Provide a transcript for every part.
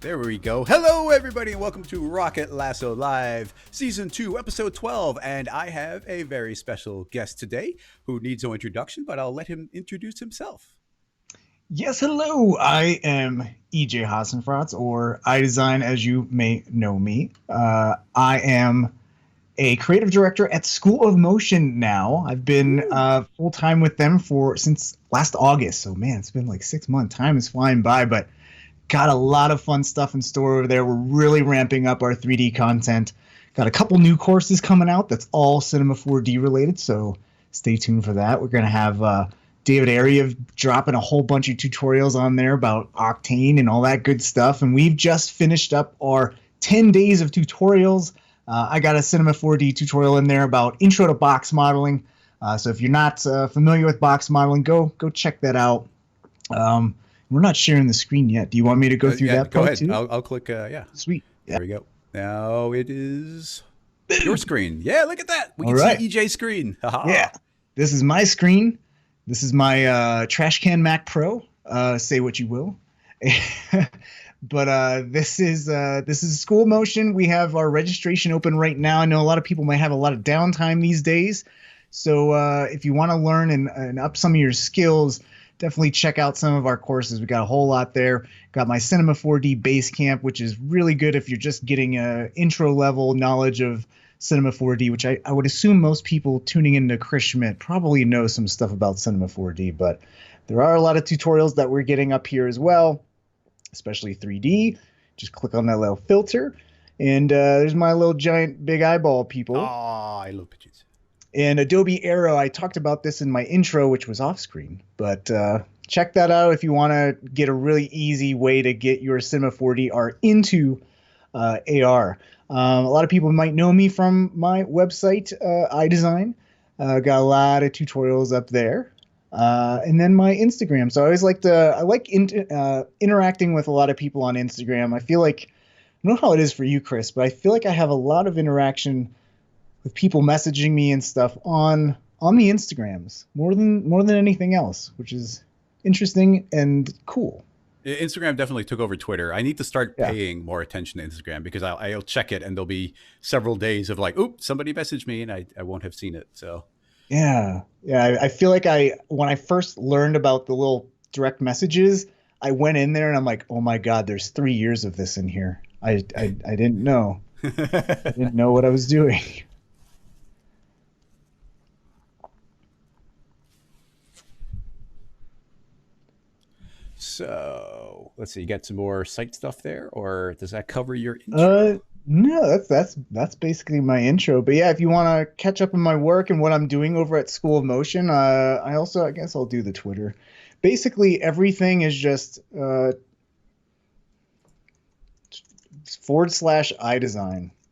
There we go. Hello, everybody, and welcome to Rocket Lasso Live, Season 2, Episode 12. And I have a very special guest today who needs no introduction, but I'll let him introduce himself. Yes, hello. I am EJ HASSENFRATZ, or iDesign, as you may know me. I am a creative director at School of Motion now. I've been full-time with them since last August. So, man, it's been like 6 months. Time is flying by, but got a lot of fun stuff in store over there. We're really ramping up our 3D content. Got a couple new courses coming out that's all Cinema 4D related, so stay tuned for that. We're going to have David Ariev dropping a whole bunch of tutorials on there about Octane and all that good stuff. And we've just finished up our 10 days of tutorials. I got a Cinema 4D tutorial in there about intro to box modeling. So if you're not familiar with box modeling, go check that out. We're not sharing the screen yet. Do you want me to go through that Go part ahead. too? I'll click, yeah. Sweet. There we go. Now it is your screen. Yeah, look at that. We can see EJ's screen. Yeah, this is my screen. This is my trash can Mac Pro. Say what you will. But this is School of Motion. We have our registration open right now. I know a lot of people might have a lot of downtime these days. So if you want to learn and up some of your skills, definitely check out some of our courses. We got a whole lot there. Got my Cinema 4D Base Camp, which is really good if you're just getting a intro level knowledge of Cinema 4D, which I would assume most people tuning into Chris Schmidt probably know some stuff about Cinema 4D, but there are a lot of tutorials that we're getting up here as well, especially 3D. Just click on that little filter, and there's my little giant big eyeball people. Oh, I love pictures. And Adobe Aero, I talked about this in my intro, which was off screen, but check that out if you want to get a really easy way to get your Cinema 4D art into AR. A lot of people might know me from my website, iDesign. Got a lot of tutorials up there. And then my Instagram. So I like interacting with a lot of people on Instagram. I feel like, I don't know how it is for you, Chris, but I feel like I have a lot of interaction with people messaging me and stuff on the Instagrams more than anything else, which is interesting and cool. Instagram definitely took over Twitter. I need to start paying more attention to Instagram because I'll check it and there'll be several days of like, oops, somebody messaged me and I won't have seen it. So yeah. I feel like when I first learned about the little direct messages, I went in there and I'm like, oh my God, there's 3 years of this in here. I didn't know. I didn't know what I was doing. So let's see, you got some more site stuff there, or does that cover your intro? No, that's basically my intro. But yeah, if you want to catch up on my work and what I'm doing over at School of Motion, I guess I'll do the Twitter. Basically, everything is just /iDesign,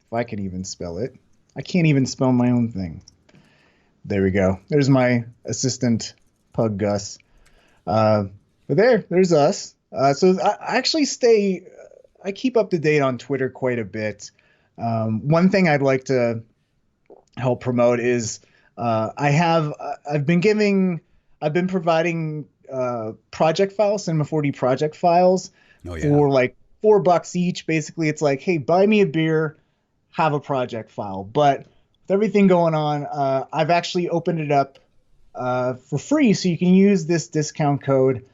if I can even spell it. I can't even spell my own thing. There we go. There's my assistant, Pug Gus. But there's us. So I actually I keep up to date on Twitter quite a bit. One thing I'd like to help promote is I've been providing project files, Cinema 4D project files for like $4 each. Basically, it's like, hey, buy me a beer, have a project file. But with everything going on, I've actually opened it up for free, so you can use this discount code,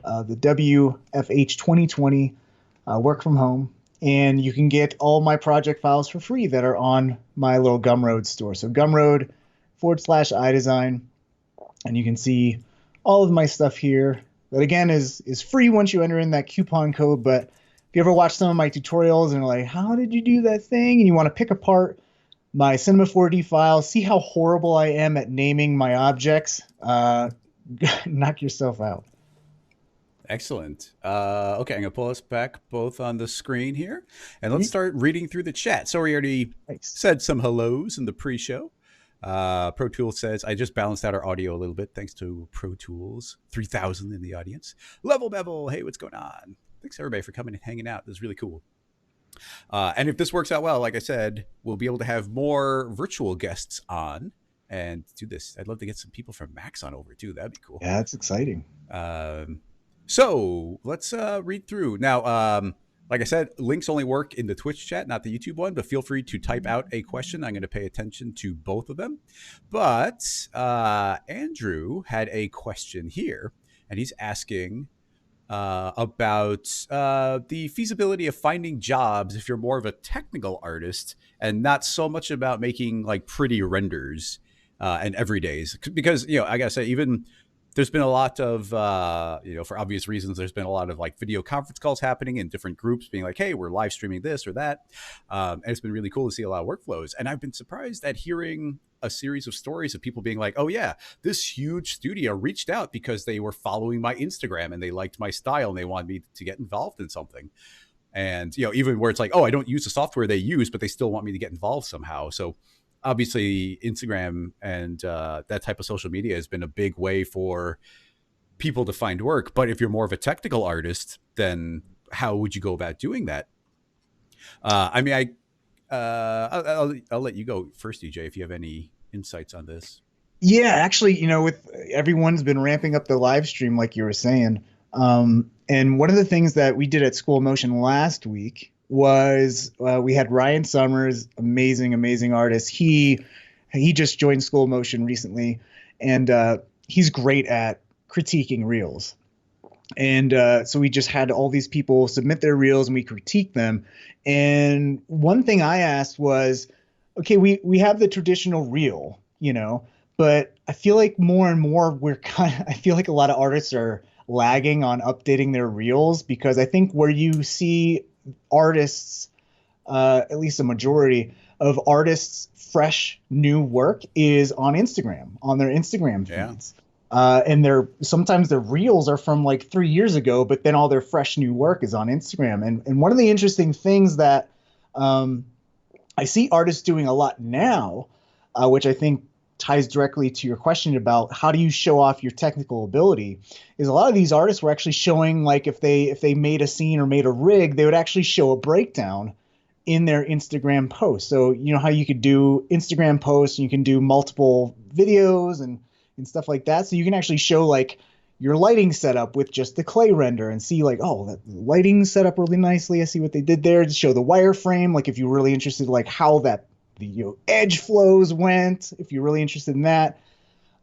the WFH 2020, work from home, and you can get all my project files for free that are on my little Gumroad store. So Gumroad /iDesign, and you can see all of my stuff here. That again is free once you enter in that coupon code. But if you ever watch some of my tutorials and are like, how did you do that thing? And you want to pick apart my Cinema 4D file, see how horrible I am at naming my objects, knock yourself out. Excellent. Okay, I'm gonna pull us back both on the screen here, and let's start reading through the chat. So we already said some hellos in the pre-show. Pro Tools says, I just balanced out our audio a little bit thanks to Pro Tools. 3,000 in the audience. Level Bevel, hey, what's going on? Thanks everybody for coming and hanging out. This is really cool. And if this works out well, like I said, we'll be able to have more virtual guests on and do this. I'd love to get some people from Max on over too. That'd be cool. Yeah, that's exciting. So let's read through. Now, Like I said, links only work in the Twitch chat, not the YouTube one, but feel free to type out a question. I'm going to pay attention to both of them. But Andrew had a question here, and he's asking about the feasibility of finding jobs if you're more of a technical artist and not so much about making like pretty renders and everydays. Because, I gotta say, even there's been a lot of, for obvious reasons, there's been a lot of like video conference calls happening in different groups being like, hey, we're live streaming this or that. And it's been really cool to see a lot of workflows. And I've been surprised at hearing a series of stories of people being like, oh, yeah, this huge studio reached out because they were following my Instagram and they liked my style and they wanted me to get involved in something. And, even where it's like, oh, I don't use the software they use, but they still want me to get involved somehow. So obviously Instagram and that type of social media has been a big way for people to find work. But if you're more of a technical artist, then how would you go about doing that? I'll let you go first, DJ, if you have any insights on this. Yeah, actually, with everyone's been ramping up the live stream, like you were saying. And one of the things that we did at School of Motion last week was we had Ryan Summers, amazing artist. He just joined School of Motion recently, and he's great at critiquing reels. And so we just had all these people submit their reels and we critique them. And one thing I asked was, okay, we have the traditional reel, but I feel like more and more I feel like a lot of artists are lagging on updating their reels, because I think where you see artists, at least a majority of artists' fresh new work is on Instagram, on their Instagram feeds. Yeah. And sometimes their reels are from like 3 years ago, but then all their fresh new work is on Instagram. And one of the interesting things that I see artists doing a lot now, which I think ties directly to your question about how do you show off your technical ability, is a lot of these artists were actually showing, like, if they made a scene or made a rig, they would actually show a breakdown in their Instagram post. So how you could do Instagram posts and you can do multiple videos and stuff like that. So you can actually show like your lighting setup with just the clay render and see like, oh, that lighting set up really nicely. I see what they did there to show the wireframe. Like if you're really interested, like how the edge flows went, if you're really interested in that.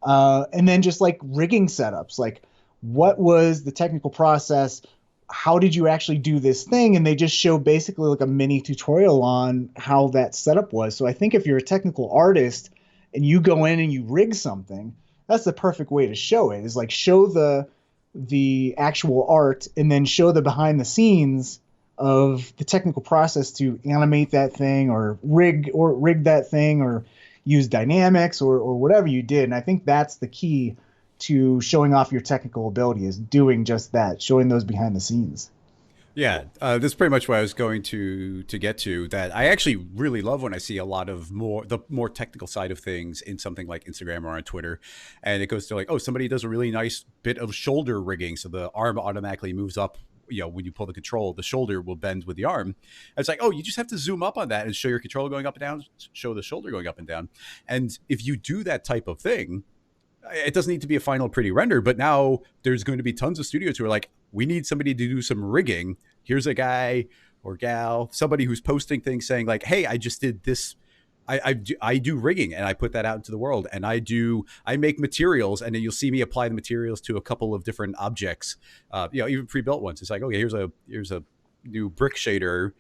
And then just like rigging setups, like what was the technical process? How did you actually do this thing? And they just show basically like a mini tutorial on how that setup was. So I think if you're a technical artist and you go in and you rig something, that's the perfect way to show it, is like show the actual art and then show the behind the scenes of the technical process to animate that thing or rig that thing or use dynamics or whatever you did. And I think that's the key to showing off your technical ability, is doing just that, showing those behind the scenes. Yeah, this is pretty much what I was going to get to. That I actually really love when I see a lot of the more technical side of things in something like Instagram or on Twitter, and it goes to like, oh, somebody does a really nice bit of shoulder rigging, so the arm automatically moves up. When you pull the control, the shoulder will bend with the arm. And it's like, oh, you just have to zoom up on that and show your controller going up and down, show the shoulder going up and down. And if you do that type of thing, it doesn't need to be a final pretty render, but now there's going to be tons of studios who are like, we need somebody to do some rigging. Here's a guy or gal, somebody who's posting things saying like, hey, I just did this. I do rigging and I put that out into the world, and I make materials, and then you'll see me apply the materials to a couple of different objects, even pre-built ones. It's like, okay, here's a new brick shader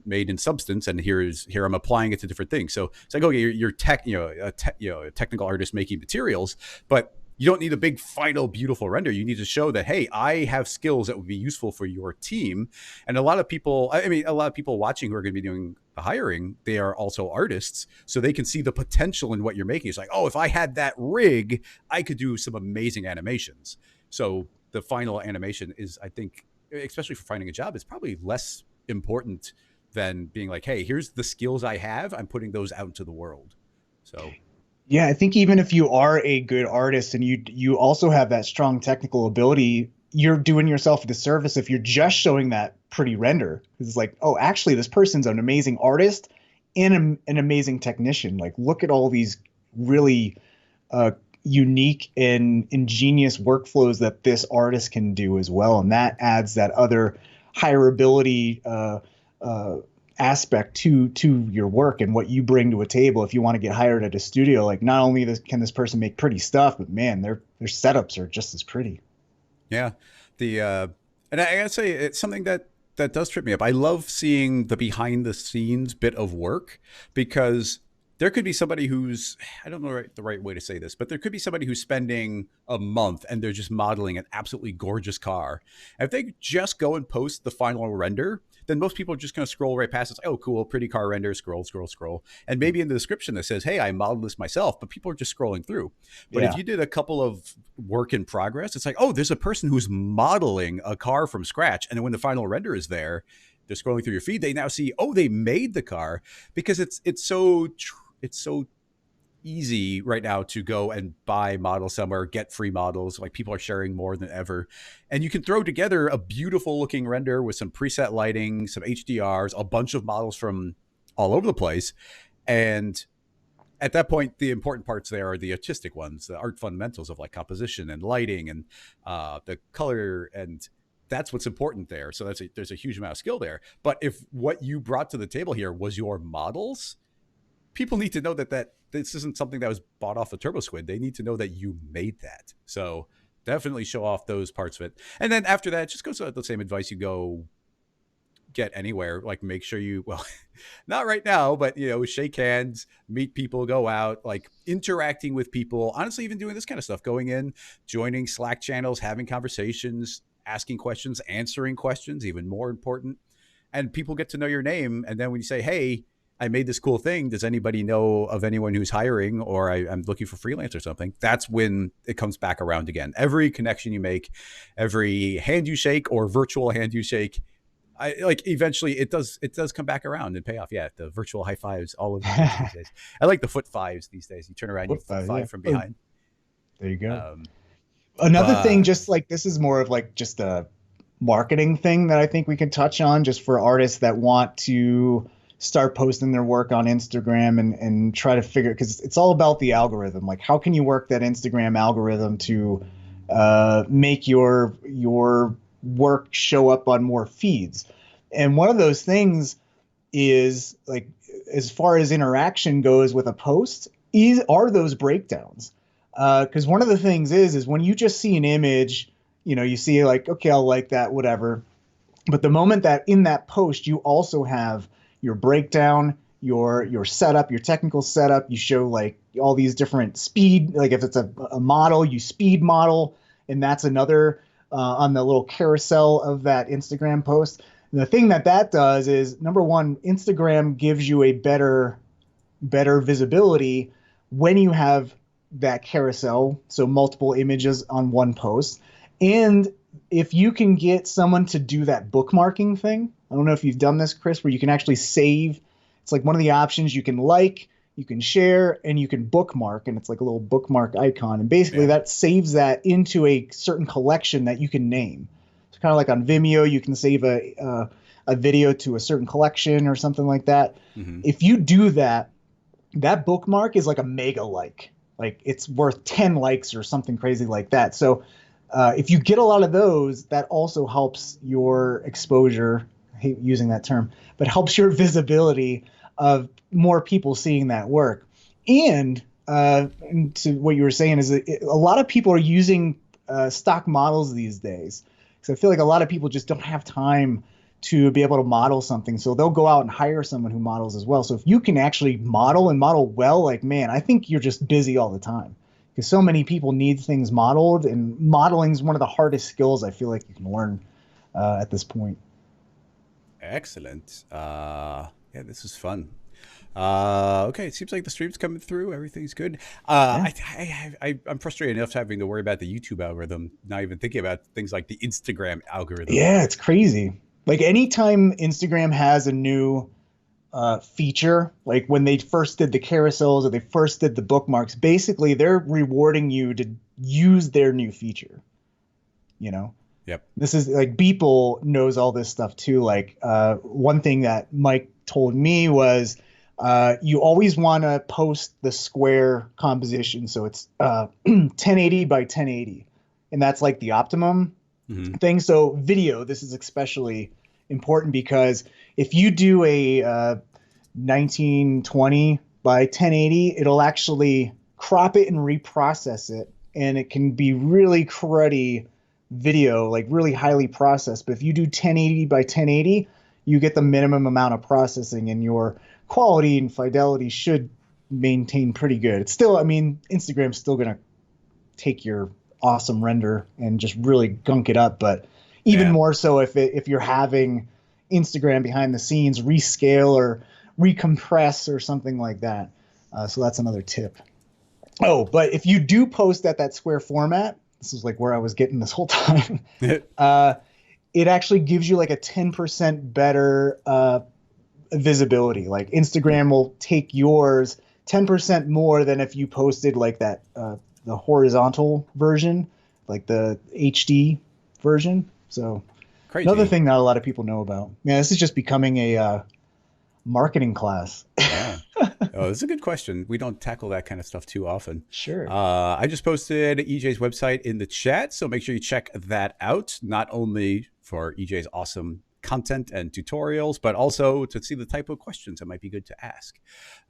made in Substance, and here I'm applying it to different things. So it's like, okay, you're a technical artist making materials, but you don't need a big final beautiful render. You need to show that, hey, I have skills that would be useful for your team. And a lot of people watching who are going to be doing the hiring, they are also artists, so they can see the potential in what you're making. It's like, oh, if I had that rig, I could do some amazing animations. So the final animation is, I think, especially for finding a job, it's probably less important than being like, hey, here's the skills I have, I'm putting those out into the world. So yeah, I think even if you are a good artist and you also have that strong technical ability, you're doing yourself a disservice if you're just showing that pretty render. It's like, oh, actually, this person's an amazing artist and an amazing technician. Like, look at all these really unique and ingenious workflows that this artist can do as well. And that adds that other hireability aspect to your work and what you bring to a table. If you want to get hired at a studio, like not only can this person make pretty stuff, but man, their setups are just as pretty. Yeah. The and I gotta say, it's something that does trip me up. I love seeing the behind the scenes bit of work, because there could be somebody who's, I don't know the right way to say this, but there could be somebody who's spending a month and they're just modeling an absolutely gorgeous car. And if they just go and post the final render, then most people are just going to scroll right past it. Oh, cool, pretty car render, scroll, scroll, scroll. And maybe in the description that says, hey, I modeled this myself, but people are just scrolling through. But if you did a couple of work in progress, it's like, oh, there's a person who's modeling a car from scratch. And then when the final render is there, they're scrolling through your feed, they now see, oh, they made the car, because it's so easy right now to go and buy models somewhere, get free models. Like, people are sharing more than ever. And you can throw together a beautiful looking render with some preset lighting, some HDRs, a bunch of models from all over the place. And at that point, the important parts there are the artistic ones, the art fundamentals of like composition and lighting and the color. And that's what's important there. So there's a huge amount of skill there. But if what you brought to the table here was your models, people need to know that this isn't something that was bought off of Turbo Squid. They need to know that you made that. So definitely show off those parts of it. And then after that, just go to the same advice you go get anywhere. Like, make sure you, well, not right now, but, shake hands, meet people, go out, like interacting with people. Honestly, even doing this kind of stuff, going in, joining Slack channels, having conversations, asking questions, answering questions, even more important. And people get to know your name. And then when you say, hey, I made this cool thing, does anybody know of anyone who's hiring, or I'm looking for freelance or something? That's when it comes back around again. Every connection you make, every hand you shake or virtual hand you shake, eventually it does come back around and pay off. Yeah, the virtual high fives all over these days. I like the foot fives these days. You turn around, you foot five from behind. There you go. Another thing, just like, this is more of like just a marketing thing that I think we can touch on, just for artists that want to start posting their work on Instagram and try to figure, because it's all about the algorithm. Like, how can you work that Instagram algorithm to make your work show up on more feeds? And one of those things is, like, as far as interaction goes with a post, are those breakdowns. Because one of the things is when you just see an image, you see like, okay, I'll like that, whatever. But the moment that in that post you also have your breakdown, your setup, your technical setup, you show like all these different speed, like if it's a model, you speed model, and that's another on the little carousel of that Instagram post. And the thing that does is, number one, Instagram gives you a better visibility when you have that carousel, so multiple images on one post. And if you can get someone to do that bookmarking thing, I don't know if you've done this, Chris, where you can actually save. It's like one of the options you can like, you can share, and you can bookmark, and it's like a little bookmark icon. And basically that saves that into a certain collection that you can name. It's kind of like on Vimeo, you can save a video to a certain collection or something like that. Mm-hmm. If you do that, that bookmark is like a mega like it's worth 10 likes or something crazy like that. So if you get a lot of those, that also helps your exposure. I hate using that term, but helps your visibility of more people seeing that work. And to what you were saying is that a lot of people are using stock models these days. So I feel like a lot of people just don't have time to be able to model something. So they'll go out and hire someone who models as well. So if you can actually model and model well, like, man, I think you're just busy all the time, because so many people need things modeled, and modeling is one of the hardest skills I feel like you can learn at this point. Excellent. Yeah, this is fun. Okay, it seems like the stream's coming through. Everything's good. I'm frustrated enough having to worry about the YouTube algorithm, not even thinking about things like the Instagram algorithm. Yeah, it's crazy. Like, anytime Instagram has a new feature, like when they first did the carousels or they first did the bookmarks, basically they're rewarding you to use their new feature. Yep. This is like, Beeple knows all this stuff too. Like, one thing that Mike told me was, you always want to post the square composition. So it's 1080 by 1080. And that's like the optimum thing. So video, this is especially important because if you do a 1920 by 1080, it'll actually crop it and reprocess it, and it can be really cruddy video, like really highly processed. But if you do 1080 by 1080, you get the minimum amount of processing, and your quality and fidelity should maintain pretty good. It's still, I mean, Instagram's still gonna take your awesome render and just really gunk it up, but even more so if you're having Instagram behind the scenes rescale or recompress or something like that. So that's another tip. Oh, but if you do post at that square format, this is like where I was getting this whole time. It actually gives you like a 10% better visibility. Like Instagram will take yours 10% more than if you posted like that the horizontal version, like the HD version. So crazy. Another thing not a lot of people know about. Yeah, this is just becoming a marketing class. Yeah. Oh, this is a good question. We don't tackle that kind of stuff too often. Sure. I just posted EJ's website in the chat, so make sure you check that out, not only for EJ's awesome content and tutorials, but also to see the type of questions that might be good to ask.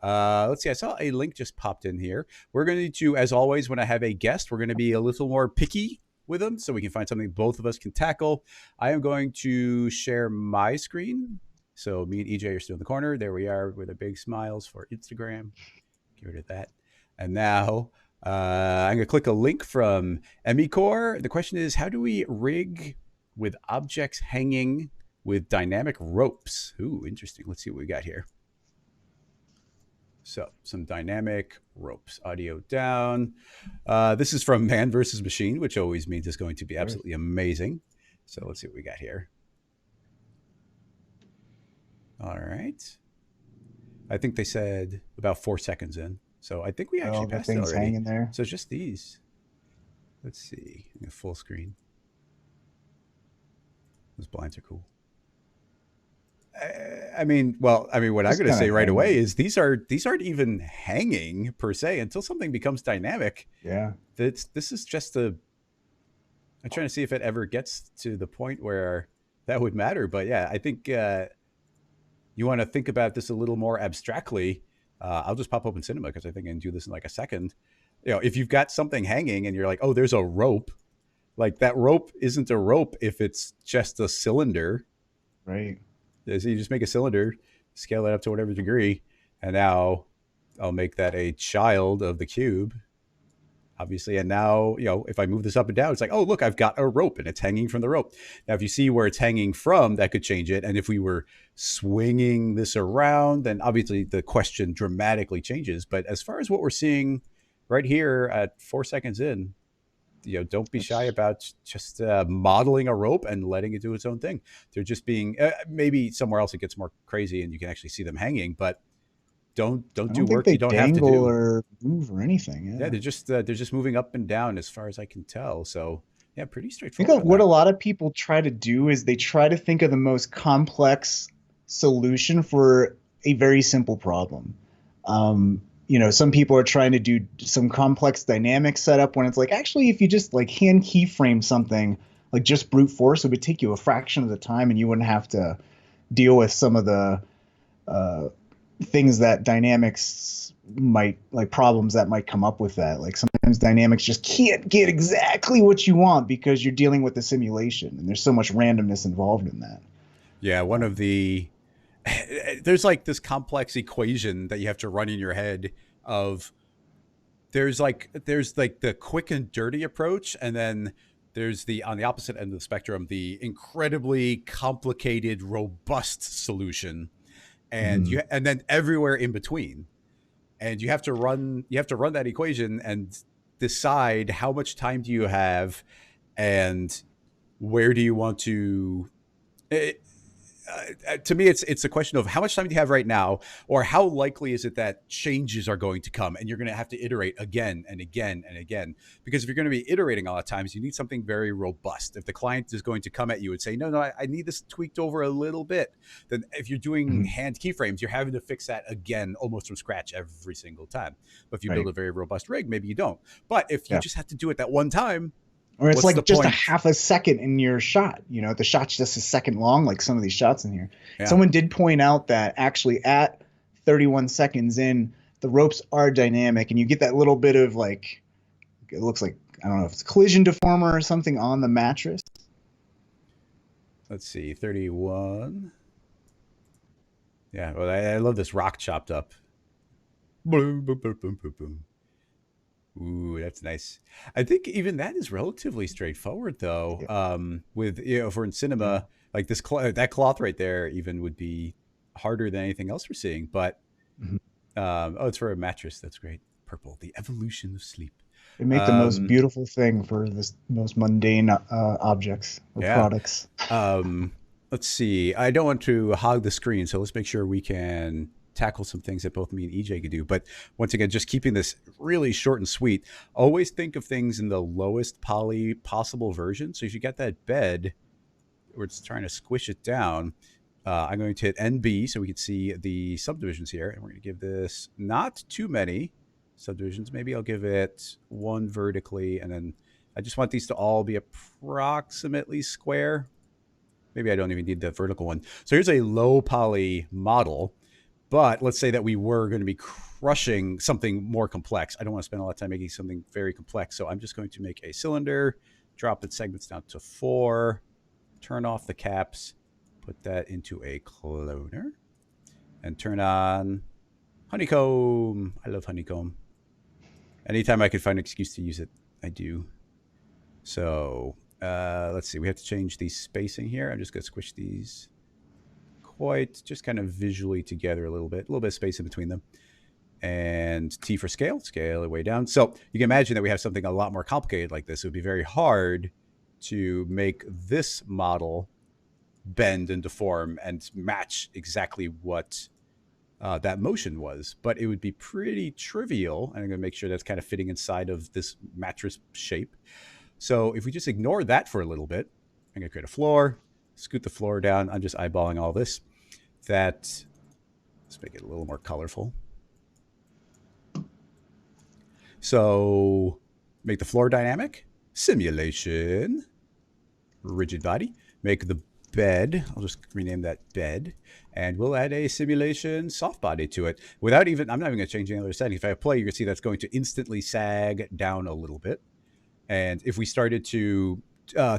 Let's see. I saw a link just popped in here. We're going to, as always, when I have a guest, we're going to be a little more picky with them so we can find something both of us can tackle. I am going to share my screen. So me and EJ are still in the corner. There we are with our big smiles for Instagram. Get rid of that. And now I'm going to click a link from Emicore. The question is, how do we rig with objects hanging with dynamic ropes? Ooh, interesting. Let's see what we got here. So some dynamic ropes, audio down. This is from Man vs. Machine, which always means it's going to be absolutely amazing. So let's see what we got here. All right. I think they said about 4 seconds in. So I think we actually passed it already. Hanging there. So just these. Let's see. Full screen. Those blinds are cool. I mean, what I'm going to say right away is these aren't even hanging per se until something becomes dynamic. Yeah. This is just I'm trying to see if it ever gets to the point where that would matter. But yeah, I think you want to think about this a little more abstractly. I'll just pop open Cinema because I think I can do this in like a second. You know, if you've got something hanging and you're like, oh, there's a rope, like that rope isn't a rope if it's just a cylinder. Right. So you just make a cylinder, scale that up to whatever degree, and now I'll make that a child of the cube, obviously. And now, you know, if I move this up and down, it's like, oh, look, I've got a rope and it's hanging from the rope. Now, if you see where it's hanging from, that could change it. And if we were swinging this around, then obviously the question dramatically changes. But as far as what we're seeing right here at 4 seconds in, you know, don't be shy about just modeling a rope and letting it do its own thing. They're just being maybe somewhere else it gets more crazy and you can actually see them hanging, but don't do work you don't have to do or move or anything. Yeah, they're just moving up and down as far as I can tell. So yeah, pretty straightforward. I think what a lot of people try to do is they try to think of the most complex solution for a very simple problem. You know, some people are trying to do some complex dynamic setup when it's like, actually, if you just like hand keyframe something, like just brute force, it would take you a fraction of the time and you wouldn't have to deal with some of the things that dynamics might, like problems that might come up with that. Like sometimes dynamics just can't get exactly what you want because you're dealing with the simulation and there's so much randomness involved in that. Yeah, there's like this complex equation that you have to run in your head of there's like the quick and dirty approach, and then there's on the opposite end of the spectrum, the incredibly complicated, robust solution, and and then everywhere in between. And you have to run that equation and decide how much time do you have and where do you want to to me, it's a question of how much time do you have right now, or how likely is it that changes are going to come and you're going to have to iterate again and again and again. Because if you're going to be iterating a lot of times, you need something very robust. If the client is going to come at you and say, no, I need this tweaked over a little bit, then if you're doing hand keyframes, you're having to fix that again almost from scratch every single time. But if you build a very robust rig, maybe you don't. But if you just have to do it that one time, Or it's What's the like just a point? half a second in your shot. You know, the shot's just a second long, like some of these shots in here. Yeah. Someone did point out that actually at 31 seconds in, the ropes are dynamic, and you get that little bit of like, it looks like, I don't know if it's collision deformer or something on the mattress. Let's see, 31. Yeah, well, I love this rock chopped up. Boom, boom, boom, boom, boom, boom. Ooh, that's nice. I think even that is relatively straightforward, though. Yeah. With if we're in cinema, like this, that cloth right there, even would be harder than anything else we're seeing. But Mhm. oh, it's for a mattress. That's great. Purple, the evolution of sleep. They make the most Um, beautiful thing for the most mundane objects or yeah. products. Um, let's see. I don't want to hog the screen, so let's make sure we can tackle some things that both me and EJ can do. But once again, just keeping this really short and sweet. Always think of things in the lowest poly possible version. So if you got that bed, we're just trying to squish it down. I'm going to hit NB so we can see the subdivisions here, and we're going to give this not too many subdivisions. Maybe I'll give it one vertically, and then I just want these to all be approximately square. Maybe I don't even need the vertical one. So here's a low poly model, but let's say that we were going to be crushing something more complex. I don't want to spend a lot of time making something very complex. So I'm just going to make a cylinder, drop its segments down to 4, turn off the caps, put that into a cloner, and turn on honeycomb. I love honeycomb. Anytime I could find an excuse to use it, I do. So let's see. We have to change the spacing here. I'm just going to squish these quite just kind of visually together a little bit of space in between them. And T for scale it way down. So you can imagine that we have something a lot more complicated like this. It would be very hard to make this model bend and deform and match exactly what that motion was. But it would be pretty trivial. And I'm going to make sure that's kind of fitting inside of this mattress shape. So if we just ignore that for a little bit, I'm going to create a floor, scoot the floor down. I'm just eyeballing all this. Let's make it a little more colorful. So make the floor dynamic, simulation, rigid body, make the bed. I'll just rename that bed, and we'll add a simulation soft body to it without even, I'm not even going to change any other settings. If I play, you can see that's going to instantly sag down a little bit. And if we started to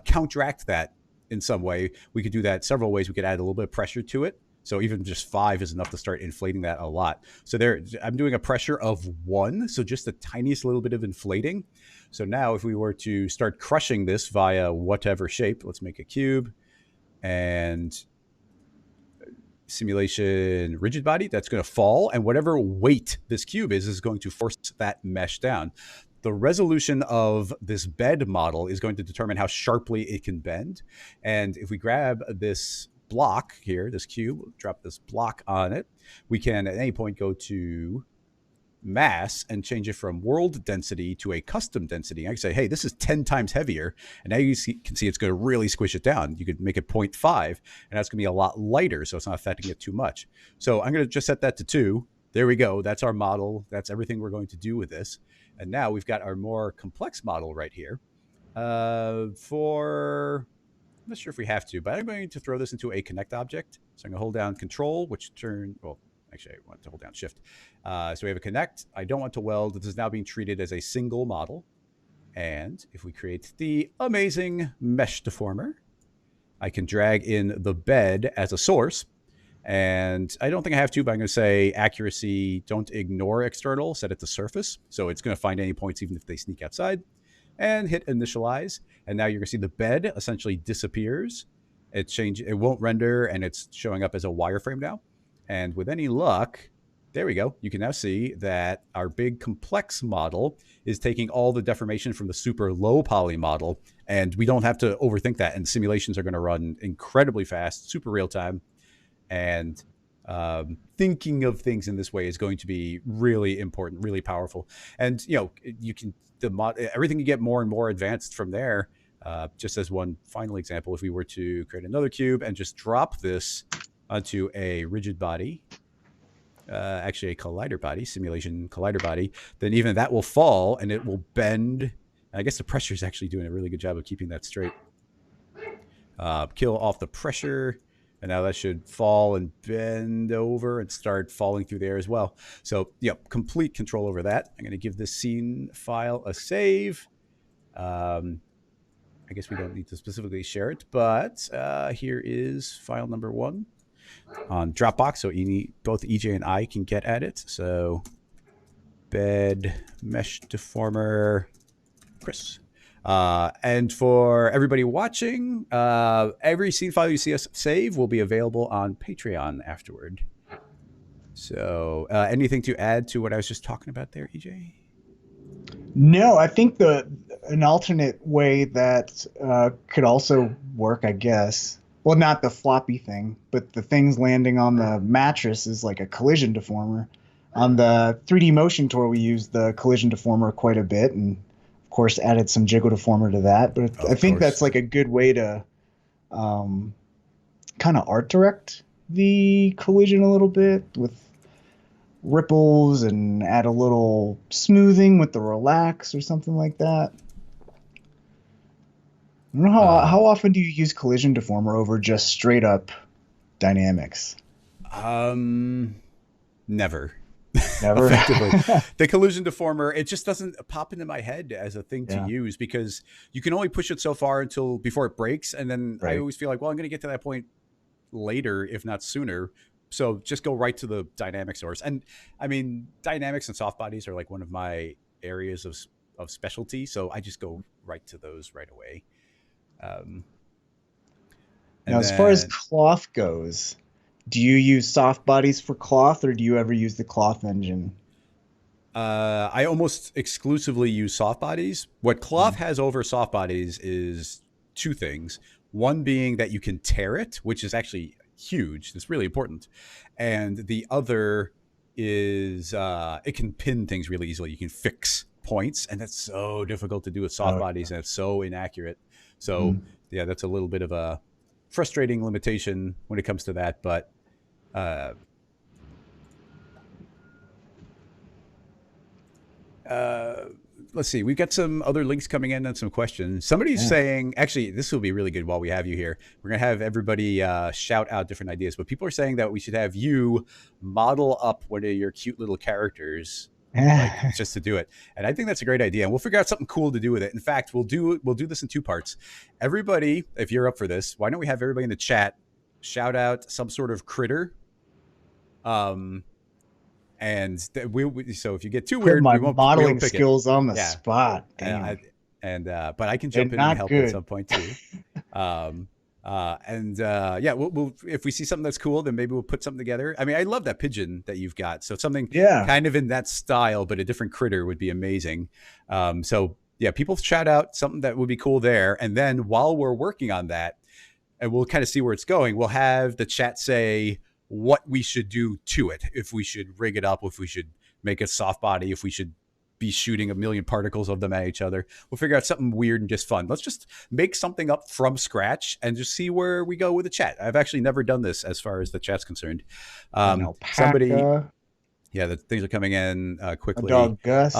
counteract that in some way, we could do that several ways. We could add a little bit of pressure to it. So even just 5 is enough to start inflating that a lot. So there, I'm doing a pressure of 1, so just the tiniest little bit of inflating. So now if we were to start crushing this via whatever shape, let's make a cube and simulation rigid body, that's going to fall. And whatever weight this cube is going to force that mesh down. The resolution of this bed model is going to determine how sharply it can bend. And if we grab this block here, this cube, drop this block on it, we can at any point go to mass and change it from world density to a custom density. I can say, hey, this is 10 times heavier. And now you can see it's going to really squish it down. You could make it 0.5, and that's going to be a lot lighter, so it's not affecting it too much. So I'm going to just set that to 2. There we go. That's our model. That's everything we're going to do with this. And now we've got our more complex model right here. I'm not sure if we have to, but I'm going to throw this into a connect object. So I'm going to hold down control, actually, I want to hold down shift. So we have a connect. I don't want to weld. This is now being treated as a single model. And if we create the amazing mesh deformer, I can drag in the bed as a source. And I don't think I have to, but I'm going to say accuracy, don't ignore external, set it to surface. So it's going to find any points even if they sneak outside. And hit initialize. And now you're going to see the bed essentially disappears. It won't render, and it's showing up as a wireframe now. And with any luck, there we go. You can now see that our big complex model is taking all the deformation from the super low poly model, and we don't have to overthink that. And simulations are going to run incredibly fast, super real time. And thinking of things in this way is going to be really important, really powerful. And you can everything you get more and more advanced from there. Just as one final example, if we were to create another cube and just drop this onto a rigid body, actually a collider body, simulation collider body, then even that will fall and it will bend I guess the pressure is actually doing a really good job of keeping that straight. Kill off the pressure. And now that should fall and bend over and start falling through the air as well. So, yep, complete control over that. I'm going to give this scene file a save. I guess we don't need to specifically share it, but here is file number 1 on Dropbox. So both EJ and I can get at it. So, bed, mesh deformer, Chris. And for everybody watching, every scene file you see us save will be available on Patreon afterward. So anything to add to what I was just talking about there, EJ? No, I think an alternate way that could also work, I guess. Well, not the floppy thing, but the things landing on the mattress is like a collision deformer. On the 3D motion tour, we used the collision deformer quite a bit, and of course added some jiggle deformer to that. But I think that's like a good way to kind of art direct the collision a little bit with ripples and add a little smoothing with the relax or something like that. I don't know how often do you use collision deformer over just straight up dynamics? Never. Never. Effectively. The collision deformer, it just doesn't pop into my head as a thing to use because you can only push it so far before it breaks. And then I always feel like, well, I'm going to get to that point later, if not sooner. So just go right to the dynamic source. And I mean, dynamics and soft bodies are like one of my areas of specialty. So I just go right to those right away. Now, as far as cloth goes, do you use soft bodies for cloth, or do you ever use the cloth engine? I almost exclusively use soft bodies. What cloth has over soft bodies is 2 things. One being that you can tear it, which is actually huge. It's really important. And the other is it can pin things really easily. You can fix points, and that's so difficult to do with soft bodies, and it's so inaccurate. So yeah, that's a little bit of a frustrating limitation when it comes to that. But let's see. We've got some other links coming in and some questions. Somebody's saying, actually, this will be really good while we have you here. We're going to have everybody shout out different ideas. But people are saying that we should have you model up one of your cute little characters just to do it. And I think that's a great idea. And we'll figure out something cool to do with it. In fact, we'll do this in 2 parts. Everybody, if you're up for this, why don't we have everybody in the chat shout out some sort of critter? And so if you get too weird, my we won't modeling pick skills it. on the spot. But I can jump in and help at some point too. We'll if we see something that's cool, then maybe we'll put something together. I mean, I love that pigeon that you've got. So something kind of in that style, but a different critter would be amazing. People shout out something that would be cool there. And then while we're working on that, and we'll kind of see where it's going, we'll have the chat say what we should do to it. If we should rig it up, if we should make a soft body, if we should be shooting a million particles of them at each other. We'll figure out something weird and just fun. Let's just make something up from scratch and just see where we go with the chat. I've actually never done this as far as the chat's concerned. The things are coming in quickly. A dog Gus.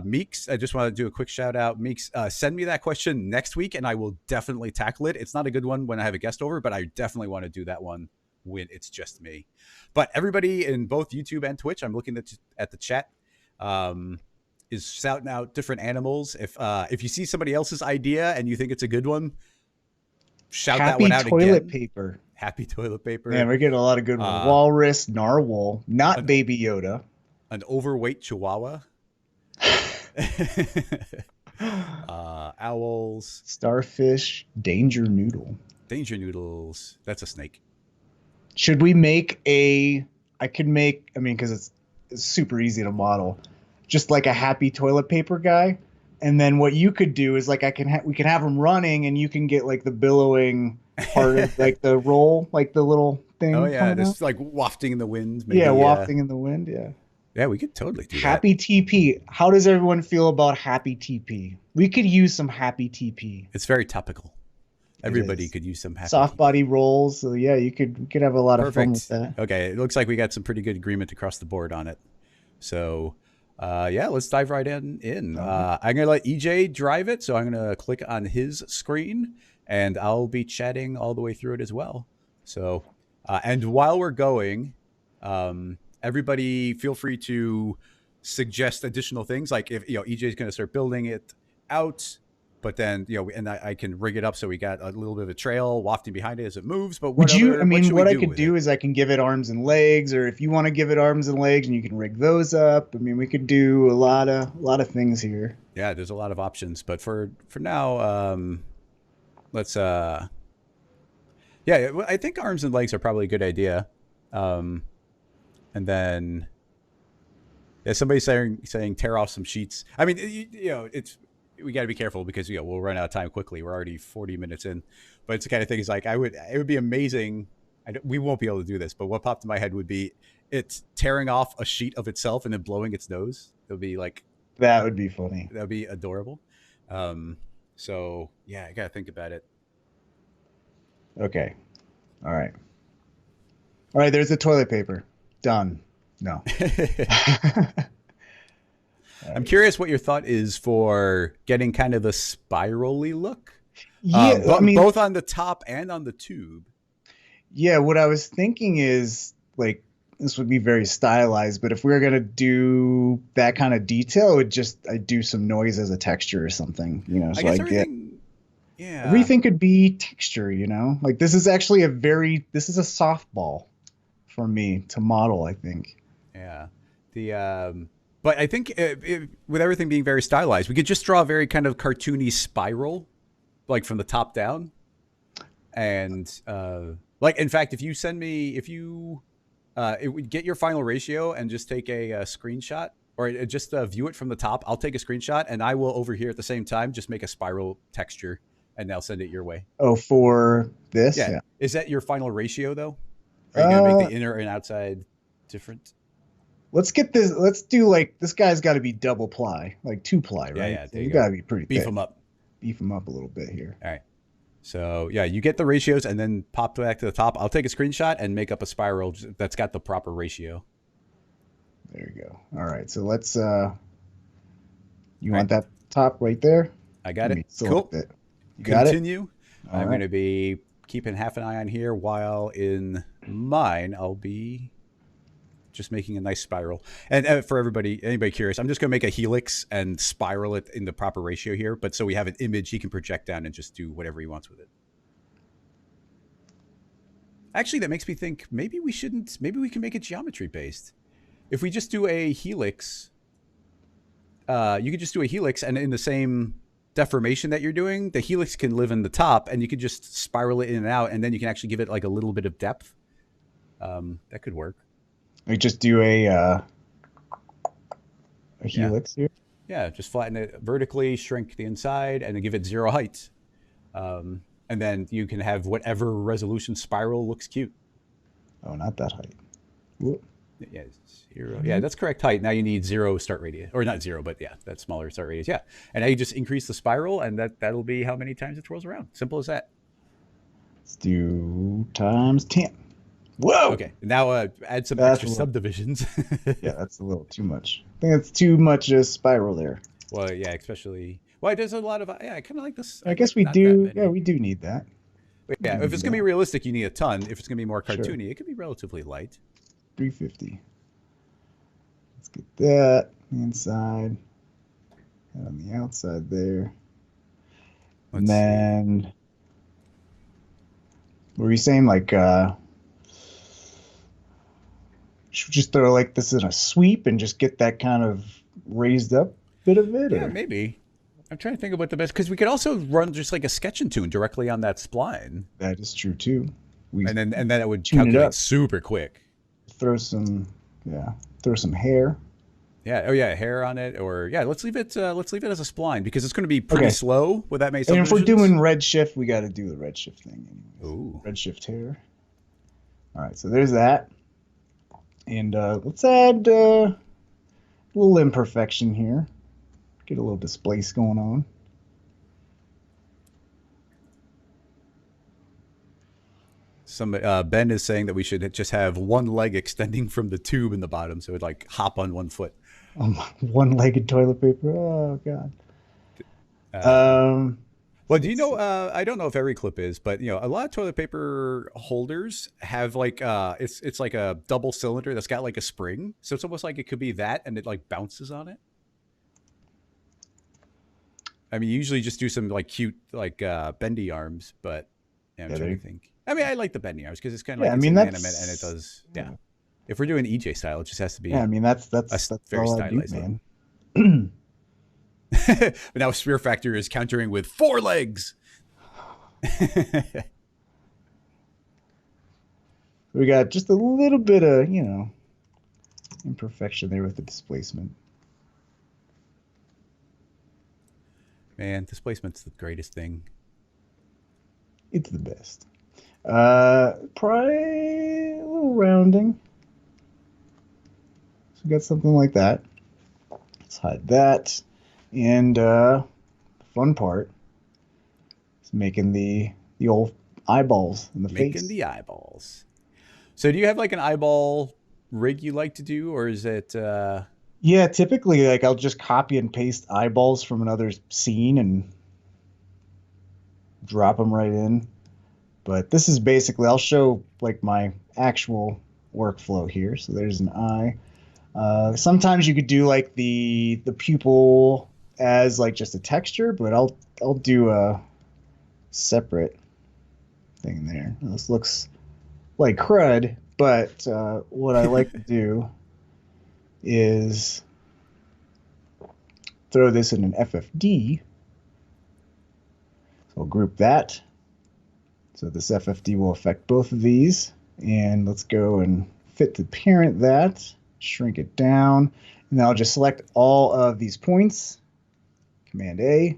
Meeks, I just want to do a quick shout out. Meeks, send me that question next week and I will definitely tackle it. It's not a good one when I have a guest over, but I definitely want to do that one when it's just me. But everybody in both YouTube and Twitch, I'm looking at the chat, is shouting out different animals. If you see somebody else's idea and you think it's a good one, shout that one out again. Happy toilet paper. Happy toilet paper. Man, we're getting a lot of good ones. Walrus, narwhal, not Baby Yoda. An overweight chihuahua. Owls. Starfish. Danger noodle. Danger noodles. That's a snake. Should we make because it's super easy to model, just like a happy toilet paper guy. And then what you could do is like we can have him running and you can get like the billowing part of like the roll, like the little thing. Oh yeah, just like wafting in the wind. Maybe, wafting in the wind. Yeah. Yeah, we could totally do happy that. TP. How does everyone feel about happy TP? We could use some happy TP. It's very topical. Everybody could use some happy soft body rolls. So yeah, we could have a lot of fun with that. Okay, it looks like we got some pretty good agreement across the board on it. So Yeah, let's dive right in. I'm gonna let EJ drive it, so I'm gonna click on his screen, and I'll be chatting all the way through it as well. So, and while we're going, everybody feel free to suggest additional things. Like if EJ is gonna start building it out, but then and I can rig it up so we got a little bit of a trail wafting behind it as it moves. But Would you? I what mean, should we what I do could with do it? is I can give it arms and legs, or if you want to give it arms and legs, and you can rig those up. I mean, we could do a lot of things here. Yeah, there's a lot of options, but for now, let's yeah, I think arms and legs are probably a good idea. Um, and then yeah, somebody's saying tear off some sheets. I mean, it's we got to be careful because we'll run out of time quickly. We're already 40 minutes in, but it's the kind of thing. Is like it would be amazing. We won't be able to do this, but what popped in my head would be it's tearing off a sheet of itself and then blowing its nose. It would be like That would be funny. that would be adorable. Um, so yeah, I gotta think about it. Okay. All right. All right. There's the toilet paper. Done. No. I'm curious what your thought is for getting kind of the spirally look. Yeah, I mean, Both on the top and on the tube. yeah, what I was thinking is like this would be very stylized, but if we were gonna do that kind of detail, it would just I'd do some noise as a texture or something, I so guess I get everything. Yeah. everything could be texture, Like this is actually this is a softball for me to model, I think. Yeah. But I think with everything being very stylized, we could just draw a very kind of cartoony spiral, like from the top down. And like, in fact, if you it would get your final ratio and just take a screenshot or just view it from the top. I'll take a screenshot and I will over here at the same time just make a spiral texture and I'll send it your way. Oh, for this? Yeah. Yeah. Is that your final ratio though? Are you gonna make Uh, the inner and outside different? let's get this. Let's do like this guy's got to be double ply, like 2-ply, right? Yeah. So There you you got go. to be pretty Beef thick. them up. Beef them up a little bit here. All right. So yeah, you get the ratios and then pop back to the top. I'll take a screenshot and make up a spiral that's got the proper ratio. There you go. All right. So let's you want that top right there? I got Let it. me Cool. select it. You got it? Continue. All I'm right. going to be keeping half an eye on here while in mine I'll be just making a nice spiral. And for anybody curious, I'm just going to make a helix and spiral it in the proper ratio here. But so we have an image he can project down and just do whatever he wants with it. Actually, that makes me think maybe we can make it geometry based. If we just do a helix, you could just do a helix and in the same deformation that you're doing, the helix can live in the top and you could just spiral it in and out and then you can actually give it like a little bit of depth. That could work. We just do a helix here. Yeah, just flatten it vertically, shrink the inside, and then give it 0 height. And then you can have whatever resolution spiral looks cute. Oh, not that height. Whoop. Yeah, 0. Yeah, that's correct height. Now you need 0 start radius, or not 0, but yeah, that smaller start radius. Yeah, and now you just increase the spiral, and that'll be how many times it twirls around. Simple as that. Let's do times 10. Whoa. Okay, now add some That's extra subdivisions. Yeah, that's a little too much. I think it's too much spiral there. Well, yeah, especially. Well, there's a lot of. Yeah, I kind of like this. I guess we do. Yeah, we do need that. But yeah, if it's gonna be realistic, you need a ton. If it's gonna be more cartoony, Sure. it can be relatively light. 350. Let's get that inside and on the outside there. And then, what were you saying? Like, should we just throw like this in a sweep and just get that kind of raised up bit of it? Yeah, or? maybe. I'm trying to think of what the best, because we could also run just like a sketch and tune directly on that spline, That is true too. and then it would tune it calculate up. super quick. Throw some hair. Yeah. Oh yeah, hair on it, or yeah. Let's leave it as a spline because it's going to be pretty slow with that many And if we're subdivisions. doing Redshift, we got to do the Redshift thing anyway. Ooh. Redshift hair. All right, so there's that. And let's add a little imperfection here. Get a little displace going on. Some Ben is saying that we should just have one leg extending from the tube in the bottom, so it like hop on one foot. One-legged toilet paper. Oh God. Uh, Um, well, so do you let's know? see. I don't know if every clip is, but a lot of toilet paper holders have like it's like a double cylinder that's got like a spring, so it's almost like it could be that, and it like bounces on it. I mean, you usually just do some like cute like bendy arms, but I'm Yeah, trying to there. think. I mean, I like the bendy arms because it's kind of Yeah, like I it's mean inanimate and it that's. does. Yeah. Yeah, If we're doing EJ style, it just has to yeah, I be mean that's very all I do, stylized look. man. But now Spear Factor is countering with 4 legs. We got just a little bit of imperfection there with the displacement. Man, displacement's the greatest thing. It's the best. Probably a little rounding. So we got something like that. Let's hide that. And the fun part is making the old eyeballs in the Making face. the eyeballs. So do you have like an eyeball rig you like to do, or is it Yeah, typically like I'll just copy and paste eyeballs from another scene and drop them right in. But this is basically, I'll show like my actual workflow here. So there's an eye. Sometimes you could do like the pupil as like just a texture, but I'll do a separate thing there. This looks like crud, but what I like to do is throw this in an FFD. So I'll group that. So this FFD will affect both of these. And let's go and fit to parent that, shrink it down, and then I'll just select all of these points. Command A,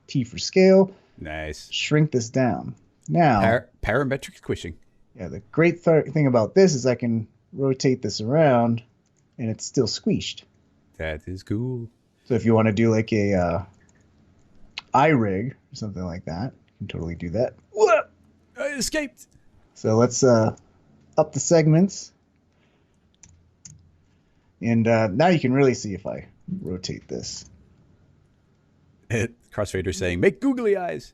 T for scale. nice? Shrink this down. Now, Parametric squishing. yeah, the great thing about this is I can rotate this around and it's still squeezed. That is cool. So if you want to do like a eye rig or something like that, you can totally do that. I escaped. So let's up the segments. And now you can really see if I rotate this. Crossfader saying, make googly eyes.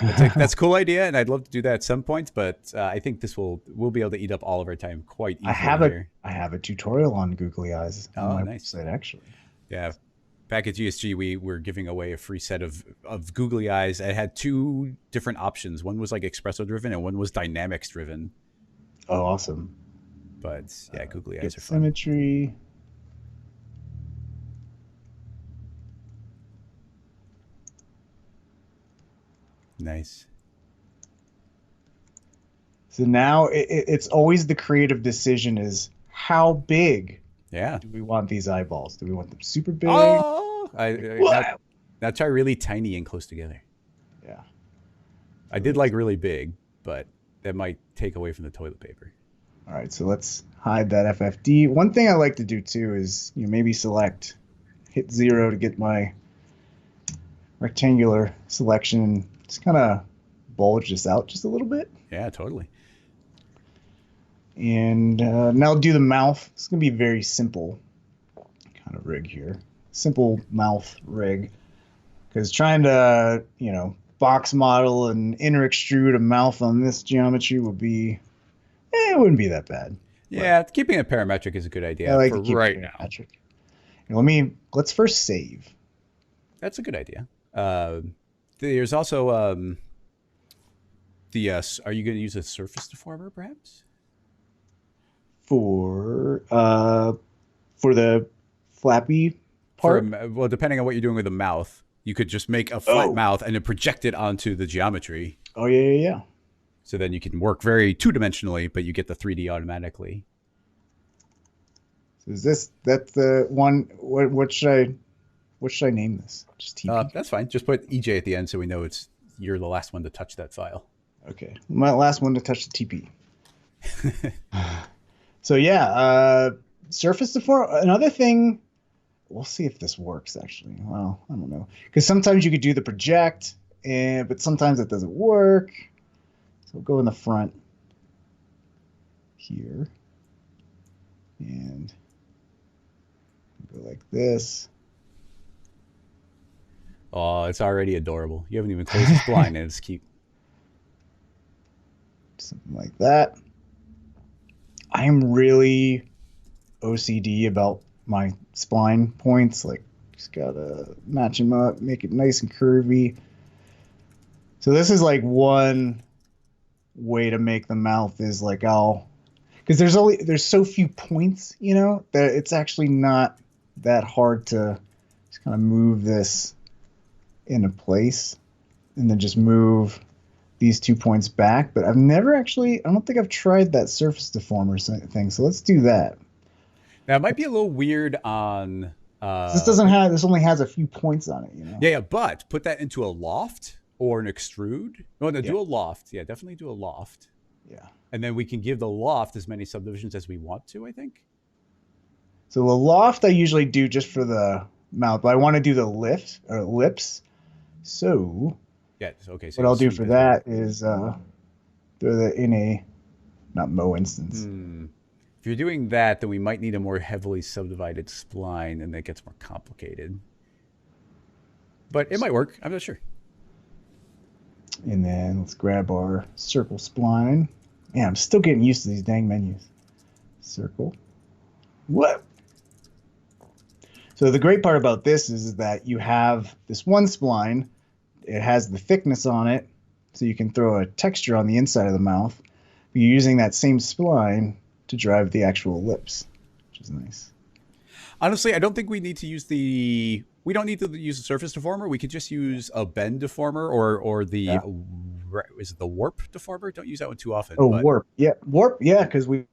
That's a cool idea, and I'd love to do that at some point, but I think we'll be able to eat up all of our time quite easily here. I have a tutorial on googly eyes on my nice. website, actually. Yeah. Back at GSG, we were giving away a free set of googly eyes. It had 2 different options. One was like espresso driven and one was dynamics driven. Oh, awesome. But yeah, googly eyes are fun. Symmetry. Nice. So now it's always the creative decision is how big do we want these eyeballs? Do we want them super big? Oh, now try really tiny and close together. Yeah. I did like really big, but that might take away from the toilet paper. All right, so let's hide that FFD. One thing I like to do too is maybe hit 0 to get my rectangular selection. Just kind of bulge this out just a little bit. Yeah, totally. And now do the mouth. It's going to be very simple kind of rig here. Simple mouth rig. Because trying to, box model and inner extrude a mouth on this geometry would be, it wouldn't be that bad. Yeah, keeping it parametric is a good idea I like for to keep right it now. parametric. And let's first save. That's a good idea. There's also are you going to use a surface deformer perhaps? For the flappy part? Well, depending on what you're doing with the mouth, you could just make a flat mouth and then project it onto the geometry. Oh, yeah. So then you can work very 2-dimensionally, but you get the 3D automatically. So that's the one? What should I name this? Just TP? That's fine. Just put EJ at the end so we know you're the last one to touch that file. Okay. My last one to touch the TP. So yeah, surface deform. Another thing, we'll see if this works actually. Well, I don't know. Because sometimes you could do the project, but sometimes it doesn't work. So we'll go in the front. here. And go like this. Oh, it's already adorable. You haven't even closed the spline, and it's cute. Something like that. I'm really OCD about my spline points. Like, just gotta match them up, make it nice and curvy. So this is like one way to make the mouth is like because there's so few points, that it's actually not that hard to just kind of move this into place and then just move these 2 points back. But I don't think I've tried that surface deformer thing. So let's do that. Now it might be a little weird on this only has a few points on it, Yeah, but put that into a loft or an extrude. No, do a loft. Yeah, definitely do a loft. Yeah. And then we can give the loft as many subdivisions as we want to, I think. So the loft I usually do just for the mouth, but I want to do the lips. So yeah, okay. So what I'll do for that is throw that in a not Mo instance. If you're doing that, then we might need a more heavily subdivided spline, and that gets more complicated. But it might work. I'm not sure. And then let's grab our circle spline. Man, I'm still getting used to these dang menus. Circle. What? So the great part about this is that you have this one spline. It has the thickness on it, so you can throw a texture on the inside of the mouth. You're using that same spline to drive the actual lips, which is nice. Honestly, I don't think we need to use we don't need to use a surface deformer. We could just use a bend deformer or the is it the warp deformer? Don't use that one too often. Oh, warp. Yeah, warp. Yeah, because we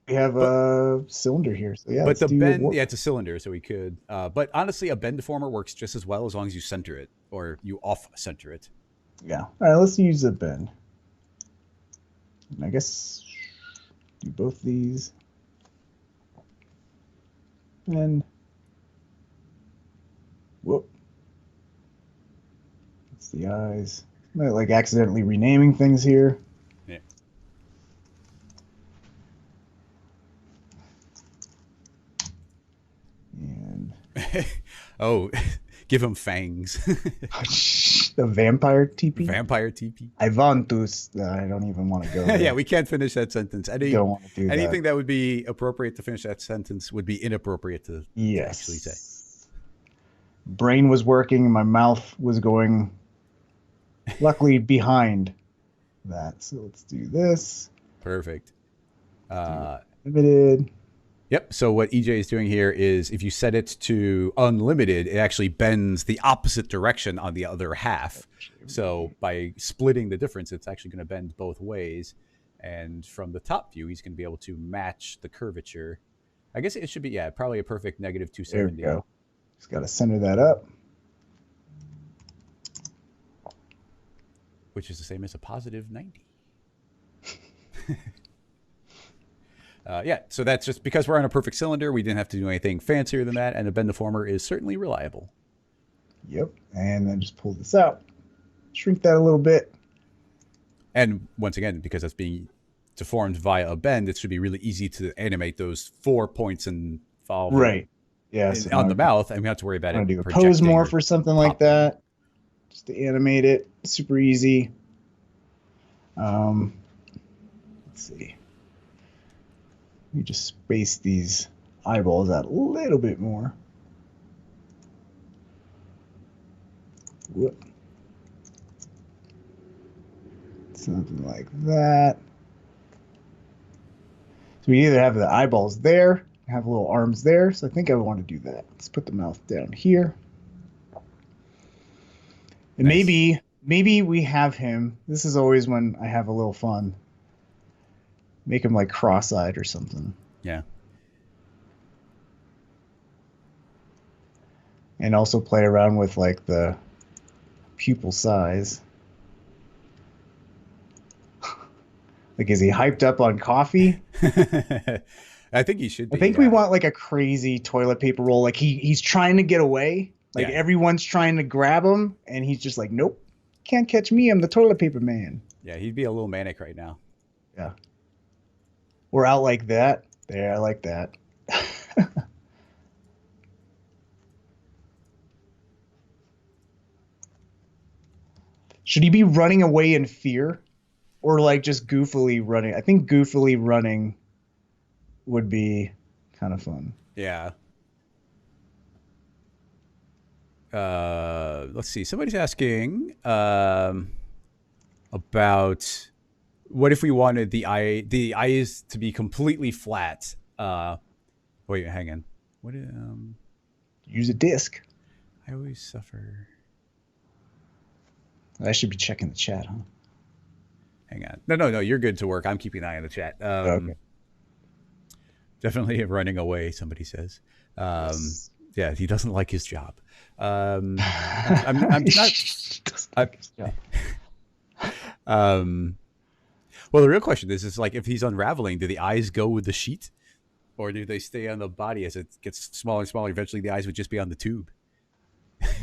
have a cylinder here. So yeah, but the bend, it's a cylinder, so we could. But honestly, a bend deformer works just as well as long as you center it or you off center it. Yeah. All right, let's use a bend. And I guess do both these. And whoop. That's the eyes. I'm like accidentally renaming things here. Yeah. And oh, give him fangs. The vampire TP. Vampire TP. I want to. I don't even want to go there. Yeah, we can't finish that sentence. Don't want to do anything that would be appropriate to finish that sentence would be inappropriate to actually say. Brain was working. My mouth was going. Luckily behind that. So let's do this. Perfect. Limited. Yep. So what EJ is doing here is if you set it to unlimited, it actually bends the opposite direction on the other half. So by splitting the difference, it's actually going to bend both ways. And from the top view, he's going to be able to match the curvature. I guess it should be, probably a perfect negative 270. There we go. Just got to center that up. Which is the same as a positive 90. So that's just because we're on a perfect cylinder. We didn't have to do anything fancier than that. And a bend deformer is certainly reliable. Yep. And then just pull this out. Shrink that a little bit. And once again, because that's being deformed via a bend, it should be really easy to animate those 4 points and follow. Right. Yeah. So on the mouth, and we don't have to worry about it. Do a pose more for something like that. Just to animate it. Super easy. Let's see. Let me just space these eyeballs out a little bit more. Whoop. Something like that. So we either have the eyeballs there, have little arms there. So I think I want to do that. Let's put the mouth down here. And nice. Maybe we have him. This is always when I have a little fun. Make him like cross-eyed or something. Yeah. And also play around with like the pupil size. Like, is he hyped up on coffee? I think he should be. I think we want like a crazy toilet paper roll. Like he's trying to get away. Like everyone's trying to grab him, and he's just like, nope, can't catch me. I'm the toilet paper man. Yeah, he'd be a little manic right now. Yeah. Or out like that. There, I like that. Should he be running away in fear? Or like just goofily running? I think goofily running would be kind of fun. Yeah. Let's see. Somebody's asking about what if we wanted the eyes to be completely flat. Wait, hang on. What? Use a disc. I always suffer. I should be checking the chat, huh? Hang on. No. You're good to work. I'm keeping an eye on the chat. Okay. Definitely somebody away. Somebody says. Yes. Yeah, he doesn't like his job. I'm not. Well, the real question is like if he's unraveling, do the eyes go with the sheet, or do they stay on the body as it gets smaller and smaller? Eventually, the eyes would just be on the tube.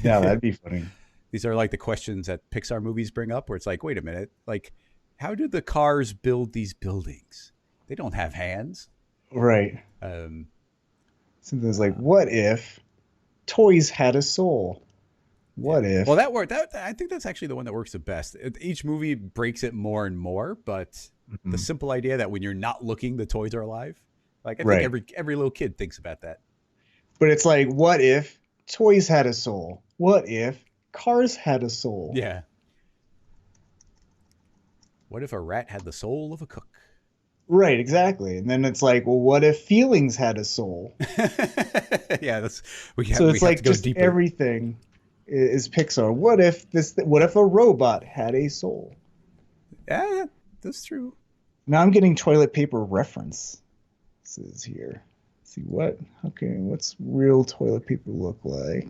Yeah, that'd be funny. These are like the questions that Pixar movies bring up, where it's like, wait a minute, like, how do the cars build these buildings? They don't have hands, right? Something's like, what if toys had a soul? What if? Well, that worked. I think that's actually the one that works the best. Each movie breaks it more and more, but the simple idea that when you're not looking, the toys are alive. Like I think every little kid thinks about that. But it's like, what if toys had a soul? What if cars had a soul? Yeah. What if a rat had the soul of a cook? Right, exactly. And then it's like, well, what if feelings had a soul? Yeah, so it's like just deeper. Everything is Pixar. What if a robot had a soul? Yeah, that's true. Now I'm getting toilet paper references here. Let's see what's real toilet paper look like?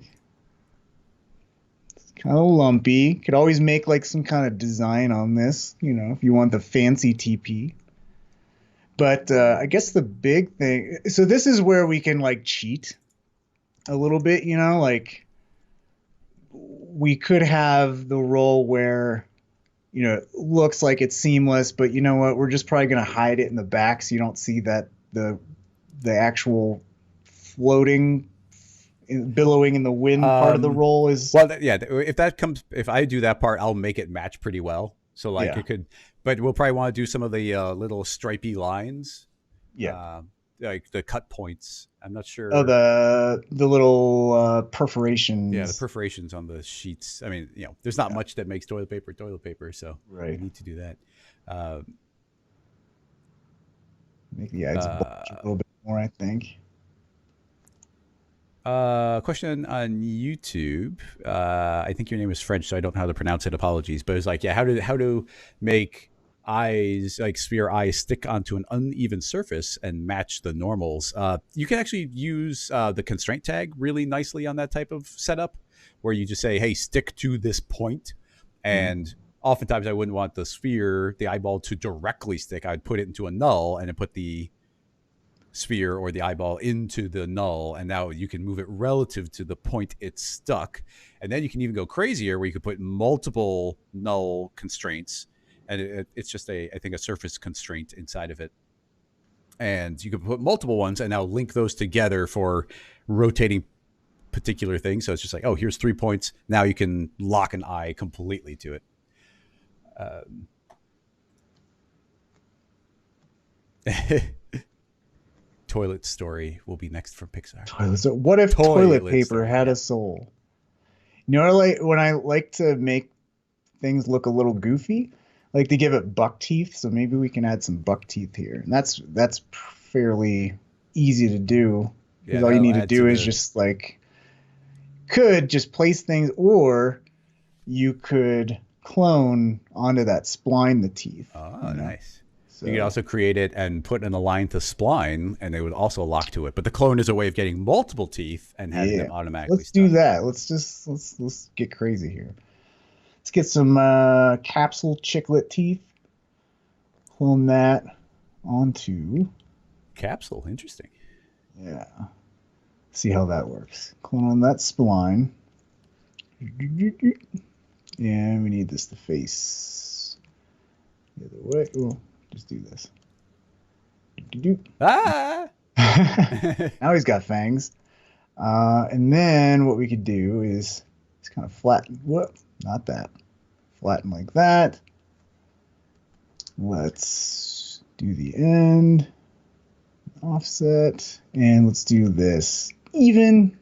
It's kind of lumpy. Could always make like some kind of design on this, if you want the fancy TP. But I guess the big thing, so this is where we can like cheat a little bit, like we could have the role where, it looks like it's seamless, but you know what? We're just probably going to hide it in the back so you don't see that the actual floating, billowing in the wind part of the roll is. Well, if I do that part, I'll make it match pretty well. So like it could, but we'll probably want to do some of the little stripy lines. Yeah. Like the cut points. I'm not sure. Oh, the little perforations. Yeah, the perforations on the sheets. I mean, there's not much that makes toilet paper, so we need to do that. Make the eyes bulge a little bit more, I think. Question on YouTube. I think your name is French, so I don't know how to pronounce it. Apologies, but it's like, how to make eyes, like sphere eyes, stick onto an uneven surface and match the normals. You can actually use the constraint tag really nicely on that type of setup, where you just say, "Hey, stick to this point," and oftentimes I wouldn't want the eyeball to directly stick. I'd put it into a null and then put the sphere or the eyeball into the null, and now you can move it relative to the point it's stuck. And then you can even go crazier where you could put multiple null constraints, and it's just I think a surface constraint inside of it, and you can put multiple ones and now link those together for rotating particular things. So it's just like, oh, here's 3 points, now you can lock an eye completely to it. Toilet story will be next from Pixar. So what if toilet paper had a soul? When I like to make things look a little goofy, I like to give it buck teeth. So maybe we can add some buck teeth here, and that's fairly easy to do. Because all you need to do is just could just place things, or you could clone onto that spline the teeth. Oh, nice. You could also create it and put in a line to spline, and they would also lock to it. But the clone is a way of getting multiple teeth and having them automatically. Let's do that. Let's get crazy here. Let's get some capsule chiclet teeth. Clone that onto capsule. Interesting. Yeah. See how that works. Clone on that spline. Yeah, we need this to face the other way. Oh. Just do this. Ah! Now he's got fangs. And then what we could do is just kind of flatten. Whoop, not that. Flatten like that. Let's do the end. Offset. And let's do this. Even.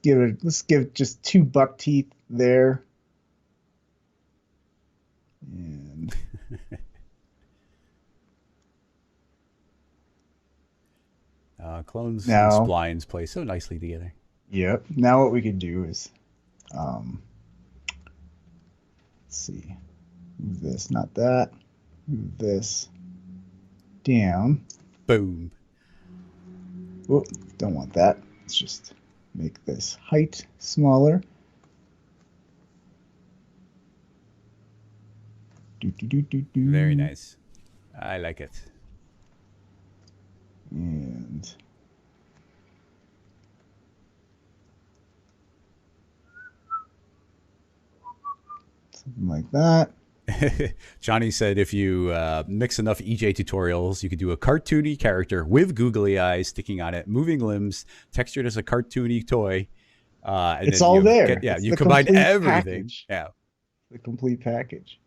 Let's give just 2 buck teeth there. And clones and splines play so nicely together. Yep. Now what we could do is, let's see, move this, not that, move this down. Boom. Oh, don't want that. Let's just make this height smaller. Very nice. I like it. And something like that. Johnny said if you mix enough EJ tutorials, you could do a cartoony character with googly eyes sticking on it, moving limbs, textured as a cartoony toy. It's all there. You combine everything. Package. Yeah. The complete package.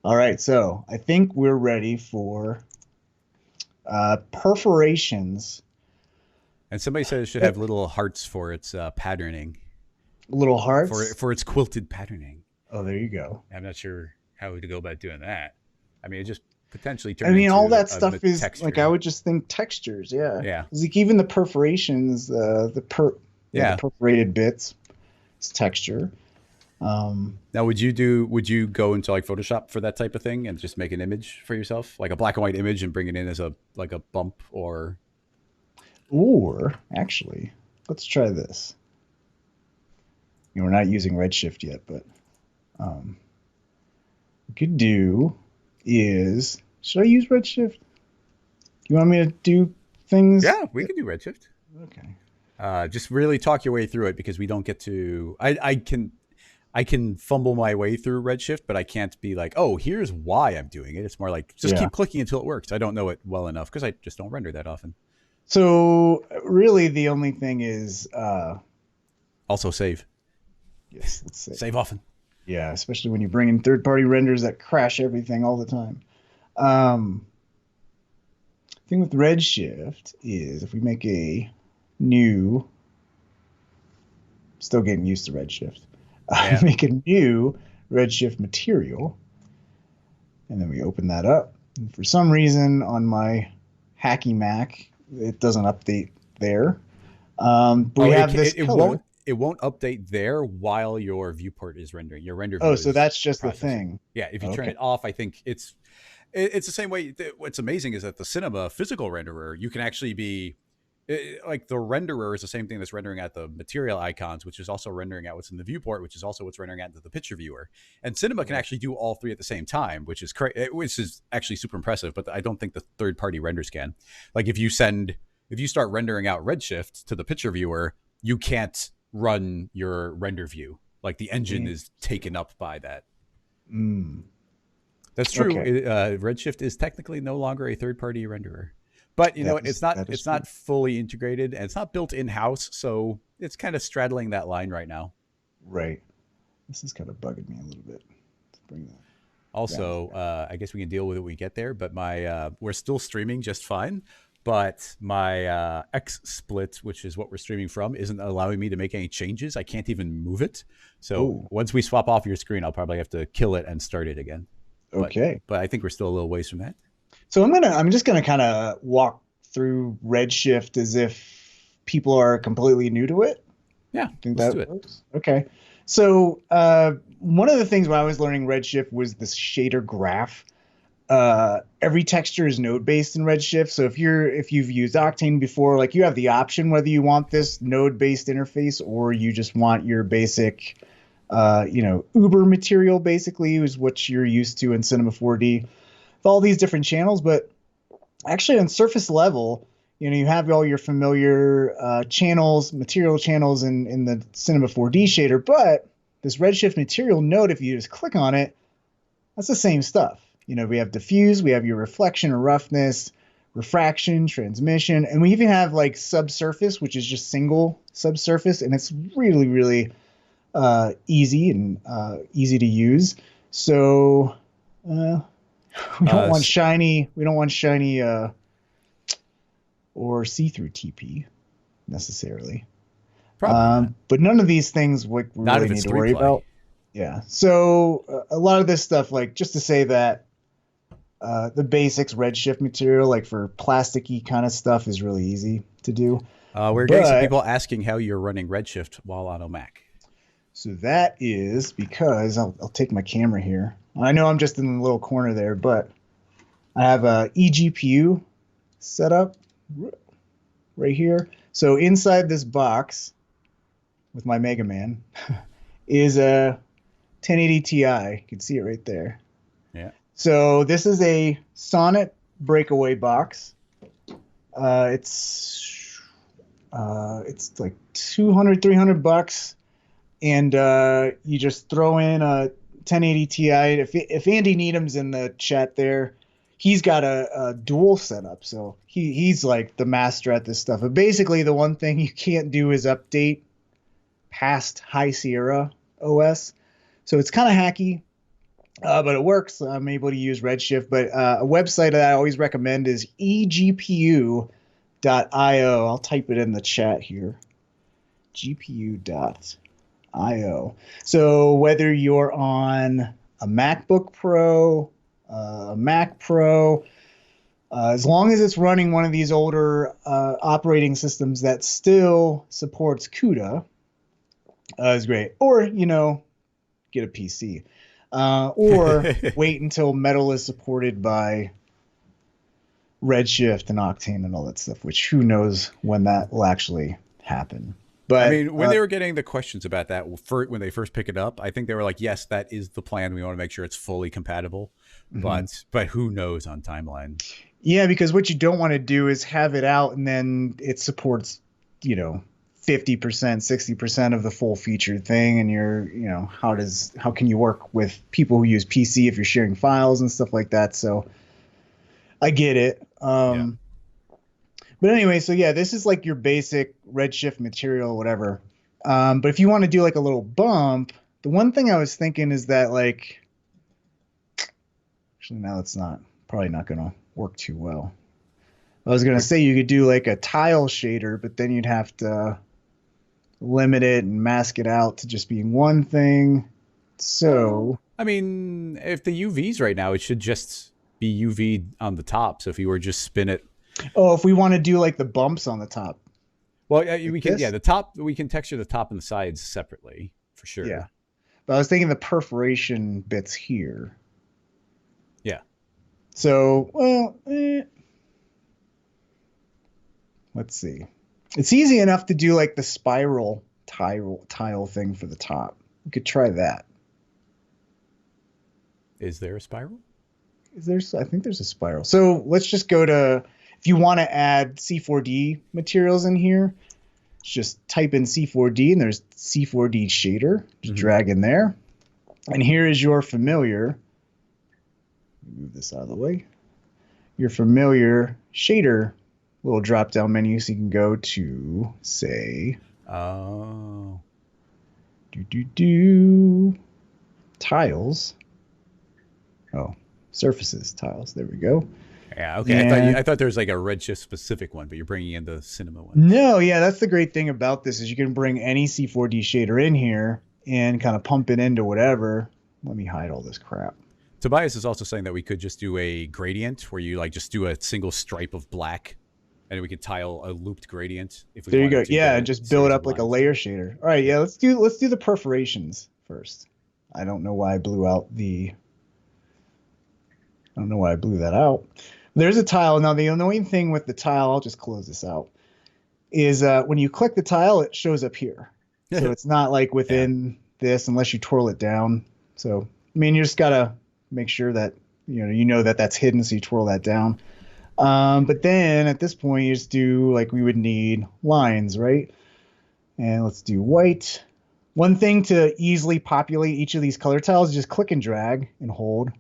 All right, so I think we're ready for perforations. And somebody said it should have little hearts for its patterning. Little hearts? For its quilted patterning. Oh, there you go. I'm not sure how to go about doing that. I mean, it just potentially turns into all that stuff is texture. Like, I would just think textures, yeah. Yeah. Like even the perforations, the perforated bits, it's texture. Now, would you go into like Photoshop for that type of thing and just make an image for yourself, like a black and white image, and bring it in as a bump or actually, let's try this. We're not using Redshift yet, but what we could do is, should I use Redshift? You want me to do things? Yeah, we can do Redshift. Okay. Just really talk your way through it, because we don't get to. I can fumble my way through Redshift, but I can't be like, oh, here's why I'm doing it. It's more like just keep clicking until it works. I don't know it well enough because I just don't render that often. So really the only thing is also save. Yes, let's save. Save often. Yeah, especially when you bring in third-party renders that crash everything all the time. Thing with Redshift is if we make a new, still getting used to Redshift. Make a new Redshift material, and then we open that up. And for some reason on my hacky Mac, it doesn't update there. But we have this color. It won't update there while your viewport is rendering. Your render. Oh, so that's just the thing. Yeah, if you turn it off, I think it's the same way. What's amazing is that the Cinema physical renderer, you can actually be. Like the renderer is the same thing that's rendering out the material icons, which is also rendering out what's in the viewport, which is also what's rendering out into the picture viewer. And Cinema can actually do all three at the same time, which is actually super impressive. But I don't think the third-party renders can. Like if you start rendering out Redshift to the picture viewer, you can't run your render view. Like the engine is taken up by that. That's true. Okay. Redshift is technically no longer a third-party renderer. But you know, it's not fully integrated, and it's not built in-house, so it's kind of straddling that line right now. Right. This is kind of bugging me a little bit. Let's bring that. Also, I guess we can deal with it when we get there, but we're still streaming just fine, but my XSplit, which is what we're streaming from, isn't allowing me to make any changes. I can't even move it. So once we swap off your screen, I'll probably have to kill it and start it again. Okay. But I think we're still a little ways from that. So I'm just gonna kind of walk through Redshift as if people are completely new to it. Yeah, I think that works. Okay. So one of the things when I was learning Redshift was this shader graph. Every texture is node based in Redshift. So if you've used Octane before, like you have the option whether you want this node based interface or you just want your basic, Uber material basically is what you're used to in Cinema 4D. With all these different channels, but actually on surface level, you have all your familiar channels, material channels in the Cinema 4D shader, but this Redshift material node, if you just click on it, that's the same stuff. We have diffuse, we have your reflection or roughness, refraction, transmission, and we even have like subsurface, which is just single subsurface, and it's really, really easy and easy to use. So we don't want shiny. We don't want shiny or see-through TP necessarily. But none of these things we really need to worry about. Yeah. So a lot of this stuff, like just to say that the basics Redshift material, like for plasticky kind of stuff, is really easy to do. We're getting some people asking how you're running Redshift while on a Mac. So that is because I'll take my camera here. I know I'm just in the little corner there, but I have a eGPU set up right here. So inside this box with my Mega Man is a 1080 Ti. You can see it right there. Yeah. So this is a Sonnet breakaway box. It's like $200-$300, and you just throw in a 1080 Ti. If Andy Needham's in the chat there, he's got a dual setup, so he's like the master at this stuff. But basically, the one thing you can't do is update past High Sierra OS, so it's kind of hacky. But it works. I'm able to use Redshift. But a website that I always recommend is egpu.io. I'll type it in the chat here. gpu.io. So whether you're on a MacBook Pro, a Mac Pro, as long as it's running one of these older operating systems that still supports CUDA, is great. Or, get a PC. Or wait until Metal is supported by Redshift and Octane and all that stuff, which who knows when that will actually happen. But I mean, when they were getting the questions about that when they first pick it up, I think they were like, yes, that is the plan. We want to make sure it's fully compatible. But who knows on timeline? Yeah, because what you don't want to do is have it out and then it supports, 50%, 60% of the full featured thing, and how can you work with people who use PC if you're sharing files and stuff like that? So I get it. But anyway, so yeah, this is like your basic Redshift material, whatever. But if you want to do like a little bump, the one thing I was thinking is that actually now it's probably not going to work too well. I was going to say you could do like a tile shader, but then you'd have to limit it and mask it out to just being one thing. So I mean, if the UVs right now, it should just be UV on the top. So if you were just spin it. Oh, if we want to do like the bumps on the top. Well, we can. Yeah, the top. We can texture the top and the sides separately for sure. Yeah, but I was thinking the perforation bits here. Yeah. So let's see. It's easy enough to do like the spiral tile thing for the top. We could try that. Is there a spiral? I think there's a spiral. So let's just go to, if you want to add C4D materials in here, just type in C4D and there's C4D shader. Just drag in there. And here is your familiar. Move this out of the way. Your familiar shader little drop down menu, so you can go to say tiles. Surfaces, tiles. There we go. Yeah, okay. I thought there was like a Redshift specific one, but you're bringing in the Cinema one. No, yeah, that's the great thing about this is you can bring any C4D shader in here and kind of pump it into whatever. Let me hide all this crap. Tobias is also saying that we could just do a gradient where you like just do a single stripe of black. And we could tile a looped gradient. If we there you go. Yeah, and just build up like a layer shader. All right, yeah, let's do the perforations first. I don't know why I blew that out. There's a tile. Now, the annoying thing with the tile, I'll just close this out, is when you click the tile, it shows up here. So it's not like within this unless you twirl it down. So, I mean, you just got to make sure that, you know that that's hidden, so you twirl that down. But then at this point, you just do like we would need lines, right? And let's do white. One thing to easily populate each of these color tiles is just click and drag and hold.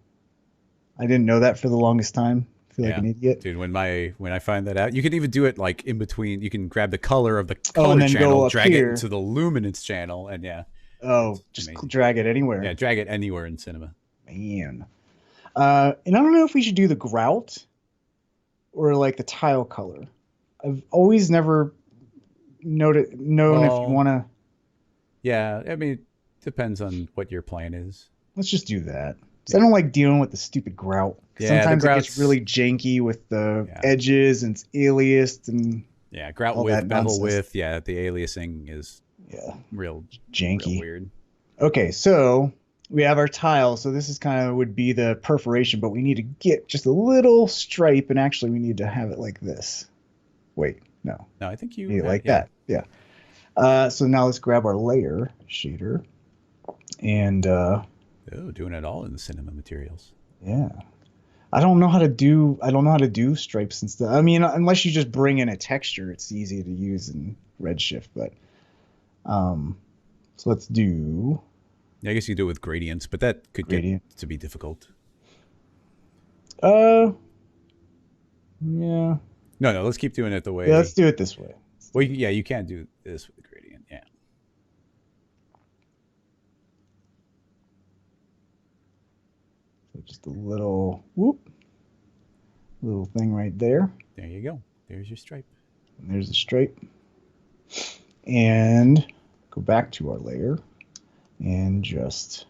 I didn't know that for the longest time. feel like an idiot. Dude, when I find that out, you can even do it like in between. You can grab the color of the color and then channel, go up drag here. it into the luminance channel, and just amazing. drag it anywhere. Yeah, drag it anywhere in Cinema. Man. And I don't know if we should do the grout or like the tile color. I've always never known if you want to. Yeah, I mean, it depends on what your plan is. Let's just do that. I don't like dealing with the stupid grout. Sometimes it gets really janky with the edges and it's aliased and grout width, bevel width. Yeah, the aliasing is real janky, real weird. Okay, so we have our tile. So this is kind of would be the perforation, but we need to get just a little stripe, and actually we need to have it like this. Wait, no, I think you like that. Yeah. So now let's grab our layer shader, and doing it all in the Cinema materials. Yeah. I don't know how to do stripes and stuff. I mean, unless you just bring in a texture, it's easy to use in Redshift, but so let's do. I guess you do it with gradients, but that could get to be difficult. Yeah. No, let's keep doing it the way. Yeah, let's do it this way. Well, you can't do this with the gradient. Yeah. So just a little little thing right there. There you go. There's your stripe. And there's the stripe. And go back to our layer and just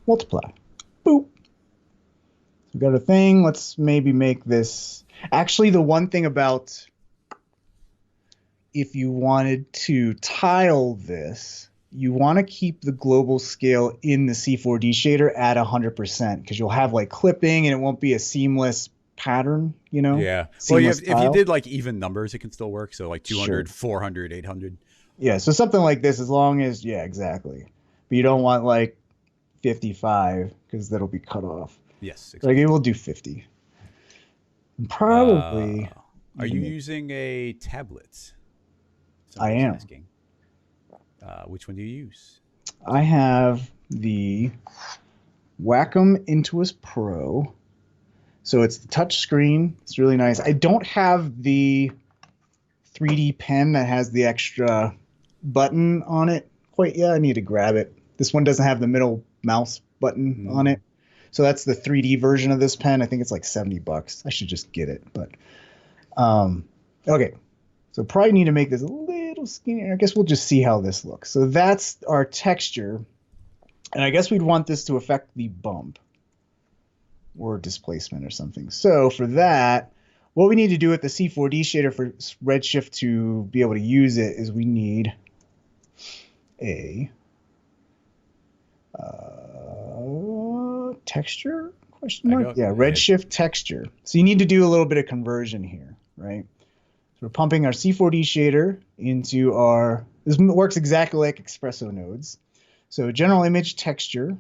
multiply. Boop. So we got a thing. Let's maybe make this. Actually, the one thing about if you wanted to tile this, you want to keep the global scale in the C4D shader at 100% because you'll have like clipping and it won't be a seamless pattern, you know? Yeah. Well, if you did like even numbers, it can still work. So like 200, 400, 800. Yeah. So something like this, as long as, exactly. But you don't want like 55 because that'll be cut off. Yes. Exactly. Like it will do 50. And probably. Are you using a tablet? I am. Asking. Which one do you use? I have the Wacom Intuos Pro. So it's the touch screen. It's really nice. I don't have the 3D pen that has the extra button on it quite yet. I need to grab it. This one doesn't have the middle mouse button on it. So that's the 3D version of this pen. I think it's like $70. I should just get it. But okay. So probably need to make this a little skinnier. I guess we'll just see how this looks. So that's our texture. And I guess we'd want this to affect the bump or displacement or something. So for that, what we need to do with the C4D shader for Redshift to be able to use it is we need a texture question mark. Yeah, Redshift texture. So you need to do a little bit of conversion here, right? So we're pumping our C4D shader into our, this works exactly like Espresso nodes. So general image texture,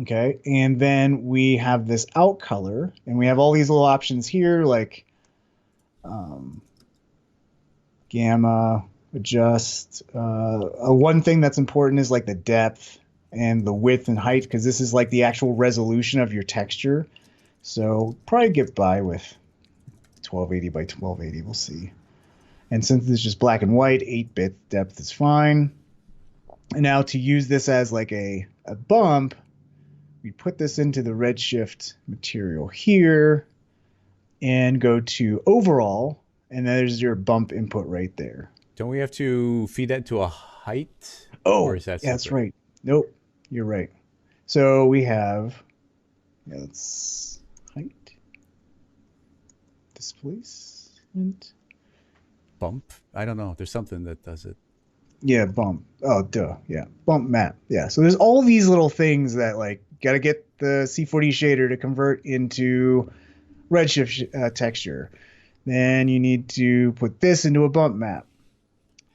okay, and then we have this out color, and we have all these little options here like gamma, adjust. One thing that's important is like the depth and the width and height, because this is like the actual resolution of your texture. So probably get by with 1280 by 1280, we'll see. And since it's just black and white, 8-bit depth is fine. And now to use this as like a bump, we put this into the Redshift material here and go to overall, and there's your bump input right there. Don't we have to feed that to a height? Oh, or is that yeah, that's right. Nope, you're right. So we have, let's height, displacement. Bump? I don't know. There's something that does it. Yeah, bump. Oh, duh. Yeah, bump map. Yeah, so there's all these little things that like got to get the C4D shader to convert into Redshift texture. Then you need to put this into a bump map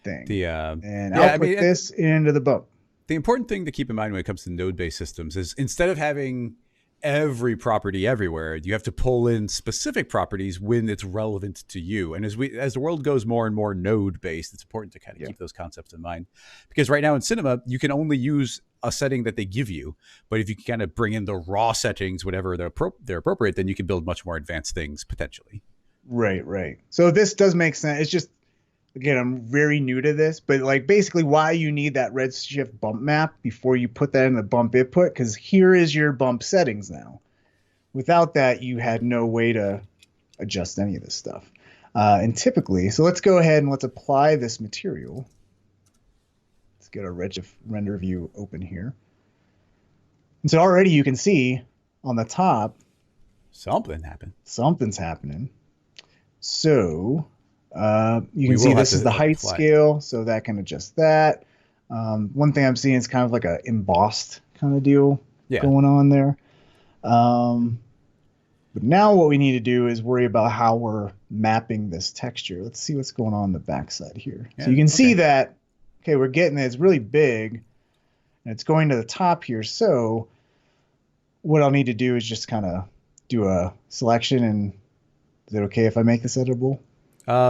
thing. And output this into the bump. The important thing to keep in mind when it comes to node-based systems is instead of having every property everywhere, you have to pull in specific properties when it's relevant to you. And as the world goes more and more node based, it's important to kind of keep those concepts in mind, because right now in Cinema you can only use a setting that they give you. But if you can kind of bring in the raw settings, whatever they're appropriate, then you can build much more advanced things potentially. Right. So this does make sense. It's just, again, I'm very new to this, but like basically why you need that Redshift bump map before you put that in the bump input, because here is your bump settings now. Without that, you had no way to adjust any of this stuff. And typically, so let's go ahead and let's apply this material. Let's get our Redshift render view open here. And so already you can see on the top, something's happening. So you can see this is the height scale, so that can adjust that. One thing I'm seeing is kind of like a embossed kind of deal going on there. But now what we need to do is worry about how we're mapping this texture. Let's see what's going on the backside here. So you can see that, okay, we're getting it. It's really big, and it's going to the top here. So what I'll need to do is just kind of do a selection. And is it okay if I make this editable?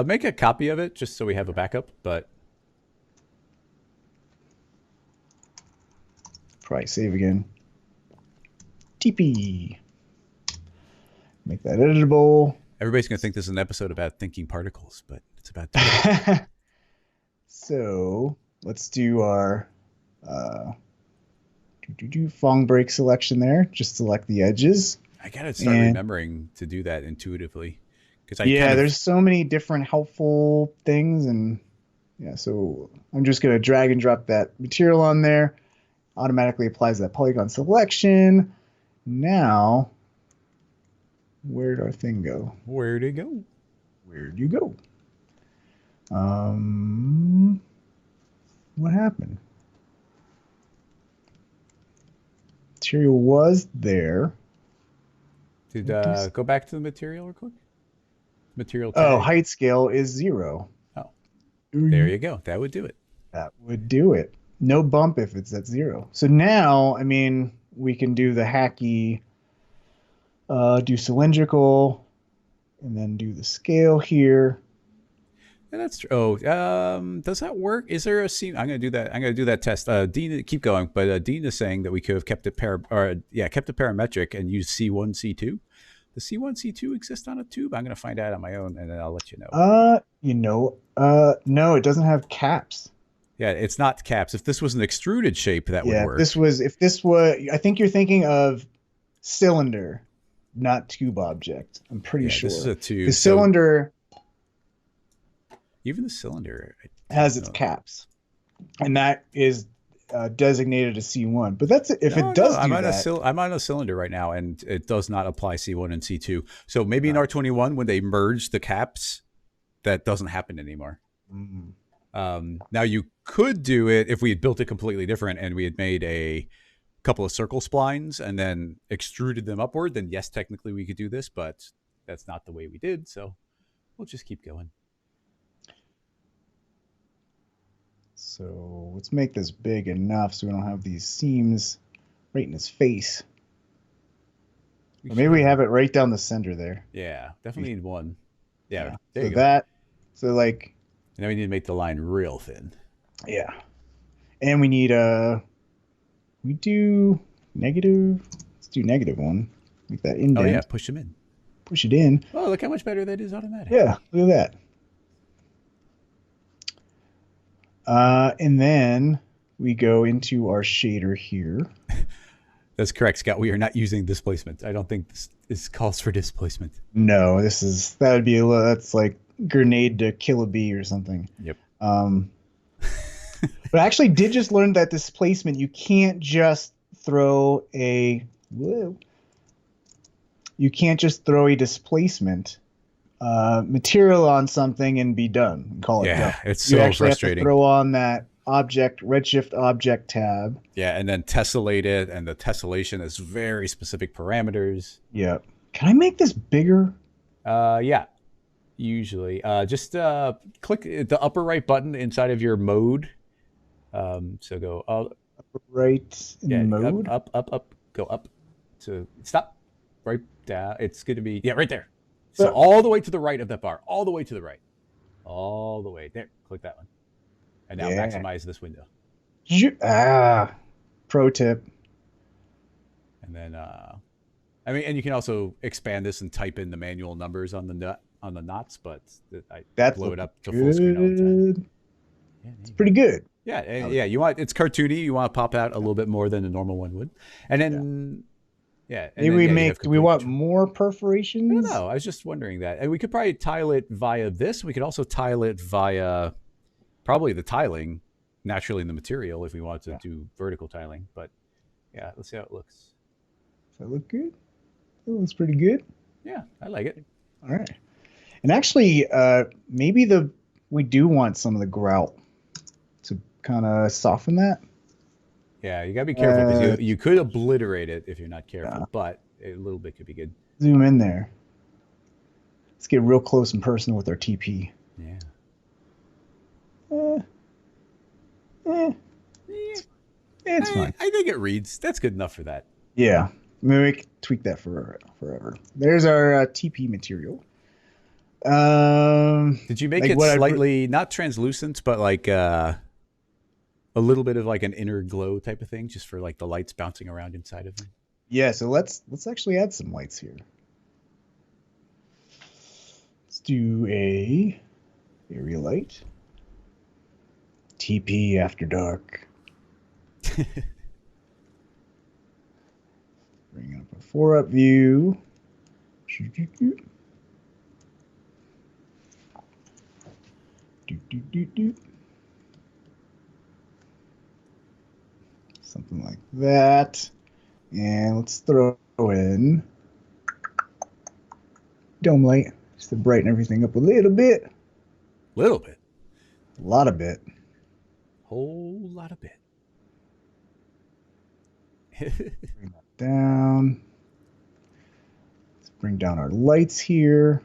Make a copy of it just so we have a backup, but probably save again. TP. Make that editable. Everybody's going to think this is an episode about thinking particles, but it's about So let's do our Fong break selection there. Just select the edges. I got to start remembering to do that intuitively. There's so many different helpful things. And so I'm just going to drag and drop that material on there. Automatically applies that polygon selection. Now, where'd our thing go? Where'd it go? Where'd you go? What happened? Material was there. Go back to the material real quick. Material tag. Oh, height scale is 0. Oh, there you go. That would do it. That would do it. No bump if it's at 0. So now, I mean, we can do the hacky, do cylindrical, and then do the scale here. And that's true. Oh, does that work? Is there a seam? I'm gonna do that. I'm gonna do that test. Dean, keep going. But Dean is saying that we could have kept it parametric and used C1, C2. Does C1, C2 exist on a tube? I'm gonna find out on my own, and then I'll let you know. No, it doesn't have caps. Yeah, it's not caps. If this was an extruded shape, that would work. If this was, I think you're thinking of cylinder, not tube object. I'm pretty sure. This is a tube. The cylinder. Even the cylinder has its caps, and that is designated as C1. But that's if it does. I'm on a cylinder right now, and it does not apply C1 and C2. So maybe in R21, when they merge the caps, that doesn't happen anymore. Mm-hmm. Now you could do it if we had built it completely different and we had made a couple of circle splines and then extruded them upward. Then yes, technically we could do this, but that's not the way we did. So we'll just keep going. So let's make this big enough so we don't have these seams right in his face. Or maybe we have it right down the center there. Yeah, definitely need one. Yeah, there you go. So like. And then we need to make the line real thin. Yeah. And we need we do negative. Let's do -1. Make that indent. Oh yeah, push them in. Push it in. Oh, look how much better that is automatic. Yeah, look at that. And then we go into our shader here. That's correct, Scott. We are not using displacement. I don't think this calls for displacement. No, that's like grenade to kill a bee or something. Yep. But I actually did just learn that displacement, you can't just throw a displacement material on something and be done and call it done. Yeah, it's so frustrating. Have to throw on that Redshift object tab. Yeah, and then tessellate it, and the tessellation is very specific parameters. Yeah. Can I make this bigger? Yeah. Usually. Just click the upper right button inside of your mode. So go upper right in mode. Up, go up. So stop. Right down. It's going to be right there. So all the way to the right of that bar. All the way to the right. All the way there. Click that one. And now maximize this window. pro tip. And then, I mean, and you can also expand this and type in the manual numbers on the knots, but I That's blow it up to good. full screen all the time. Yeah, it's pretty good. Yeah, yeah. It's cartoony. You want to pop out a little bit more than a normal one would, and then maybe do we want more perforations? I don't know. I was just wondering that, and we could probably tile it via this. We could also tile it via probably the tiling naturally in the material if we wanted to do vertical tiling. But yeah, let's see how it looks. Does that look good? It looks pretty good. Yeah, I like it. All right. And actually, maybe we do want some of the grout to kind of soften that. Yeah, you gotta be careful because you could obliterate it if you're not careful, but a little bit could be good. Zoom in there. Let's get real close and personal with our TP. Yeah. It's fine. I think it reads. That's good enough for that. Yeah. Maybe we can tweak that forever. There's our TP material. Did you make it slightly not translucent, but like a little bit of like an inner glow type of thing, just for like the lights bouncing around inside of them? Yeah. So let's actually add some lights here. Let's do a area light. TP after dark. Bring up a 4-up view. Something like that. And let's throw in dome light just to brighten everything up a little bit. Little bit. A lot of bit. Whole lot of bit. Bring that down. Let's bring down our lights here.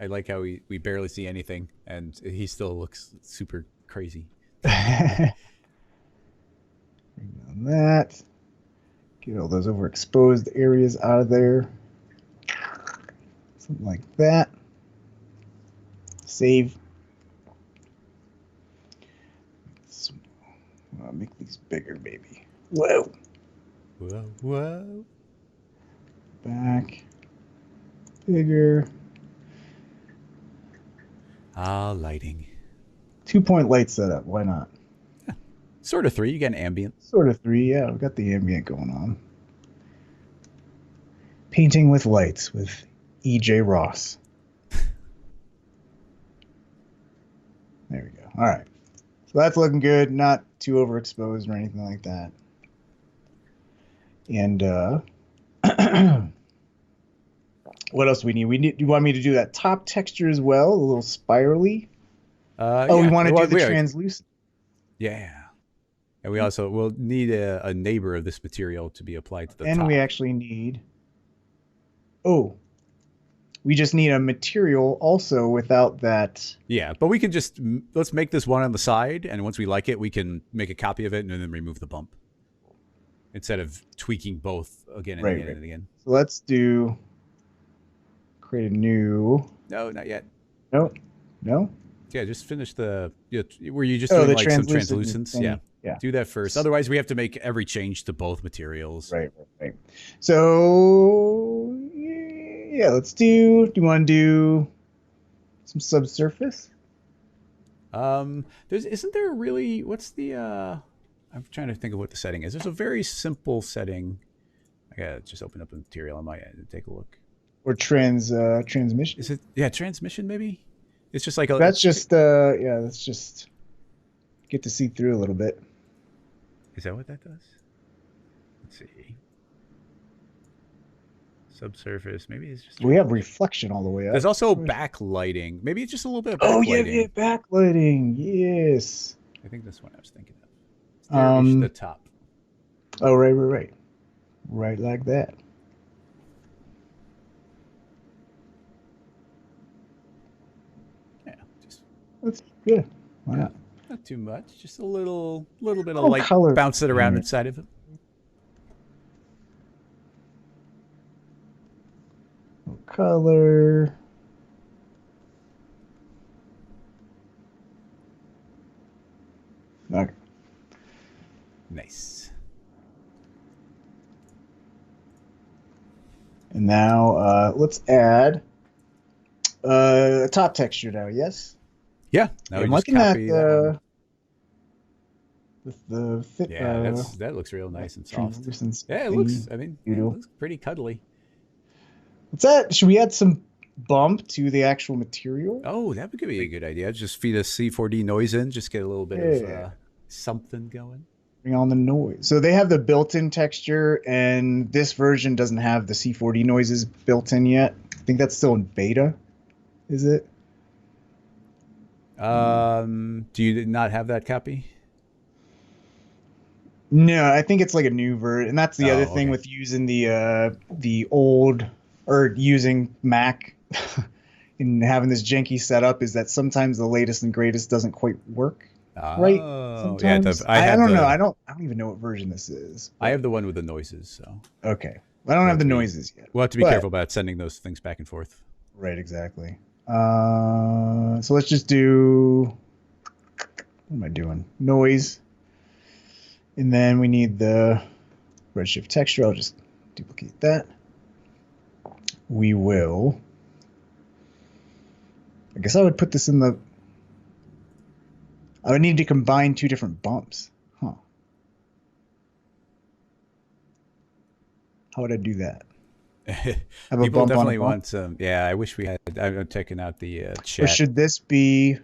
I like how we barely see anything, and he still looks super crazy. Bring down that. Get all those overexposed areas out of there. Something like that. Save. I'll make these bigger, baby. Whoa. Whoa, whoa. Back. Bigger. Lighting. 2-point light setup. Why not? Yeah. Sort of 3. You get an ambient. Sort of 3. Yeah, we've got the ambient going on. Painting with lights with E.J. Ross. There we go. All right. So that's looking good. Not too overexposed or anything like that. And what else do we need? Do you want me to do that top texture as well? A little spirally? We want to do the translucent. Yeah. And we also will need a neighbor of this material to be applied to the top. And we actually need... we just need a material also without that. Yeah, but we can just... Let's make this one on the side, and once we like it, we can make a copy of it and then remove the bump. Instead of tweaking both again and again and again. So let's create a new... No, not yet. No? Yeah, just finich the... Were you just doing like some translucents? Yeah. Do that first. Otherwise, we have to make every change to both materials. Right. So, yeah, let's do... Do you want to do some subsurface? Isn't there really... What's the... I'm trying to think of what the setting is. There's a very simple setting. I gotta just open up the material on my end and take a look. Or transmission? Is it? Yeah, transmission maybe. It's just like a. That's just let's just get to see through a little bit. Is that what that does? Let's see. Subsurface. Maybe it's just. We have reflection all the way up. There's also backlighting. Maybe it's just a little bit of backlighting. Yeah, backlighting. Yes. I think that's what I was thinking of. Reach the top. Oh, right. Right like that. Yeah, just that's good. Why not? Not too much. Just a little bit of light color. Bounce it around inside of it. Color. Okay. Nice. And now let's add a top texture now. Yes. Yeah. Now I'm we just liking that. copy that one. The fit. Yeah, that looks real nice and soft. Translucence Yeah, it looks. thingy. I mean, yeah, it Doodle. looks pretty cuddly. What's that? Should we add some bump to the actual material? Oh, that would be a good idea. Just feed a C4D noise in, just get a little bit Yeah. of something going. Bring on the noise. So they have the built-in texture, and this version doesn't have the C4D noises built in yet. I think that's still in beta. Is it? Do you not have that copy? No, I think it's like a new version, and that's the other thing Okay. with using the old or using Mac and having this janky setup is that sometimes the latest and greatest doesn't quite work right. Sometimes yeah. I don't know. I don't even know what version this is. I have the one with the noises, so okay. I don't have the noises yet. We'll have to be careful about sending those things back and forth. Right, exactly. So let's just do. What am I doing? Noise. And then we need the Redshift texture. I'll just duplicate that. We will. I guess I would put this in the. I would need to combine two different bumps. Huh. How would I do that? Have People definitely want some. Yeah, I wish we had. I'm checking out the chat. Or should this be?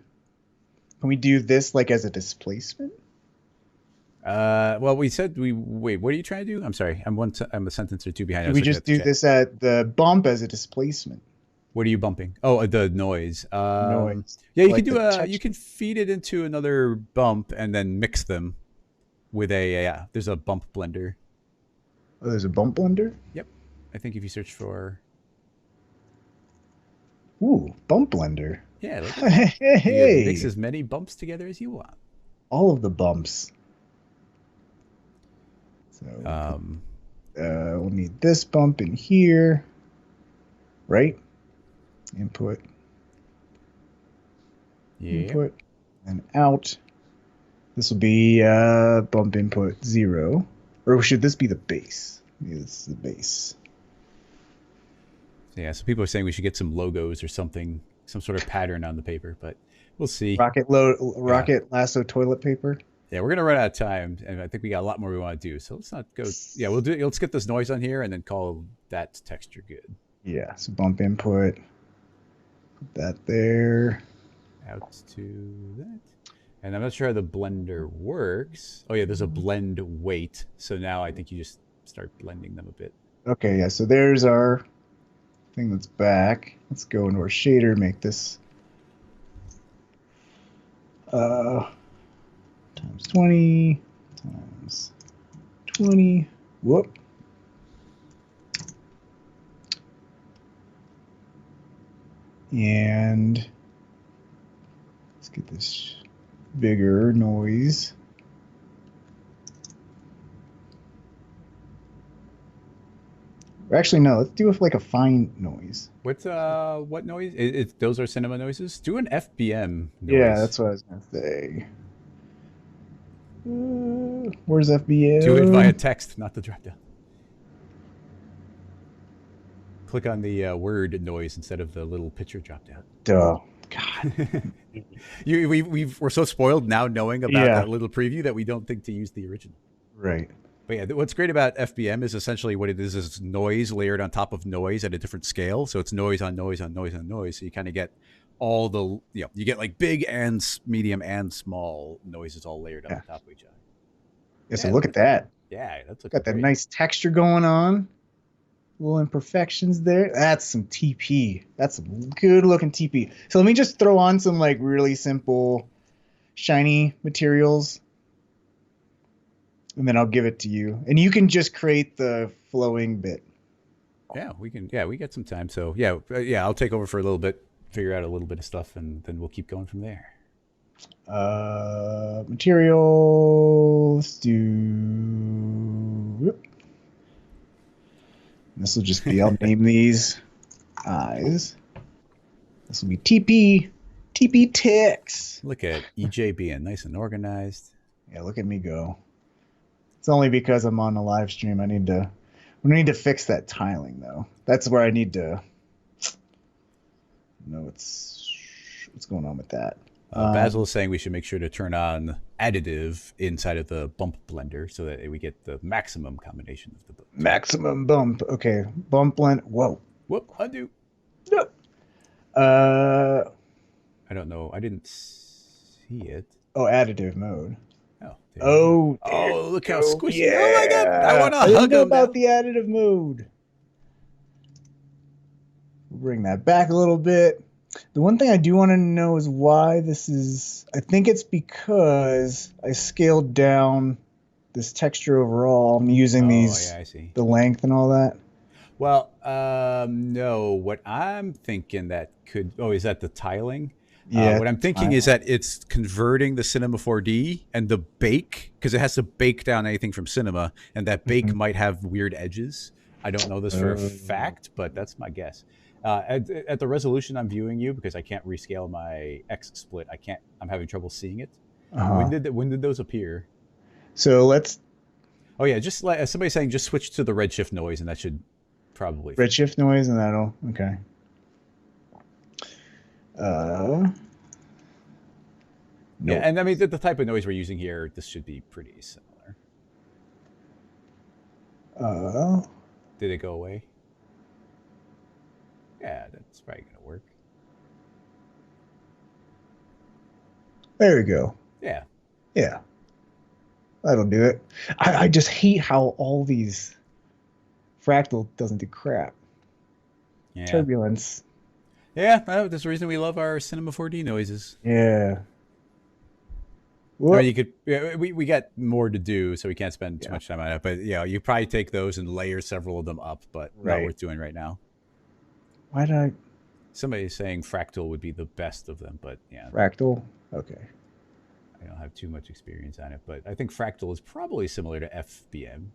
Can we do this like as a displacement? Well, we said we wait. What are you trying to do? I'm sorry. I'm a sentence or two behind. Should we just do this at the bump as a displacement? What are you bumping? Oh, the noise. Noise. Yeah, you like can do you can feed it into another bump and then mix them with a there's a bump blender. Oh, there's a bump blender? Yep. I think if you search for bump blender. Yeah, look at that. Hey. You can mix as many bumps together as you want. All of the bumps. So we'll need this bump in here. Right? Input. Yeah. Input and out. This will be bump input 0. Or should this be the base? Maybe this is the base. Yeah, so people are saying we should get some logos or something, some sort of pattern on the paper, but we'll see. Rocket Lasso toilet paper. Yeah, we're gonna run out of time, and I think we got a lot more we want to do. So let's not go. Yeah, we'll do. Let's get this noise on here, and then call that texture good. Yeah. So bump input. Put that there. Out to that. And I'm not sure how the blender works. Oh yeah, there's a blend weight. So now I think you just start blending them a bit. Okay, yeah. So there's our thing that's back. Let's go into our shader. Make this times 20 times 20. Whoop. And let's get this bigger noise. Or actually, no, let's do it like a fine noise. What noise? Those are cinema noises? Do an FBM noise. Yeah, that's what I was going to say. Where's FBM? Do it via text, not the dropdown. Click on the word noise instead of the little picture dropdown. Duh. God. We're so spoiled now knowing about that little preview that we don't think to use the original. Right. But yeah, what's great about FBM is essentially what it is noise layered on top of noise at a different scale. So it's noise on noise on noise on noise. So you kind of get all the, you get like big and medium and small noises all layered on top of each other. Yeah, so look at that. Yeah, that's got that nice texture going on. Little imperfections there. That's some TP. That's some good looking TP. So let me just throw on some like really simple shiny materials. And then I'll give it to you. And you can just create the flowing bit. Yeah, we can. Yeah, we got some time. So yeah, I'll take over for a little bit, figure out a little bit of stuff, and then we'll keep going from there. Material. Let's do. This will just be, I'll name these eyes. This will be TP ticks. Look at EJ being nice and organized. Yeah, look at me go. It's only because I'm on a live stream. I need to We need to fix that tiling though. That's where I need to know what's going on with that. Basil is saying we should make sure to turn on additive inside of the bump blender so that we get the maximum combination of the both. Maximum bump. Okay, bump blend. Whoa. Whoop, undo. Nope. I don't know. I didn't see it. Oh, additive mode. Oh, look how squishy. Yeah. Oh my god. I want to hug him. About the additive mode. We'll bring that back a little bit. The one thing I do want to know is why this is. I think it's because I scaled down this texture overall. I'm using these. Yeah, I see. The length and all that. Well, no. What I'm thinking that could. Oh, is that the tiling? Yeah. What I'm thinking is that it's converting the Cinema 4D and the bake, because it has to bake down anything from Cinema, and that bake might have weird edges. I don't know this for a fact, but that's my guess. At the resolution I'm viewing you, because I can't rescale my X split, I'm having trouble seeing it. When did those appear? So let's. Oh yeah, just like somebody saying, just switch to the Redshift noise, and that should probably. Redshift noise, and that'll okay. Yeah, and I mean the type of noise we're using here, this should be pretty similar. Did it go away? Yeah, that's probably gonna work. There we go. Yeah. Yeah. That'll do it. I just hate how all these fractal doesn't do crap. Yeah. Turbulence. Yeah, that's the reason we love our Cinema 4D noises. Yeah. I mean, you could. We got more to do, so we can't spend too much time on it. But yeah, you probably take those and layer several of them up, but not worth doing right now. Why did I? Somebody's saying Fractal would be the best of them, but yeah. Fractal. Okay. I don't have too much experience on it, but I think Fractal is probably similar to FBM.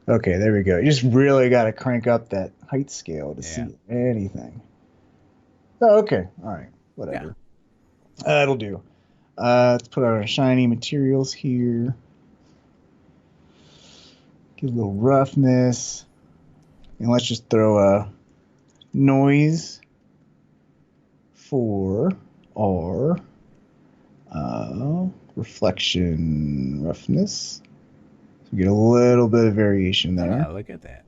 Okay, there we go. You just really got to crank up that height scale to see anything. Oh, okay. All right. Whatever. Yeah. That'll do. Let's put our shiny materials here. Give a little roughness. And let's just throw a noise for our reflection roughness. So we get a little bit of variation there. Yeah, look at that.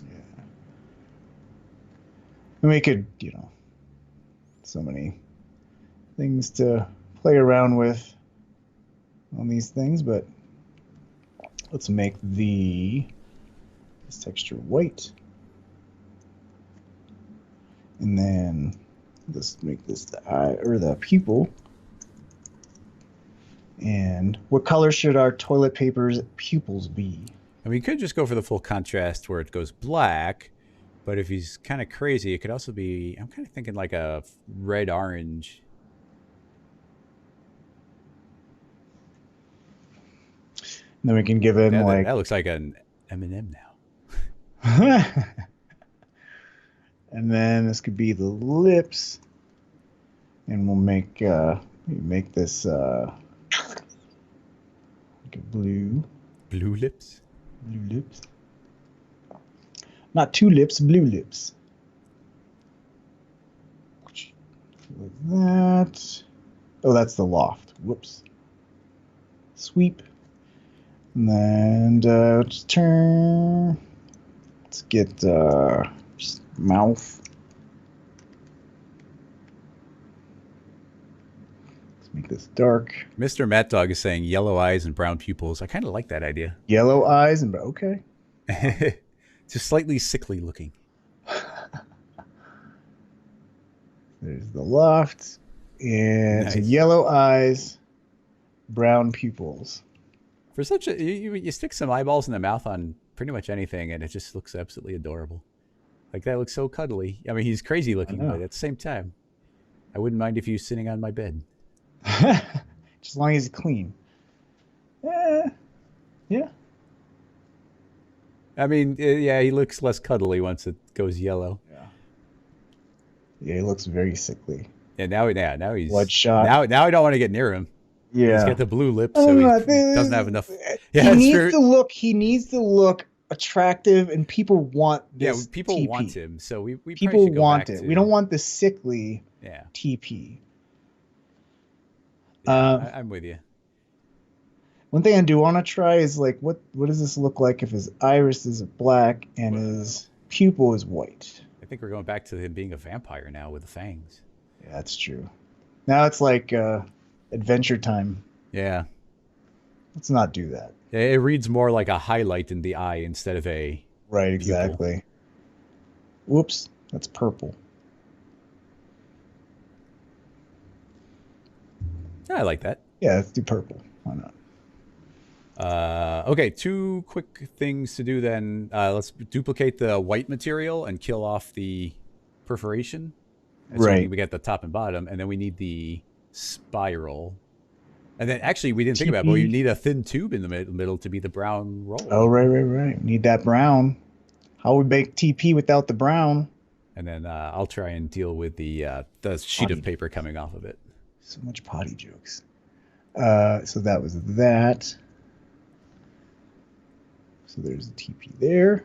Yeah. And we could, so many things to play around with on these things, but let's make this texture white. And then let's make this the eye or the pupil. And what color should our toilet paper's pupils be? And we could just go for the full contrast where it goes black, but if he's kind of crazy, it could also be, I'm kind of thinking like a red-orange. Then we can give him that looks like an M&M now. And then this could be the lips, and we'll make this like a blue lips. Blue lips. Not two lips, blue lips. Like that. Oh, that's the loft. Whoops. Sweep. And then just turn. Let's get just mouth. Let's make this dark. Mr. Matt Dog is saying yellow eyes and brown pupils. I kind of like that idea. Yellow eyes and okay. Just slightly sickly looking. There's the loft. And nice. So yellow eyes, brown pupils. For such a you stick some eyeballs in the mouth on pretty much anything, and it just looks absolutely adorable. Like that looks so cuddly. I mean, he's crazy looking, but at the same time, I wouldn't mind if he was sitting on my bed. Just as long as he's clean. Yeah. I mean, yeah, he looks less cuddly once it goes yellow. Yeah, he looks very sickly. Yeah, now he's bloodshot. Now I don't want to get near him. He's Yeah. got the blue lips, I so don't he know. doesn't have enough. He Yeah, it's needs true. to look. He needs to look attractive, and people want Yeah, this people want TP. him, so we probably People should go want back it. We don't to. want the sickly Yeah, TP. yeah, I'm with you. One thing I do want to try is like, what does this look like if his iris is black and his pupil is white? I think we're going back to him being a vampire now with the fangs. Yeah, that's true. Now it's like Adventure Time. Yeah. Let's not do that. It reads more like a highlight in the eye instead of a Right, pupil. exactly. Whoops, that's purple. Yeah, I like that. Yeah, let's do purple. Why not? Okay, 2 quick things to do then. Let's duplicate the white material and kill off the perforation. And so Right. we get the top and bottom, and then we need the spiral. And then actually we didn't think about it, but TP. we need a thin tube in the middle to be the brown roll. Oh, right. We need that brown. How we make TP without the brown? And then I'll try and deal with the sheet of paper coming off of it. So much potty jokes. So that was that. So there's the TP there.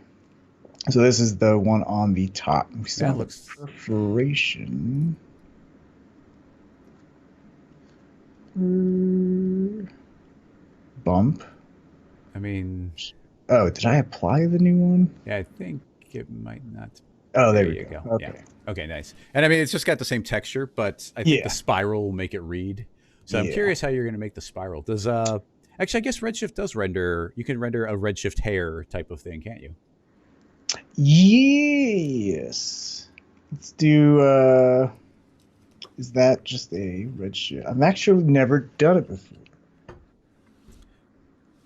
So this is the one on the top. We still have looks perforation. Bump. I mean, oh, did I apply the new one? Yeah, I think it might not. Oh, there you go. Okay. Yeah. Okay, nice. And I mean, it's just got the same texture, but I think the spiral will make it read. So I'm curious how you're going to make the spiral. Does actually, I guess Redshift does render. You can render a Redshift hair type of thing, can't you? Yes. Let's do. Is that just a Redshift? I've actually never done it before.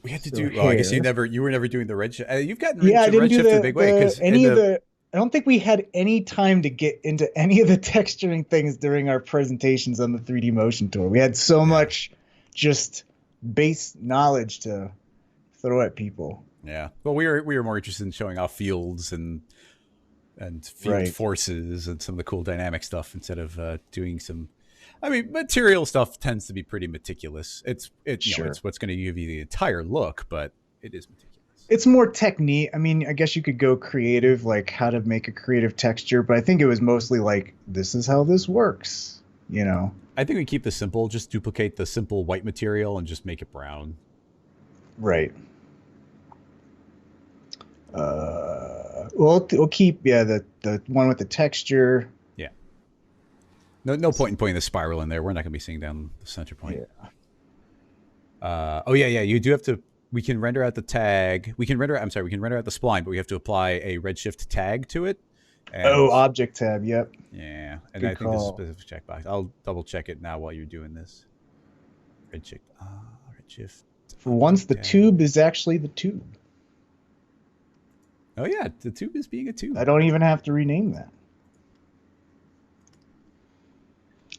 We had to do. Well, I guess you were never doing the Redshift. You've gotten I didn't Redshift do in a big way because I don't think we had any time to get into any of the texturing things during our presentations on the 3D Motion Tour. We had so much just base knowledge to throw at people. Yeah. Well, we were more interested in showing off fields and field forces and some of the cool dynamic stuff instead of doing some. I mean, material stuff tends to be pretty meticulous. It's what's going to give you the entire look, but it is meticulous. It's more technique. I mean, I guess you could go creative, like how to make a creative texture, but I think it was mostly like, this is how this works, you know? I think we keep this simple. Just duplicate the simple white material and just make it brown. Right. We'll keep the one with the texture. Yeah. No point in putting the spiral in there. We're not going to be seeing down the center point. Yeah. You do have to. We can render out the tag. We can render out the spline, but we have to apply a Redshift tag to it. And, object tab. Yep. Yeah, and I think there's a specific checkbox. I'll double check it now while you're doing this. Redshift. For once, the tube is actually the tube. Oh yeah, the tube is being a tube. I don't even have to rename that.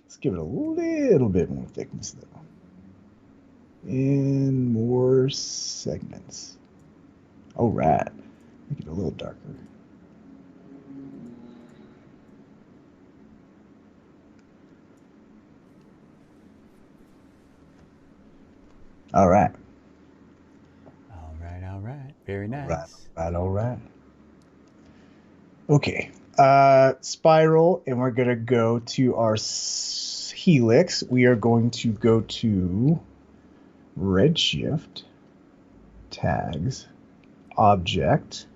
Let's give it a little bit more thickness though. And more segments. Oh, right. Make it a little darker. All right. All right. Very nice. All right. Okay. Spiral, and we're going to go to our helix. We are going to go to Redshift, tags, object.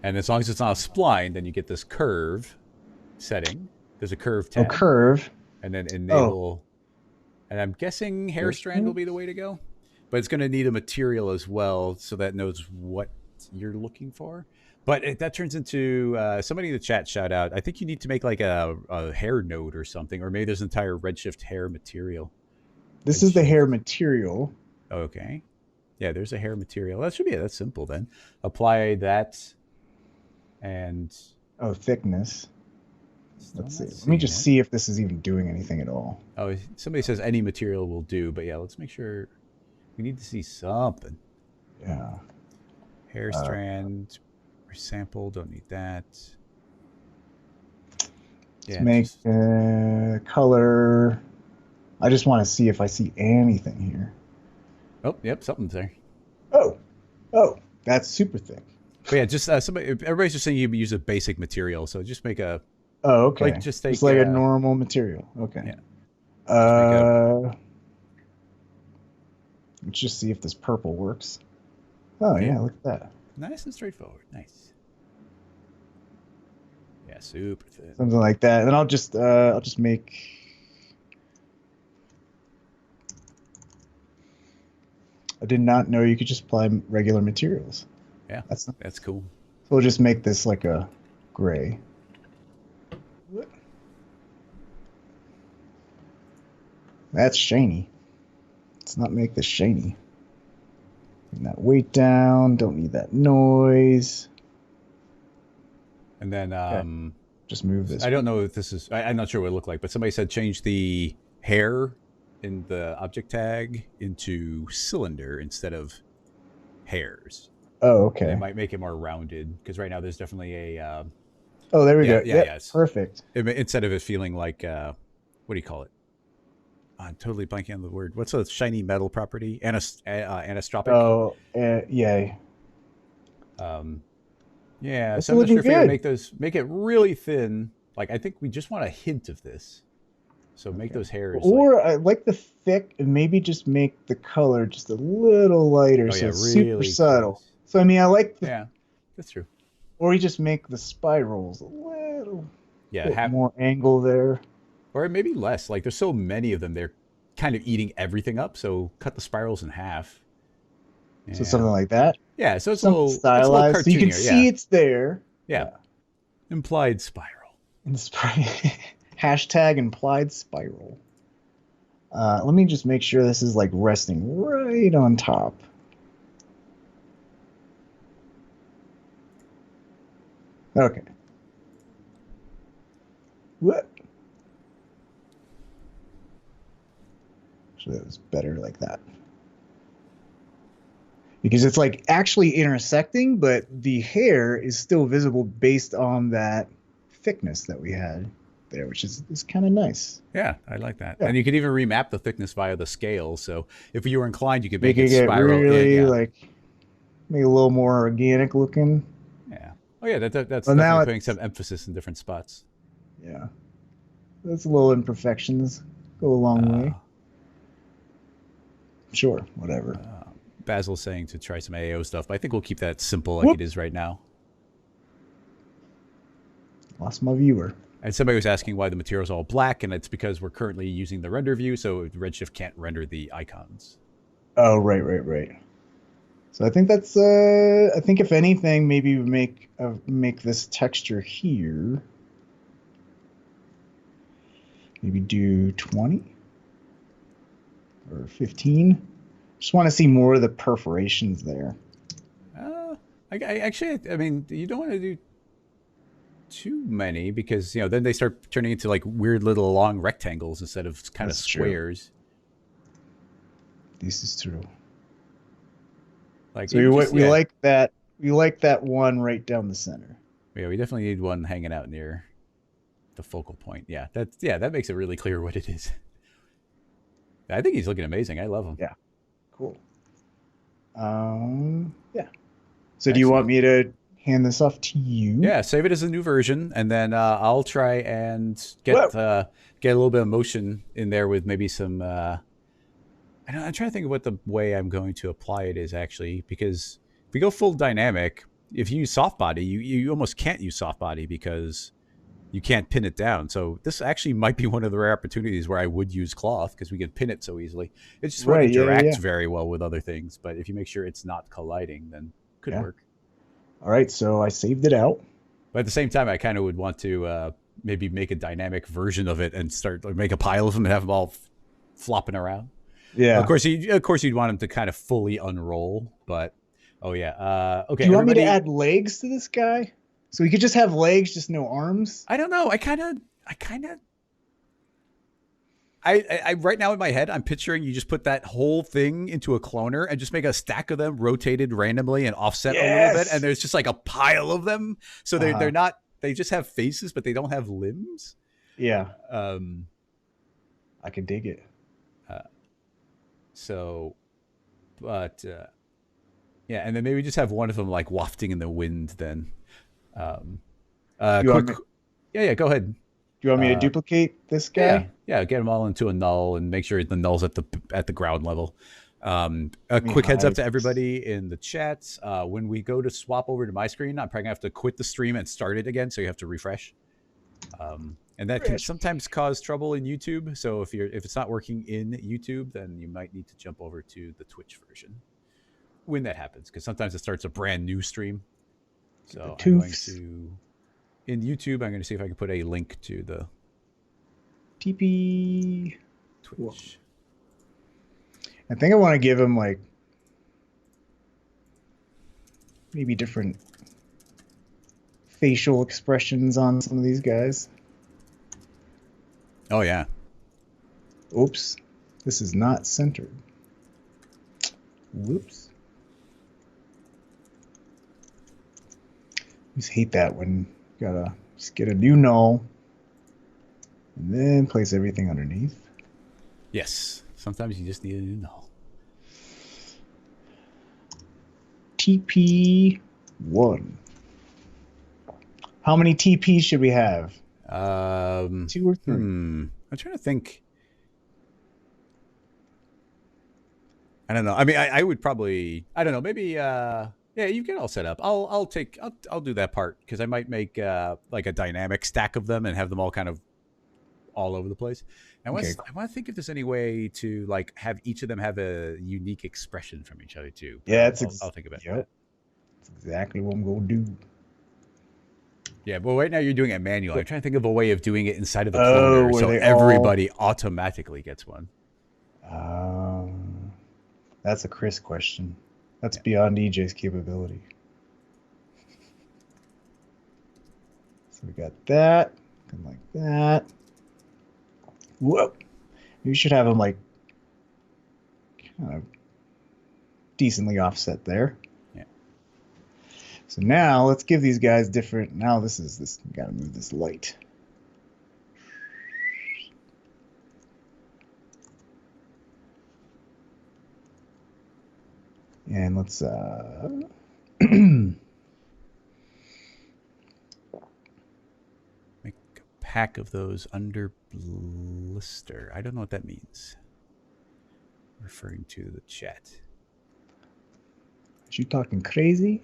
And as long as it's not a spline, then you get this curve setting. There's a curve tab. Oh, curve. And then enable. And I'm guessing hair strand will be the way to go. But it's going to need a material as well so that knows what you're looking for. But that turns into somebody in the chat shout out. I think you need to make like a hair node or something, or maybe there's an entire Redshift hair material. This is the hair material. Okay. Yeah, there's a hair material. That should be it. That's simple then. Apply that and... Oh, thickness. Let's see. Let me just see if this is even doing anything at all. Oh, somebody says any material will do, but yeah, let's make sure. We need to see something. Yeah. Hair strand, sample, don't need that. Yeah, let's make color I just want to see if I see anything here. Oh, yep, something's there. Oh, oh, that's super thick. But yeah, just everybody's just saying you use a basic material, so just make a Oh, okay. like just take like a normal material. Okay. Yeah. Let's just see if this purple works. Oh yeah, look at that. Nice and straightforward. Nice. Yeah, super thin. Something like that. And then I'll just make. I did not know you could just apply regular materials. Yeah, that's cool. So we'll just make this like a gray. That's shiny. Let's not make this shiny. Bring that weight down. Don't need that noise. And then just move this. I don't know if this is. I'm not sure what it looked like, but somebody said change the hair in the object tag into cylinder instead of hairs. Oh, okay. And it might make it more rounded because right now there's definitely a. Oh, there we go. Yeah, perfect. Instead of it feeling like what do you call it? I'm totally blanking on the word. What's a shiny metal property? Anisotropic. Oh, yeah. Yeah. That's so I'm not sure if good. make it really thin. Like I think we just want a hint of this. So make those hairs. Or I like the thick, and maybe just make the color just a little lighter, so it's super subtle. Close. So I mean, I like yeah, that's true. Or you just make the spirals a little bit more angle there. Or maybe less. Like there's so many of them, they're kind of eating everything up. So cut the spirals in half. Yeah. So something like that. Yeah. So it's something a little stylized. It's a little so you can see it's there. Yeah. Implied spiral. Hashtag implied spiral. Let me just make sure this is like resting right on top. Okay. What? So that was better like that. Because it's like actually intersecting, but the hair is still visible based on that thickness that we had there, which is kind of nice. Yeah, I like that. Yeah. And you could even remap the thickness via the scale. So if you were inclined, you could make it spiral. Really like make it a little more organic looking. Yeah. Oh yeah, that's definitely putting some emphasis in different spots. Yeah. That's a little imperfections. Go a long way. Sure, whatever. Basil's saying to try some AO stuff, but I think we'll keep that simple like it is right now. Lost my viewer. And somebody was asking why the material is all black, and it's because we're currently using the render view, so Redshift can't render the icons. Oh, right. So I think that's I think if anything, maybe make this texture here. Maybe do 20 or 15. Just want to see more of the perforations there. I mean, you don't want to do too many because then they start turning into like weird little long rectangles instead of kind of squares. True. This is true. Like so we like that. We like that one right down the center. Yeah, we definitely need one hanging out near the focal point. Yeah, that makes it really clear what it is. I think he's looking amazing. I love him. Yeah. Cool. Yeah. So do you want me to hand this off to you? Yeah, save it as a new version, and then I'll try and get a little bit of motion in there with maybe some. I'm trying to think of what the way I'm going to apply it is actually, because if we go full dynamic, if you use Softbody, you almost can't use Softbody because you can't pin it down. So this actually might be one of the rare opportunities where I would use cloth because we can pin it so easily. It just won't interact very well with other things. But if you make sure it's not colliding, then it could work. All right, so I saved it out. But at the same time, I kind of would want to maybe make a dynamic version of it and make a pile of them and have them all flopping around. Yeah. Of course, you'd want them to kind of fully unroll. But okay. Do you want me to add legs to this guy? So we could just have legs, just no arms? I don't know. I right now in my head, I'm picturing you just put that whole thing into a cloner and just make a stack of them rotated randomly and offset a little bit. And there's just like a pile of them. So they're not, they just have faces, but they don't have limbs. Yeah. I can dig it. So, but yeah, and then maybe just have one of them like wafting in the wind. Then, You want quick, me, yeah, go ahead. you want me to Uh, duplicate this yeah, guy? yeah, get them all into a null and make sure the null's at the ground level. A Let me quick heads up hide to this. everybody in the chat. When we go to swap over to my screen, I'm probably gonna have to quit the stream and start it again, so you have to refresh. And that can Fresh. sometimes cause trouble in YouTube. So if it's not working in YouTube, then you might need to jump over to the Twitch version when that happens, because sometimes it starts a brand new stream. Get the So I'm going tooths. to in YouTube. I'm going to see if I can put a link to the TP. Whoa. Twitch. I think I want to give him like maybe different facial expressions on some of these guys. Oh yeah. Oops. This is not centered. Whoops. I just hate that when you gotta just get a new null and then place everything underneath. Yes. Sometimes you just need a new null. TP1. How many TPs should we have? 2 or 3? I'm trying to think. I don't know. I mean, I would probably, I don't know, maybe, yeah, you get all set up. I'll do that part, because I might make like a dynamic stack of them and have them all kind of all over the place. And Okay. I want to think if there's any way to like have each of them have a unique expression from each other too. But Yeah, I'll think about yep. that. That's exactly what I'm gonna do. Yeah, but right now you're doing it manually. I'm trying to think of a way of doing it inside of the Oh, cloner where so they everybody automatically gets one. That's a Chris question. That's Yeah. beyond EJ's capability. So we got that, and like that. Whoop. You should have them like kind of decently offset there. Yeah. So now let's give these guys different. Now this. Gotta move this light. And let's Make a pack of those under blister. I don't know what that means. Referring to the chat. you talking crazy?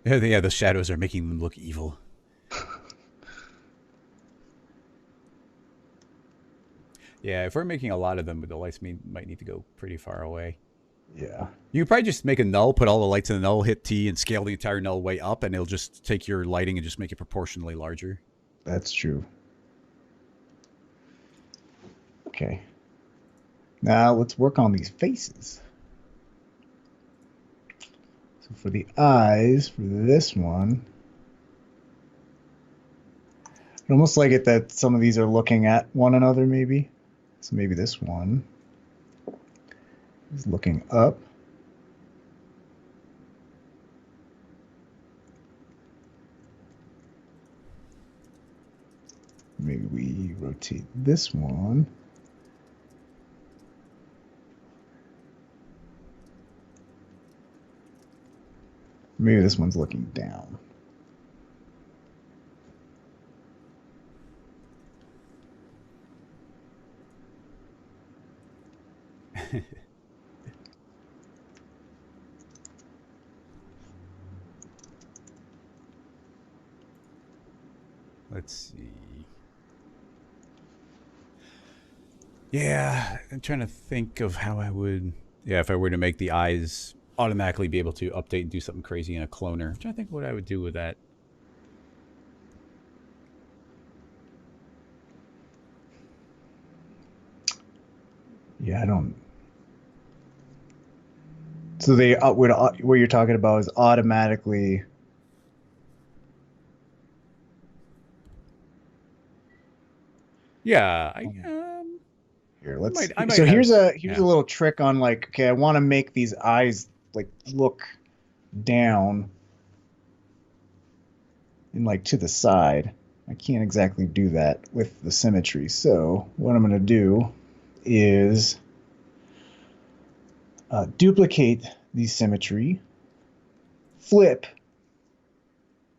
Yeah, the shadows are making them look evil. Yeah, if we're making a lot of them, the lights might need to go pretty far away. Yeah. You could probably just make a null, put all the lights in the null, hit T, and scale the entire null way up, and it'll just take your lighting and just make it proportionally larger. That's true. Okay. Now let's work on these faces. So for the eyes, for this one, I almost like it that some of these are looking at one another, maybe. So maybe this one is looking up. Maybe we rotate this one. Maybe this one's looking down. Let's see. Yeah, I'm trying to think of how I would. Yeah, if I were to make the eyes automatically be able to update and do something crazy in a cloner. I'm trying to think what I would do with that. Yeah, I don't. So they would what you're talking about is automatically. Yeah, Here, let's. I might So have. here's Yeah. a little trick on like. Okay, I want to make these eyes like look down and like to the side. I can't exactly do that with the symmetry. So what I'm going to do is duplicate the symmetry, flip,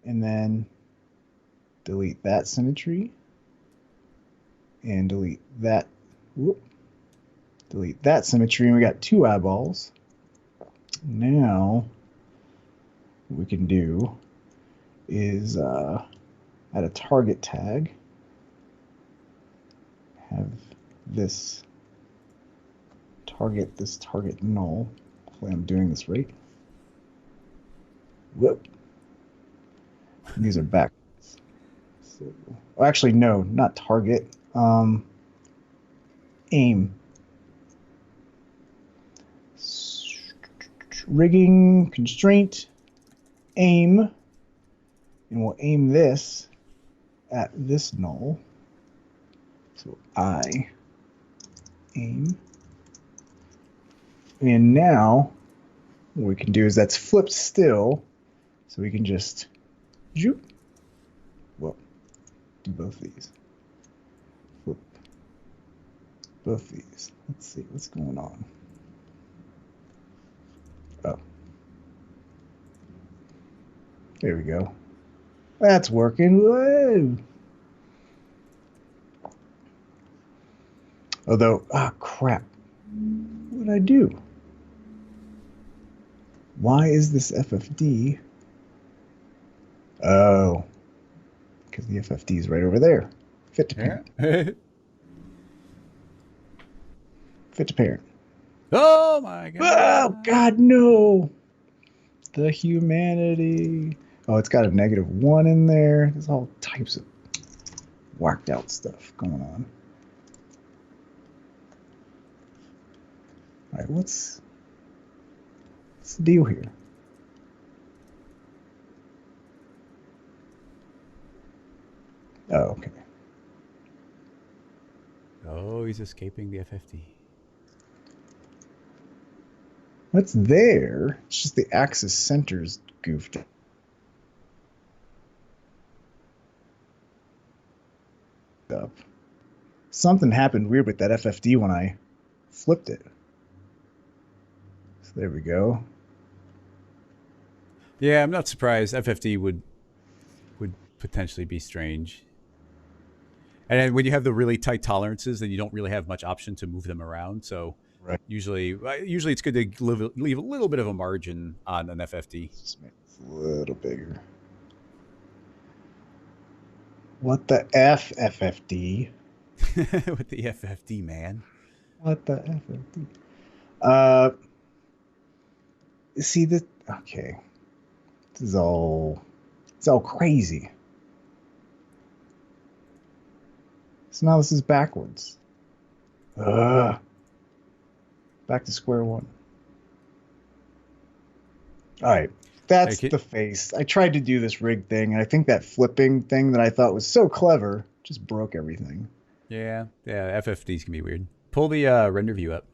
and then delete that symmetry, and delete that. Whoop, delete that symmetry, and we got 2 eyeballs. Now, what we can do is add a target tag. Have this target null. Hopefully I'm doing this right. Whoop. And these are backwards. So, oh, actually, no, not target. Aim. Rigging, constraint, aim. And we'll aim this at this null. So I aim. And now what we can do is that's flipped still. So we can just zoop. Well, do both these. Flip both these. Let's see what's going on. Oh. There we go. That's working. Whoa. Although, crap. What did I do? Why is this FFD? Oh, because the FFD is right over there. Fit to parent. Yeah. Fit to parent. Oh my god. Oh god, no. The humanity. Oh, it's got a -1 in there. There's all types of whacked out stuff going on. All right, what's the deal here? Oh, okay. Oh, he's escaping the FFD. What's there? It's just the axis center's goofed up. Something happened weird with that FFD when I flipped it. So there we go. Yeah, I'm not surprised. FFD would potentially be strange. And then when you have the really tight tolerances, then you don't really have much option to move them around. So Right. usually it's good to leave a little bit of a margin on an FFD. Just make it a little bigger. What the F, FFD? With the FFD, man. What the FFD? See this? Okay, this is all. It's all crazy. So now this is backwards. Back to square one. All right, that's the face. I tried to do this rig thing, and I think that flipping thing that I thought was so clever just broke everything. Yeah, FFDs can be weird. Pull the render view up.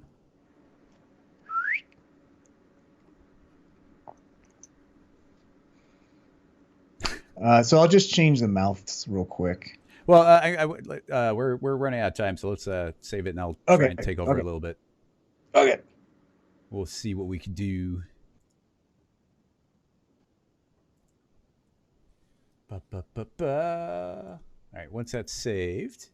So I'll just change the mouths real quick. Well, we're running out of time, so let's save it, and I'll try and take over a little bit. Okay. We'll see what we can do. All right, once that's saved,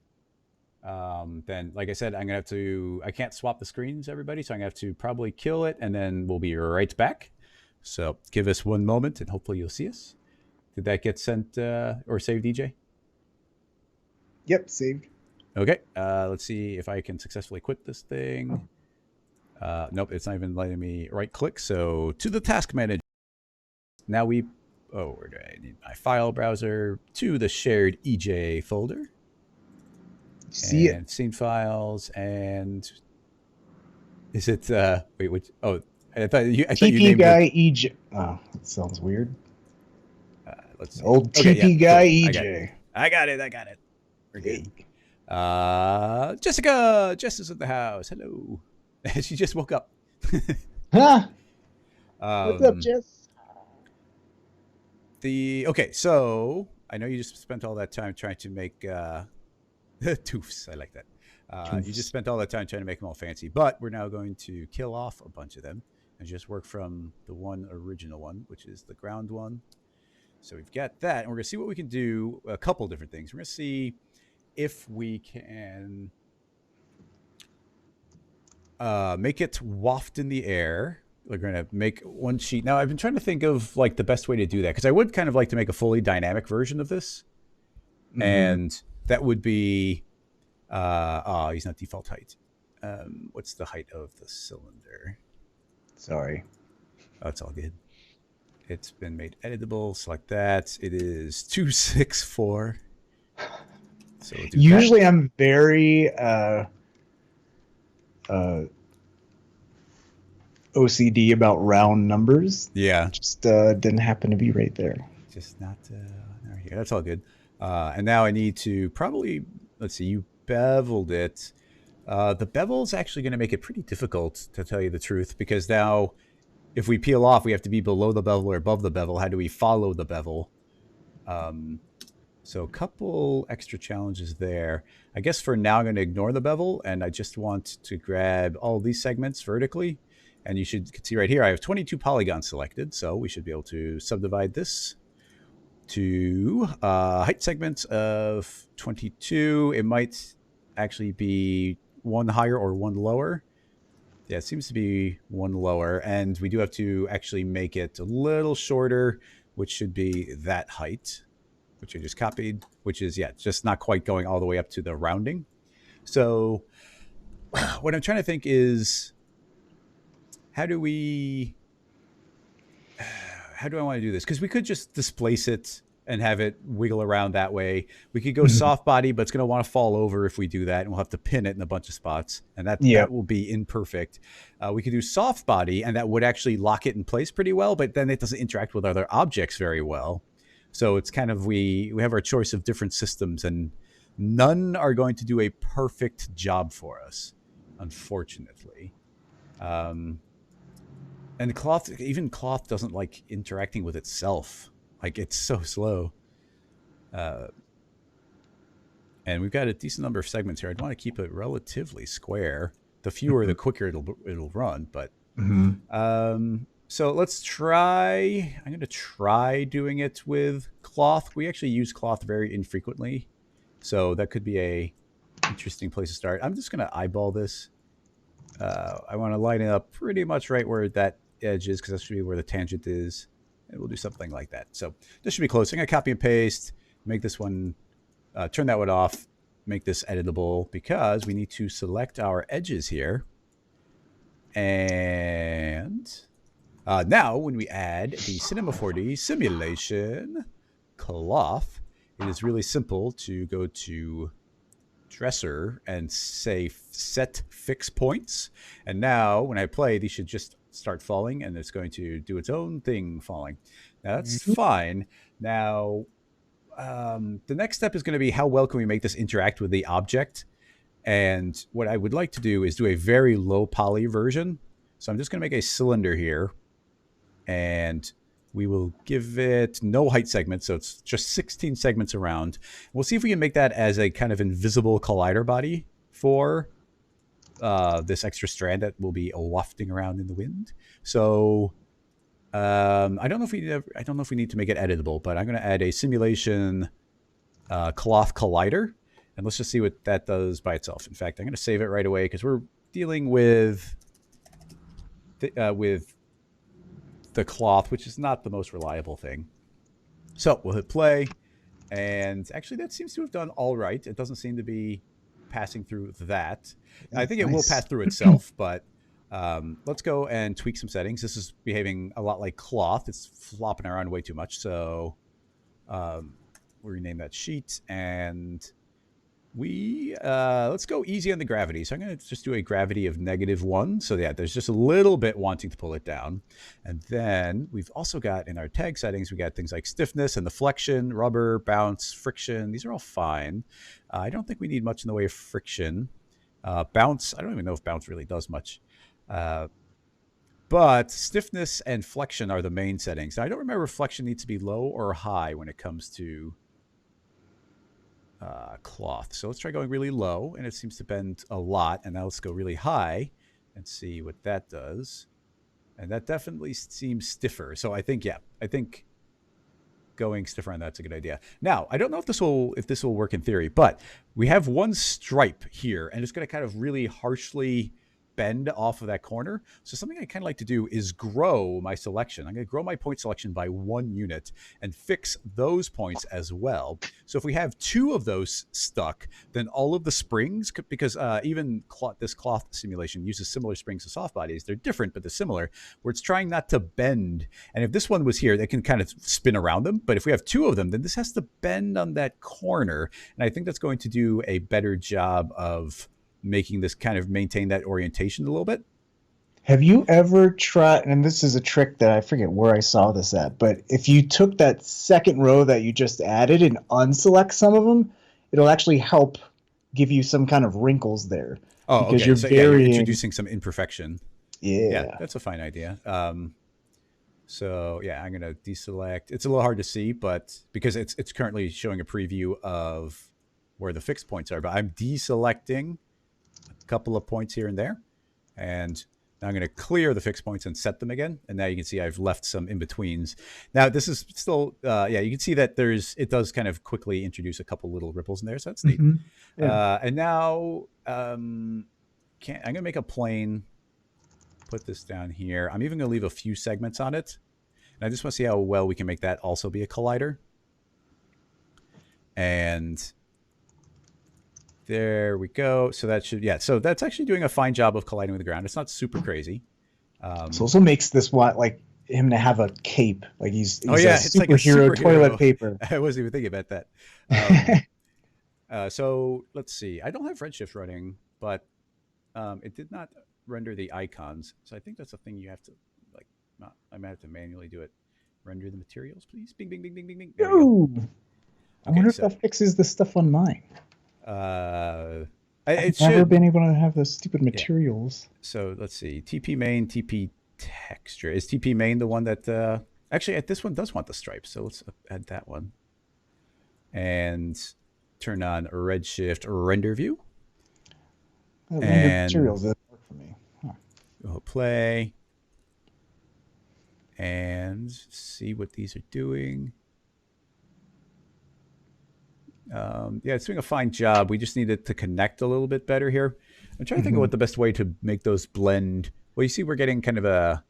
then, like I said, I'm gonna have to. I can't swap the screens, everybody, so I'm gonna have to probably kill it, and then we'll be right back. So give us one moment, and hopefully you'll see us. Did that get sent or saved, DJ? Yep, saved. Okay, let's see if I can successfully quit this thing. Nope, it's not even letting me right click. So to the task manager. Now where do I need my file browser? To the shared EJ folder. See and it. Scene files, and is it wait, which I thought you named guy EJ. Oh, that sounds weird. Let's see. Old TP guy cool. EJ. I got it. We're good. Jessica! Jess is in the house. Hello. She just woke up. Huh? What's up, Jess? So I know you just spent all that time trying to make toofs. I like that. You just Toofs. spent all that time trying to make them all fancy, but we're now going to kill off a bunch of them and just work from the one original one, which is the ground one. So we've got that, and we're going to see what we can do. A couple different things. We're going to see if we can make it waft in the air. We're going to make one sheet. Now, I've been trying to think of like the best way to do that, because I would kind of like to make a fully dynamic version of this. Mm-hmm. And that would be, he's not default height. What's the height of the cylinder? Sorry. Oh, it's all good. It's been made editable. Select that. It is 264. So we'll do usually that. I'm very OCD about round numbers. Yeah. It just didn't happen to be right there. Just not here. That's all good. And now I need to probably, let's see, you beveled it. The bevel is actually going to make it pretty difficult, to tell you the truth, because now if we peel off, we have to be below the bevel or above the bevel. How do we follow the bevel? So a couple extra challenges there. I guess for now, I'm going to ignore the bevel, and I just want to grab all these segments vertically. And you should see right here, I have 22 polygons selected, so we should be able to subdivide this to height segments of 22. It might actually be one higher or one lower. Yeah, it seems to be one lower, and we do have to actually make it a little shorter, which should be that height, which I just copied, which is, yeah, just not quite going all the way up to the rounding. So what I'm trying to think is, how do I want to do this? Because we could just displace it and have it wiggle around that way. We could go soft body, but it's going to want to fall over if we do that, and we'll have to pin it in a bunch of spots, and that will be imperfect. We could do soft body, and that would actually lock it in place pretty well, but then it doesn't interact with other objects very well. So it's kind of, we have our choice of different systems, and none are going to do a perfect job for us, unfortunately. And even cloth doesn't like interacting with itself. Like, it's so slow. And we've got a decent number of segments here. I'd want to keep it relatively square. The fewer, the quicker it'll run. But so let's try. I'm going to try doing it with cloth. We actually use cloth very infrequently, so that could be a interesting place to start. I'm just going to eyeball this. I want to line it up pretty much right where that edge is, because that should be where the tangent is. And we'll do something like that. So this should be close. I'm going to copy and paste, make this one, turn that one off, make this editable, because we need to select our edges here. And now when we add the Cinema 4D simulation cloth, it is really simple to go to dresser and say set fix points. And now when I play, these should just start falling, and it's going to do its own thing falling. Now that's fine. Now the next step is going to be, how well can we make this interact with the object? And what I would like to do is do a very low poly version. So I'm just going to make a cylinder here, and we will give it no height segments, so it's just 16 segments around. We'll see if we can make that as a kind of invisible collider body for this extra strand that will be wafting around in the wind. So I don't know if we need to make it editable, but I'm going to add a simulation cloth collider, and let's just see what that does by itself. In fact, I'm going to save it right away, because we're dealing with the cloth, which is not the most reliable thing. So we'll hit play, and actually that seems to have done all right. It doesn't seem to be passing through that. I think it will pass through itself, but let's go and tweak some settings. This is behaving a lot like cloth. It's flopping around way too much. So we'll rename that sheet, and we let's go easy on the gravity. So I'm going to just do a gravity of -1. So yeah, there's just a little bit wanting to pull it down. And then we've also got in our tag settings, we got things like stiffness and the flexion, rubber, bounce, friction. These are all fine. I don't think we need much in the way of friction. Bounce, I don't even know if bounce really does much. But stiffness and flexion are the main settings. Now, I don't remember if flexion needs to be low or high when it comes to cloth. So let's try going really low, and it seems to bend a lot. And now let's go really high and see what that does. And that definitely seems stiffer. So I think, yeah, I think going stiffer on that's a good idea. Now, I don't know if this will work in theory, but we have one stripe here, and it's going to kind of really harshly bend off of that corner. So something I kind of like to do is grow my selection. I'm going to grow my point selection by 1 unit and fix those points as well. So if we have 2 of those stuck, then all of the springs, because even this cloth simulation uses similar springs to soft bodies. They're different, but they're similar, where it's trying not to bend. And if this one was here, they can kind of spin around them. But if we have 2 of them, then this has to bend on that corner. And I think that's going to do a better job of making this kind of maintain that orientation a little bit. Have you ever tried, and this is a trick that I forget where I saw this at, but if you took that second row that you just added and unselect some of them, it'll actually help give you some kind of wrinkles there. Oh, because okay. So you're introducing some imperfection. Yeah, that's a fine idea. So yeah, I'm going to deselect. It's a little hard to see, but because it's currently showing a preview of where the fixed points are, but I'm deselecting couple of points here and there, and now I'm going to clear the fixed points and set them again. And now you can see I've left some in betweens. Now this is still you can see that it does kind of quickly introduce a couple little ripples in there, so that's neat. Yeah. And now I'm going to make a plane, put this down here. I'm even going to leave a few segments on it, and I just want to see how well we can make that also be a collider. And there we go. So that should, so that's actually doing a fine job of colliding with the ground. It's not super crazy. It also makes this like him to have a cape. Like he's it's superhero, like a superhero toilet paper. I wasn't even thinking about that. So let's see. I don't have Redshift running, but it did not render the icons. So I think that's a thing you have to I might have to manually do it. Render the materials, please. Bing, bing, bing, bing, bing, bing. There we go. I wonder if that fixes the stuff on mine. I've never been able to have those stupid materials. Yeah. So let's see. TP main, TP texture. Is TP main the one that actually this one does want the stripes, so let's add that one. And turn on Redshift render view. And materials that work for me. We'll play and see what these are doing. It's doing a fine job. We just need it to connect a little bit better here. I'm trying to think of what the best way to make those blend. Well, you see we're getting kind of a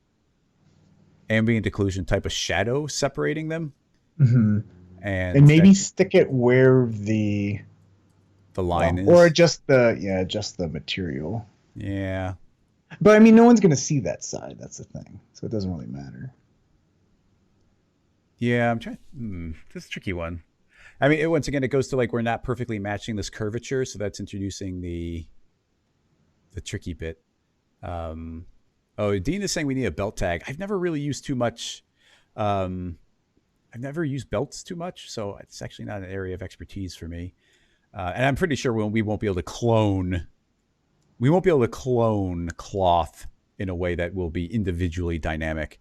ambient occlusion type of shadow separating them. And maybe stick it where the line is. Or just the material. Yeah. But I mean, no one's going to see that side. That's the thing. So it doesn't really matter. Yeah, I'm trying. This is a tricky one. I mean, once again, it goes to like we're not perfectly matching this curvature, so that's introducing the tricky bit. Dean is saying we need a belt tag. I've never really used too much. I've never used belts too much, so it's actually not an area of expertise for me. And I'm pretty sure we won't be able to clone. We won't be able to clone cloth in a way that will be individually dynamic.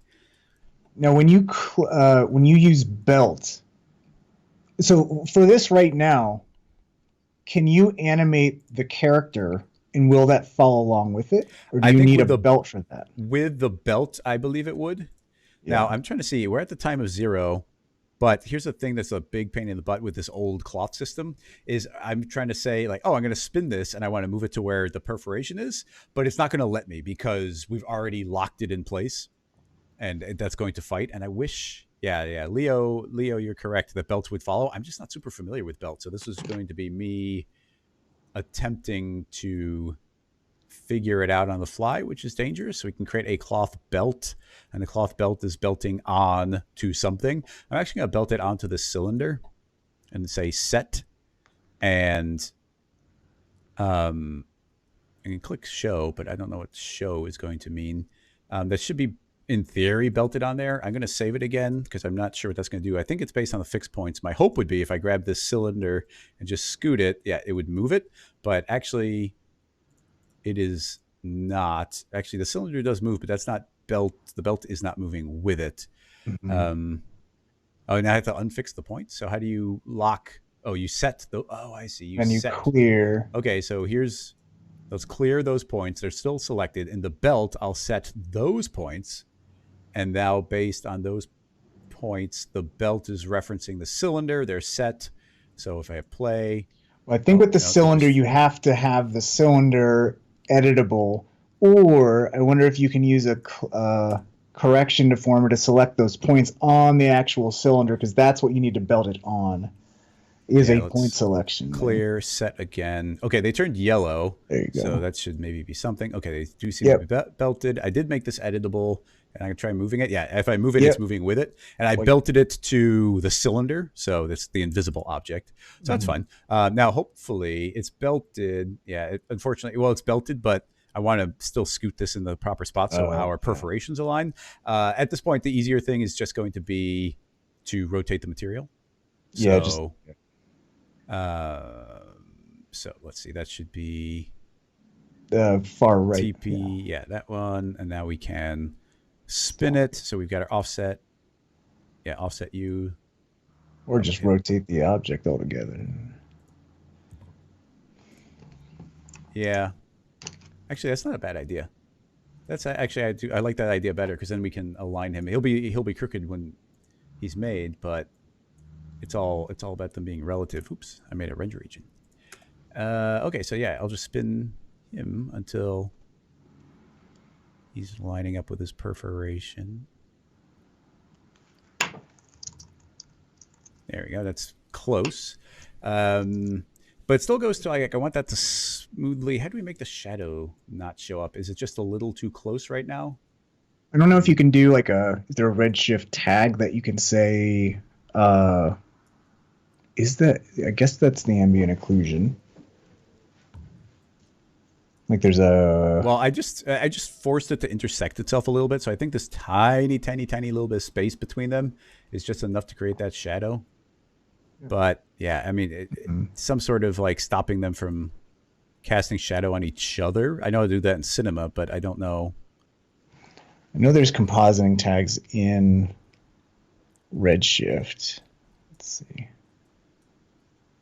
Now, when you use belt. So for this right now, can you animate the character and will that follow along with it? Or do you need a belt for that? With the belt, I believe it would. Yeah. Now, I'm trying to see. We're at the time of 0, but here's the thing that's a big pain in the butt with this old cloth system is I'm trying to say like, I'm going to spin this and I want to move it to where the perforation is, but it's not going to let me because we've already locked it in place and that's going to fight. And I wish... Yeah. Leo, you're correct. The belts would follow. I'm just not super familiar with belts. So this is going to be me attempting to figure it out on the fly, which is dangerous. So we can create a cloth belt, and the cloth belt is belting on to something. I'm actually going to belt it onto this cylinder and say set. And I can click show, but I don't know what show is going to mean. That should be in theory belted on there. I'm going to save it again because I'm not sure what that's going to do. I think it's based on the fixed points. My hope would be if I grab this cylinder and just scoot it, it would move it. But actually, it is not. Actually, the cylinder does move, but that's not belt. The belt is not moving with it. Now I have to unfix the points. So how do you lock Oh, you set the. Oh, I see. You Then you set. clear. Okay, so let's clear those points. They're still selected. In the belt, I'll set those points, and now based on those points, the belt is referencing the cylinder. They're set. So if I play, Well, I think with the no, they're cylinder, just you have to have the cylinder editable, or I wonder if you can use a correction deformer to select those points on the actual cylinder, because that's what you need to belt it on. Is a point let's selection. clear, set again. Okay, they turned yellow. There you go. So that should maybe be something. Okay, they do seem Yep. to be belted. I did make this editable, and I can try moving it. Yeah, if I move it, Yep. it's moving with it. And I belted it to the cylinder, so that's the invisible object. So that's fine. Now, hopefully, it's belted. Yeah, unfortunately, well, it's belted, but I want to still scoot this in the proper spot so our perforations align. At this point, the easier thing is just going to be to rotate the material. Yeah, so, so let's see. That should be far right. TP. Yeah, that one. And now we can spin it. So we've got our offset. Yeah, offset U. Or just rotate the object altogether. Yeah. Actually, that's not a bad idea. That's actually I like that idea better because then we can align him. He'll be crooked when he's made, but it's all about them being relative. Oops, I made a render region. Okay, so yeah, I'll just spin him until he's lining up with his perforation. There we go. That's close. But it still goes to like I want that to smoothly. How do we make the shadow not show up? Is it just a little too close right now? I don't know if you can do like is there a Redshift tag that you can say, is that, I guess that's the ambient occlusion. Like there's a... Well, I just forced it to intersect itself a little bit. So I think this tiny little bit of space between them is just enough to create that shadow. But yeah, I mean, some sort of like stopping them from casting shadow on each other. I know I do that in cinema, but I don't know. I know there's compositing tags in Redshift. Let's see.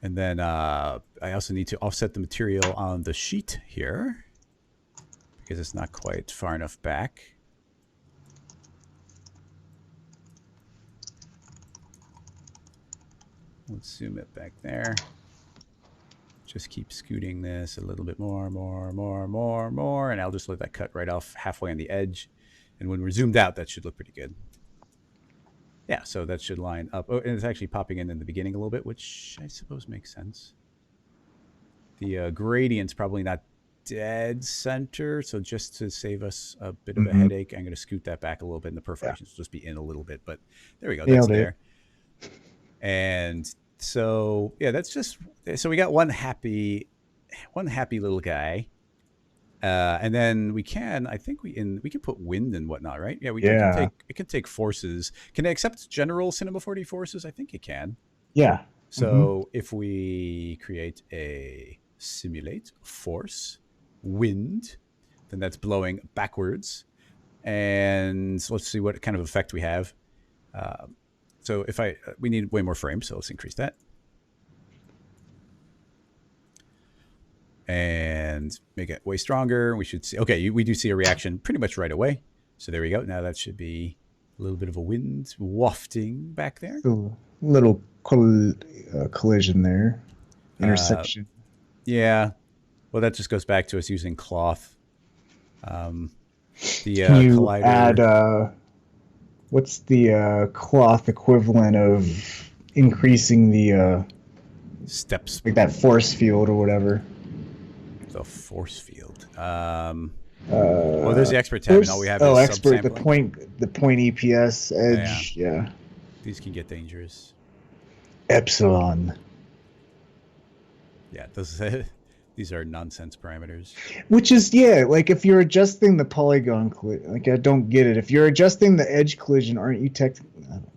And then I also need to offset the material on the sheet here because it's not quite far enough back. Let's zoom it back there. Just keep scooting this a little bit more, and I'll just let that cut right off halfway on the edge. And when we're zoomed out, that should look pretty good. Yeah, so that should line up. Oh, and it's actually popping in the beginning a little bit, which I suppose makes sense. The gradient's probably not dead center, so just to save us a bit of a headache, I'm going to scoot that back a little bit, and the perforations will just be in a little bit. But there we go. That's there. And so yeah, that's just so we got one happy little guy, and then we can we can put wind and whatnot, right? Yeah, it can take forces. Can it accept general Cinema 4D forces? I think it can. Yeah. So if we create a simulate force wind, then that's blowing backwards, and let's see what kind of effect we have. So if we need way more frames, so let's increase that. And make it way stronger. We should see, okay, we do see a reaction pretty much right away. So there we go. Now that should be a little bit of a wind wafting back there. A little collision there. Intersection. Yeah. Well, that just goes back to us using cloth. Can you collider, add... what's the cloth equivalent of increasing the steps, like that force field or whatever? The force field. Well, there's the expert tab, and all we have is expert. The point EPS edge. Yeah. These can get dangerous. Epsilon. Yeah, these are nonsense parameters. Which is, like if you're adjusting the polygon like I don't get it. If you're adjusting the edge collision, aren't you technically... I don't know.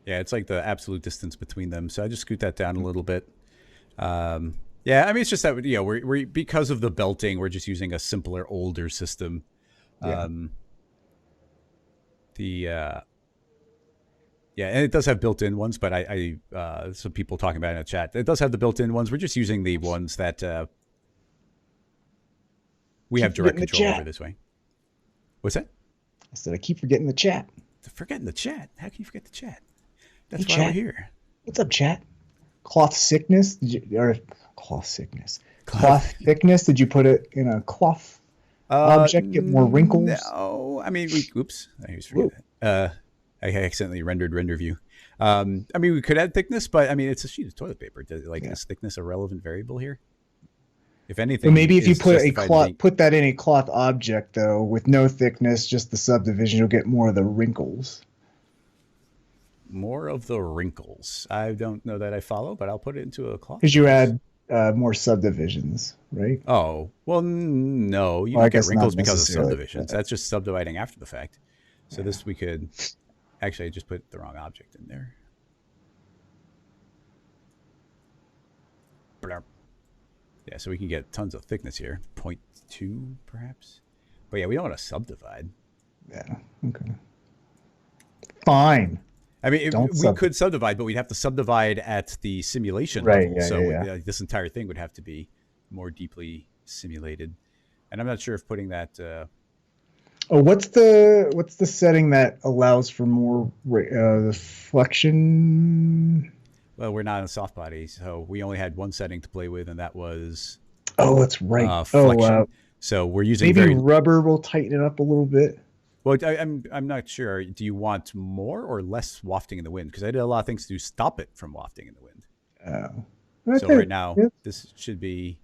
Yeah, it's like the absolute distance between them. So I just scoot that down a little bit. Yeah, I mean, it's just that, we're because of the belting, we're just using a simpler, older system. Yeah. Yeah, and it does have built-in ones, but some people talking about it in the chat. It does have the built-in ones. We're just using the ones that we have direct control over this way. What's that? I said I keep forgetting the chat. Forgetting the chat? How can you forget the chat? That's why we're here. What's up, chat? Cloth sickness? Cloth sickness. Cloth thickness? Did you put it in a cloth object? Get more wrinkles? No. I mean, oops. I was forgetting that. I accidentally rendered render view. I mean, we could add thickness, but I mean, it's a sheet of toilet paper. Is thickness a relevant variable here? If anything, well, maybe if you put that in a cloth object though, with no thickness, just the subdivision, you'll get more of the wrinkles. More of the wrinkles. I don't know that I follow, but I'll put it into a cloth. Because you add more subdivisions, right? Oh, well, no. You don't get wrinkles because of subdivisions. That's just subdividing after the fact. So this we could... Actually, I just put the wrong object in there. Yeah, so we can get tons of thickness here. 0.2, perhaps. But yeah, we don't want to subdivide. Yeah, okay. Fine. I mean, we could subdivide, but we'd have to subdivide at the simulation level. So this entire thing would have to be more deeply simulated. And I'm not sure if putting that... Oh, what's the setting that allows for more reflection? Well, we're not in Softbody, so we only had one setting to play with, and that was... Oh, that's right. Flexion. So we're using maybe rubber will tighten it up a little bit. Well, I'm not sure. Do you want more or less wafting in the wind? Because I did a lot of things to stop it from wafting in the wind. So right now, this should be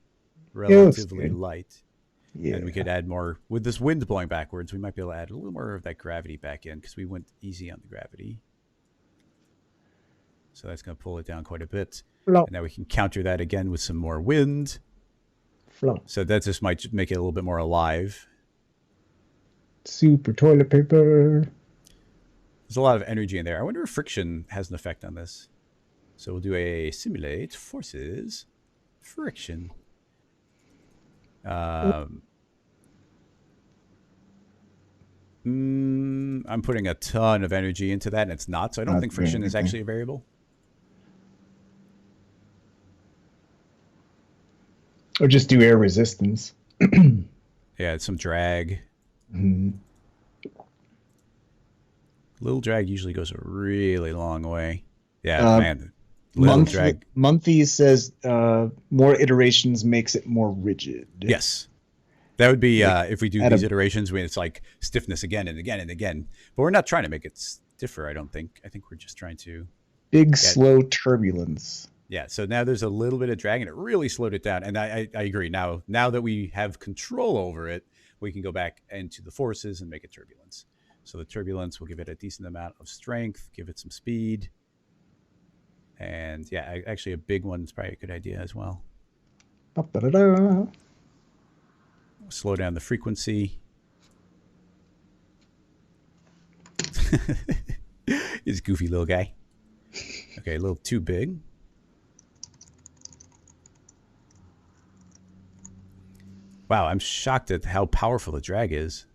relatively light. Yeah. And we could add more. With this wind blowing backwards, we might be able to add a little more of that gravity back in because we went easy on the gravity. So that's going to pull it down quite a bit. And now we can counter that again with some more wind. So that just might make it a little bit more alive. Super toilet paper. There's a lot of energy in there. I wonder if friction has an effect on this. So we'll do a simulate forces friction. I'm putting a ton of energy into that, and it's not. So I don't think friction is actually a variable. Or just do air resistance. Yeah, some drag. Mm-hmm. Little drag usually goes a really long way. Yeah, man. Little drag. Munthy says more iterations makes it more rigid. Yes. That would be if we do these iterations when it's like stiffness again and again and again. But we're not trying to make it stiffer, I don't think. I think we're just trying to... slow turbulence. Yeah, so now there's a little bit of drag, and it really slowed it down. And I agree. Now that we have control over it, we can go back into the forces and make it turbulence. So the turbulence will give it a decent amount of strength, give it some speed. And yeah, actually a big one is probably a good idea as well. Slow down the frequency. This goofy little guy. Okay, a little too big. Wow, I'm shocked at how powerful the drag is.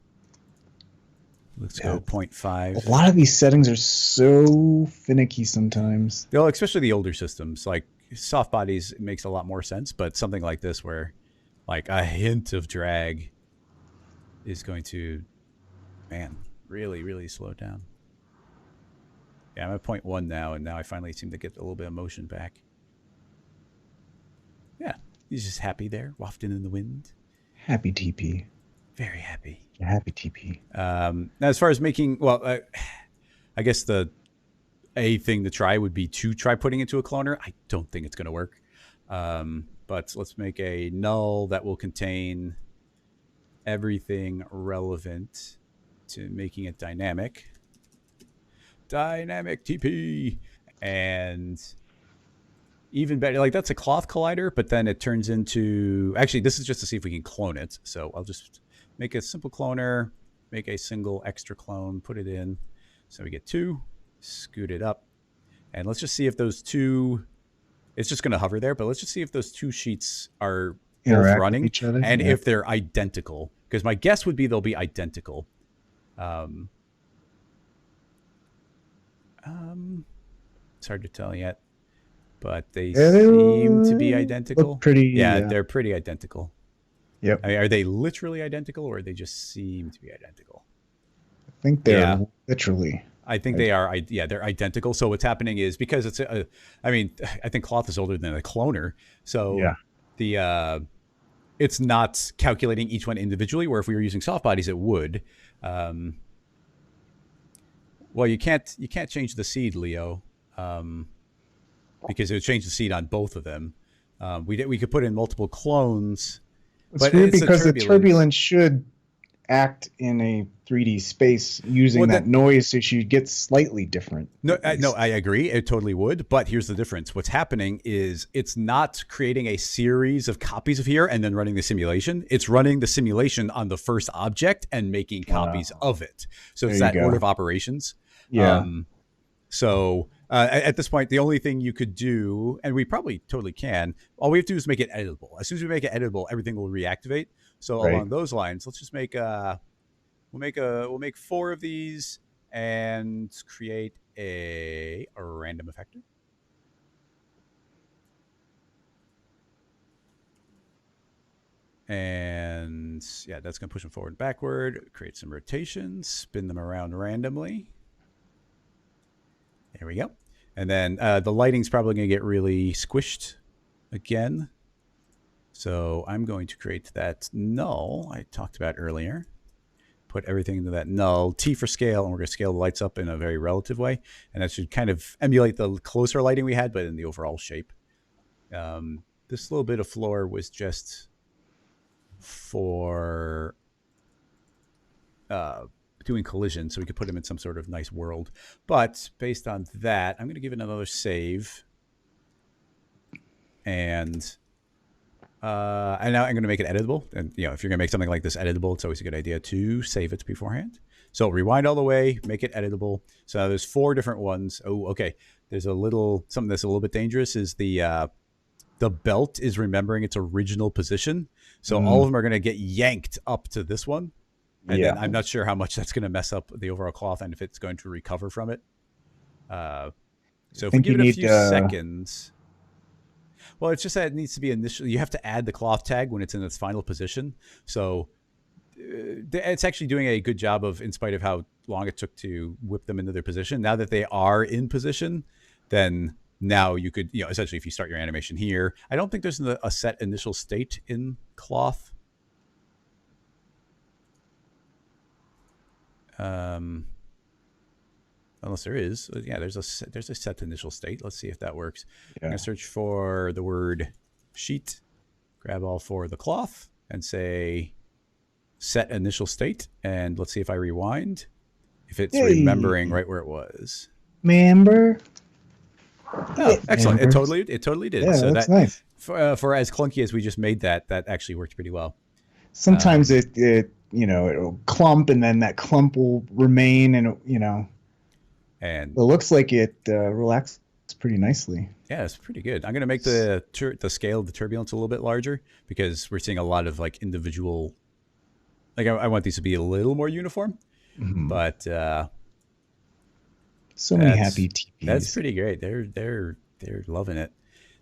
Let's go 0.5. A lot of these settings are so finicky sometimes. Well, especially the older systems. Like soft bodies, it makes a lot more sense. But something like this where like a hint of drag is going to, man, really, really slow it down. Yeah, I'm at 0.1 now, and now I finally seem to get a little bit of motion back. Yeah, he's just happy there, wafting in the wind. Happy TP. Very happy. Happy TP. Now, as far as making, well, I guess a thing to try would be to try putting into a cloner. I don't think it's going to work. But let's make a null that will contain everything relevant to making it dynamic. Dynamic TP. And even better, like that's a cloth collider, but then it turns into, actually, this is just to see if we can clone it. So I'll just make a simple cloner, make a single extra clone, put it in. So we get 2, scoot it up. And let's just see if those 2, it's just going to hover there, but let's just see if those 2 sheets are both running with each other, and if they're identical. Because my guess would be they'll be identical. It's hard to tell yet, but they Yeah, seem to be identical. Look pretty. Yeah, they're pretty identical. Yep. I mean, are they literally identical, or they just seem to be identical? I think they're literally. I think they are. Yeah, they're identical. So what's happening is because it's I mean, I think cloth is older than a cloner. So the it's not calculating each one individually. Where if we were using soft bodies, it would. Well, you can't change the seed, Leo, because it would change the seed on both of them. We could put in multiple clones. It's weird because the turbulence should act in a 3D space using that noise, so you get slightly different. No, I agree. It totally would. But here's the difference. What's happening is it's not creating a series of copies of here and then running the simulation. It's running the simulation on the first object and making copies of it. So it's that order of operations. Yeah. So at this point, the only thing you could do, and we probably totally can, all we have to do is make it editable. As soon as we make it editable, everything will reactivate. So along those lines, let's just make we'll make 4 of these and create a random effector. And yeah, that's going to push them forward and backward, create some rotations, spin them around randomly. There we go. And then the lighting's probably going to get really squished again. So I'm going to create that null I talked about earlier. Put everything into that null. T for scale, and we're going to scale the lights up in a very relative way. And that should kind of emulate the closer lighting we had, but in the overall shape. This little bit of floor was just for doing collision, so we could put them in some sort of nice world. But based on that, I'm going to give it another save. And now I'm going to make it editable. And if you're going to make something like this editable, it's always a good idea to save it beforehand. So rewind all the way, make it editable. So now there's 4 different ones. Oh, okay. There's something that's a little bit dangerous is the belt is remembering its original position. So all of them are going to get yanked up to this one. And then I'm not sure how much that's going to mess up the overall cloth and if it's going to recover from it. So if we give it a few seconds. Well, it's just that it needs to be initially. You have to add the cloth tag when it's in its final position. So it's actually doing a good job of, in spite of how long it took to whip them into their position. Now that they are in position, then now you could, essentially if you start your animation here, I don't think there's a set initial state in cloth. Unless there is, there's a set initial state. Let's see if that works. I'm gonna search for the word sheet, grab all 4 of the cloth, and say set initial state. And let's see if I rewind, if it's remembering right where it was. Remember? Oh, excellent! It totally did. Yeah, so that's nice. For as clunky as we just made that actually worked pretty well. Sometimes it'll clump, and then that clump will remain, and and it looks like it relaxes pretty nicely. Yeah, it's pretty good. I'm gonna make the scale of the turbulence a little bit larger because we're seeing a lot of like individual. Like I want these to be a little more uniform, but so many happy TPs. That's pretty great. They're loving it.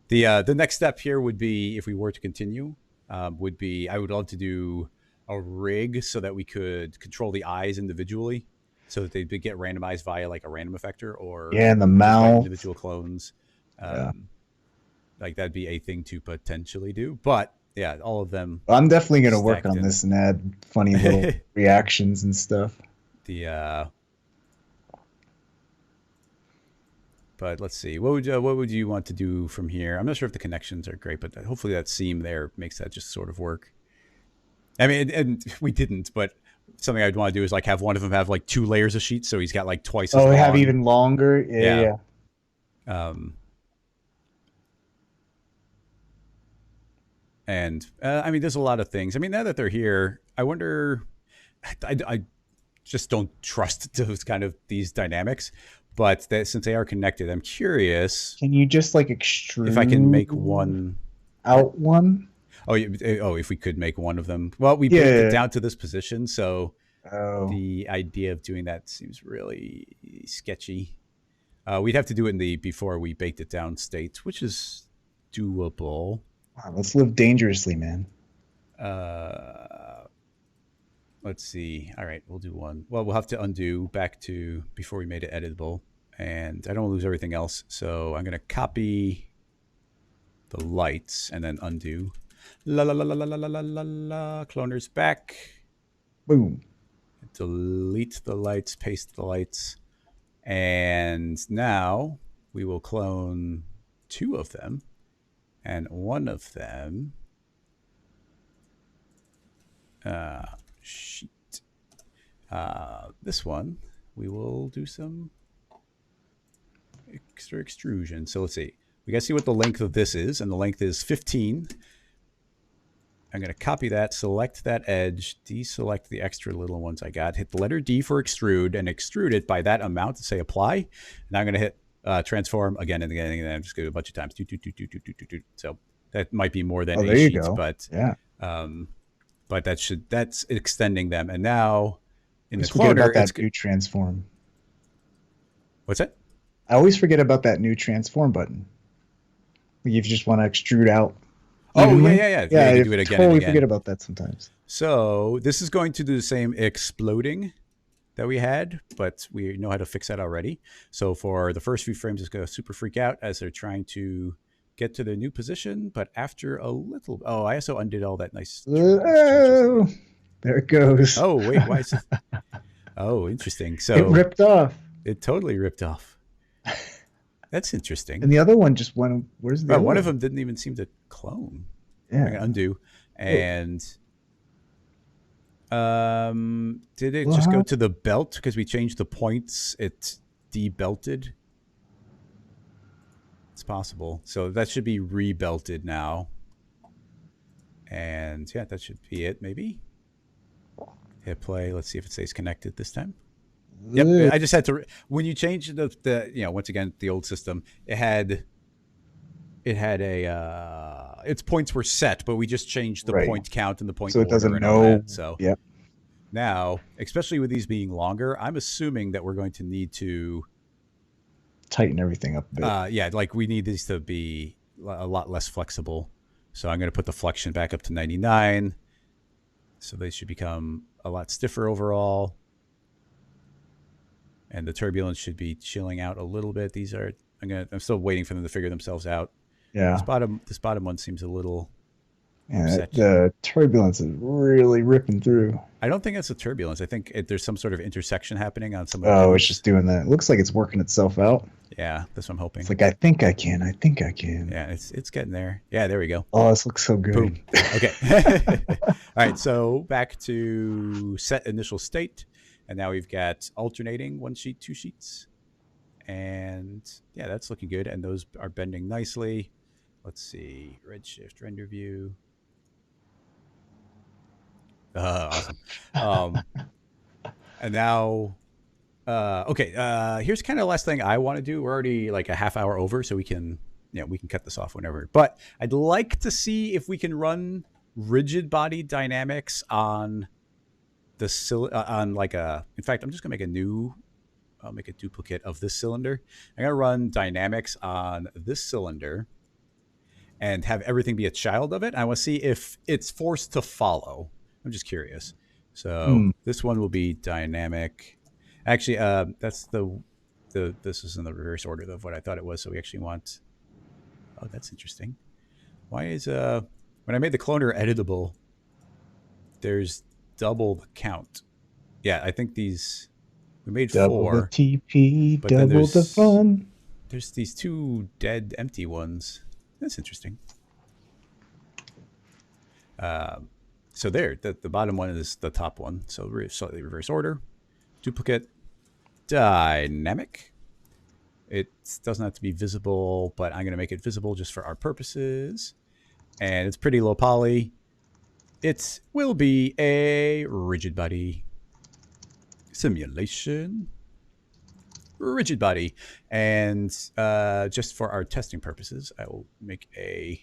The next step here would be, if we were to continue, would be I would love to do a rig so that we could control the eyes individually, so that they get randomized via like a random effector or and the mouth, individual clones. Like that'd be a thing to potentially do, but yeah, all of them. I'm definitely going to work on this and add funny little reactions and stuff. But let's see, what would you want to do from here? I'm not sure if the connections are great, but hopefully that seam there makes that just sort of work. I mean, and we didn't, but something I'd want to do is like have one of them have like 2 layers of sheets, so he's got like twice as long. Have even longer. Yeah. And I mean, there's a lot of things. I mean, now that they're here, I wonder. I just don't trust these dynamics, but since they are connected, I'm curious. Can you just like extrude? If I can make one out one. If we could make one of them. Well, we baked it down to this position, so the idea of doing that seems really sketchy. We'd have to do it in the before we baked it down state, which is doable. Wow, let's live dangerously, man. Let's see. All right, we'll do one. Well, we'll have to undo back to before we made it editable. And I don't want to lose everything else. So I'm going to copy the lights and then undo. La la la la la la la la la. Cloner's back. Boom. Delete the lights, paste the lights. And now we will clone 2 of them. And one of them... sheet. This one, we will do some extra extrusion. So let's see. We got to see what the length of this is, and the length is 15. I'm going to copy that, select that edge, deselect the extra little ones I got, hit the letter D for extrude, and extrude it by that amount to say apply. And I'm going to hit transform again and again, and then I'm just going to do a bunch of times. So that might be more than 8 sheets, but yeah. But that's extending them. And now in the cloner, about that new transform. What's that? I always forget about that new transform button. If you just want to extrude out. Oh, yeah. Yeah, you do it again totally and again. Forget about that sometimes. So this is going to do the same exploding that we had, but we know how to fix that already. So for the first few frames, it's going to super freak out as they're trying to get to their new position. But after a little... Oh, I also undid all that nice... Oh, there it goes. Oh, wait, why is it... Oh, interesting. So it ripped off. It totally ripped off. That's interesting. And the other one just went... Where's the other one of them didn't even seem to clone. Yeah. I'm going to undo. And... did it just go to the belt because we changed the points? It debelted. It's possible. So that should be rebelted now. And yeah, that should be it. Maybe hit play. Let's see if it stays connected this time. Yep. I just had to. When you change the once again the old system, it had a its points were set, but we just changed the point count and the point order. So it doesn't know. So yep. Now, especially with these being longer, I'm assuming that we're going to need to tighten everything up a bit. Yeah, like we need these to be a lot less flexible. So I'm going to put the flexion back up to 99. So they should become a lot stiffer overall. And the turbulence should be chilling out a little bit. These are I'm still waiting for them to figure themselves out. Yeah. This bottom one seems a little Yeah, the turbulence is really ripping through. I don't think it's a turbulence. I think there's some sort of intersection happening on some of the Oh, it's just doing that. It looks like it's working itself out. Yeah, that's what I'm hoping. It's like, I think I can. Yeah, it's getting there. Yeah, there we go. Oh, this looks so good. Boom. Okay. All right, so back to set initial state. And now we've got alternating 1 sheet, 2 sheets. And yeah, that's looking good. And those are bending nicely. Let's see. Redshift, render view. Awesome. And now, okay. Here's kind of the last thing I want to do. We're already like a half hour over, so we can cut this off whenever. But I'd like to see if we can run rigid body dynamics on the in fact, I'm just gonna make I'll make a duplicate of this cylinder. I'm gonna run dynamics on this cylinder and have everything be a child of it. I want to see if it's forced to follow. I'm just curious. So this one will be dynamic. Actually, that's this is in the reverse order of what I thought it was. So we actually want. Oh, that's interesting. Why is when I made the cloner editable, there's double the count. Yeah, I think these we made double 4. The TP, but double the fun. There's these 2 dead empty ones. That's interesting. So there, the bottom one is the top one. So slightly reverse order. Duplicate. Dynamic. It doesn't have to be visible, but I'm going to make it visible just for our purposes. And it's pretty low poly. It will be a rigid body simulation. Rigid body. And just for our testing purposes, I will make a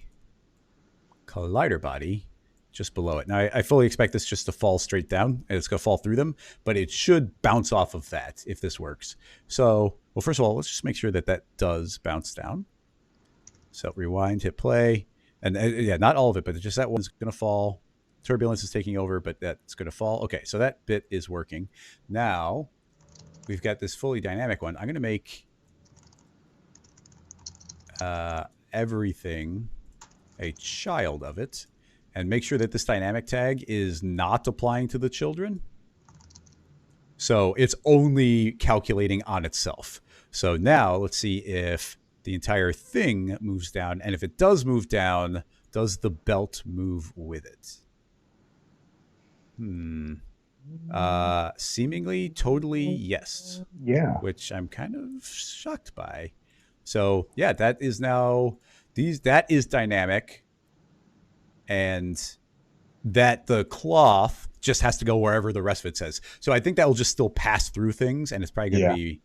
collider body just below it. Now, I fully expect this just to fall straight down, and it's going to fall through them, but it should bounce off of that if this works. So Well, first of all, let's just make sure that that does bounce down. So rewind, hit play. And yeah, not all of it, but just that one's going to fall. Turbulence is taking over, but that's going to fall. Okay, so that bit is working. Now we've got this fully dynamic one. I'm going to make everything a child of it and make sure that this dynamic tag is not applying to the children. So it's only calculating on itself. So now let's see if the entire thing moves down. And if it does move down, does the belt move with it? Seemingly totally yes. Yeah. Which I'm kind of shocked by. So yeah, that is now that is dynamic, and that the cloth just has to go wherever the rest of it says. So I think that will just still pass through things, and it's probably going to be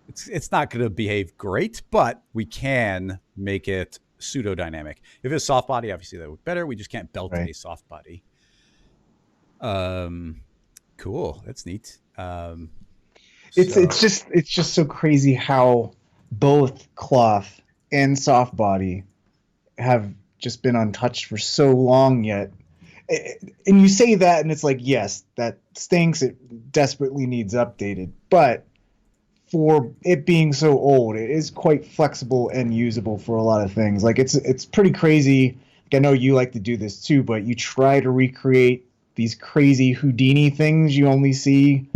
it's not going to behave great, but we can make it pseudo dynamic. If it's soft body, obviously that would be better. We just can't belt a soft body. Cool. That's neat. It's just so crazy how both cloth and soft body have just been untouched for so long yet. And you say that and it's like, yes, that stinks. It desperately needs updated. But for it being so old, it is quite flexible and usable for a lot of things. Like it's pretty crazy. Like, I know you like to do this too, but you try to recreate these crazy Houdini things you only see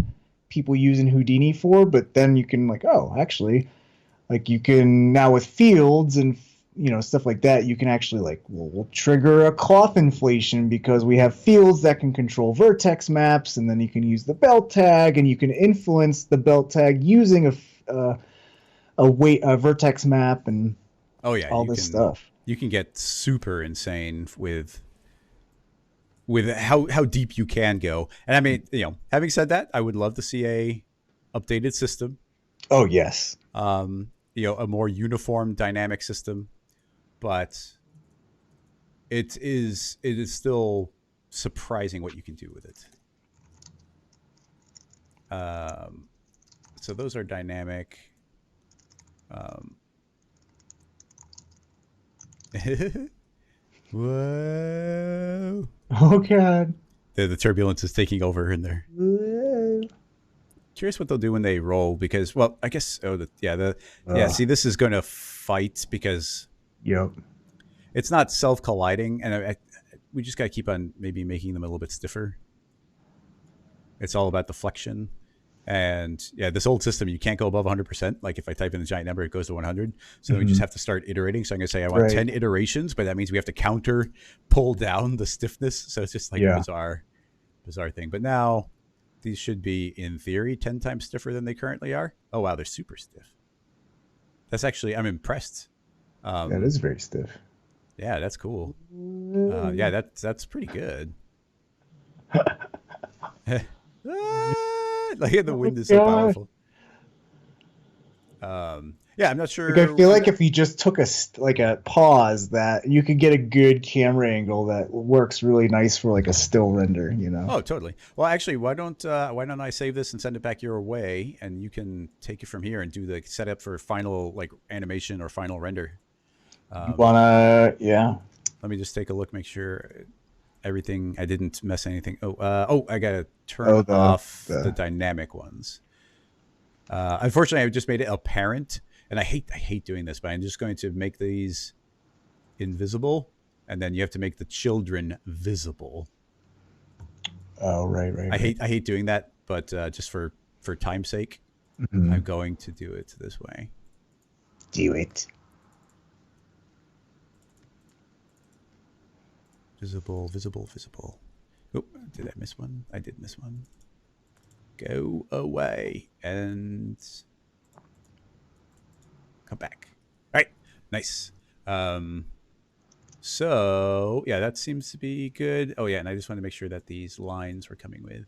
people using Houdini for, but then you can like, oh, actually, like you can now with fields and stuff like that, you can actually like, well, we'll trigger a cloth inflation because we have fields that can control vertex maps, and then you can use the belt tag, and you can influence the belt tag using a vertex map and all this stuff. You can get super insane with how deep you can go. And I mean, having said that, I would love to see a updated system. Oh yes. A more uniform dynamic system, but it is still surprising what you can do with it. So those are dynamic. Whoa. Oh god. The turbulence is taking over in there. Whoa. Curious what they'll do when they roll, because, well, I guess, see, this is going to fight because it's not self-colliding, and we just got to keep on maybe making them a little bit stiffer. It's all about deflection. And yeah, this old system, you can't go above 100%. Like if I type in a giant number, it goes to 100. So we just have to start iterating. So I'm going to say I want 10 iterations, but that means we have to pull down the stiffness. So it's just like a bizarre thing. But now these should be, in theory, 10 times stiffer than they currently are. Oh, wow, they're super stiff. That's actually, I'm impressed. That is very stiff. Yeah, that's cool. That's pretty good. Like the wind is so powerful. I'm not sure. Like, I feel like if you just took a pause, that you could get a good camera angle that works really nice for like a still render. Oh, totally. Well, actually, why don't I save this and send it back your way, and you can take it from here and do the setup for final like animation or final render. You wanna? Yeah. Let me just take a look, make sure everything. I didn't mess anything. I gotta turn off the dynamic ones. Unfortunately, I just made it apparent, and I hate doing this, but I'm just going to make these invisible, and then you have to make the children visible. Oh, right. I hate doing that, but just for time's sake, I'm going to do it this way. Do it. Visible. Oh, did I miss one? I did miss one. Go away and come back. All right, nice. So yeah, that seems to be good. Oh yeah, and I just want to make sure that these lines were coming with.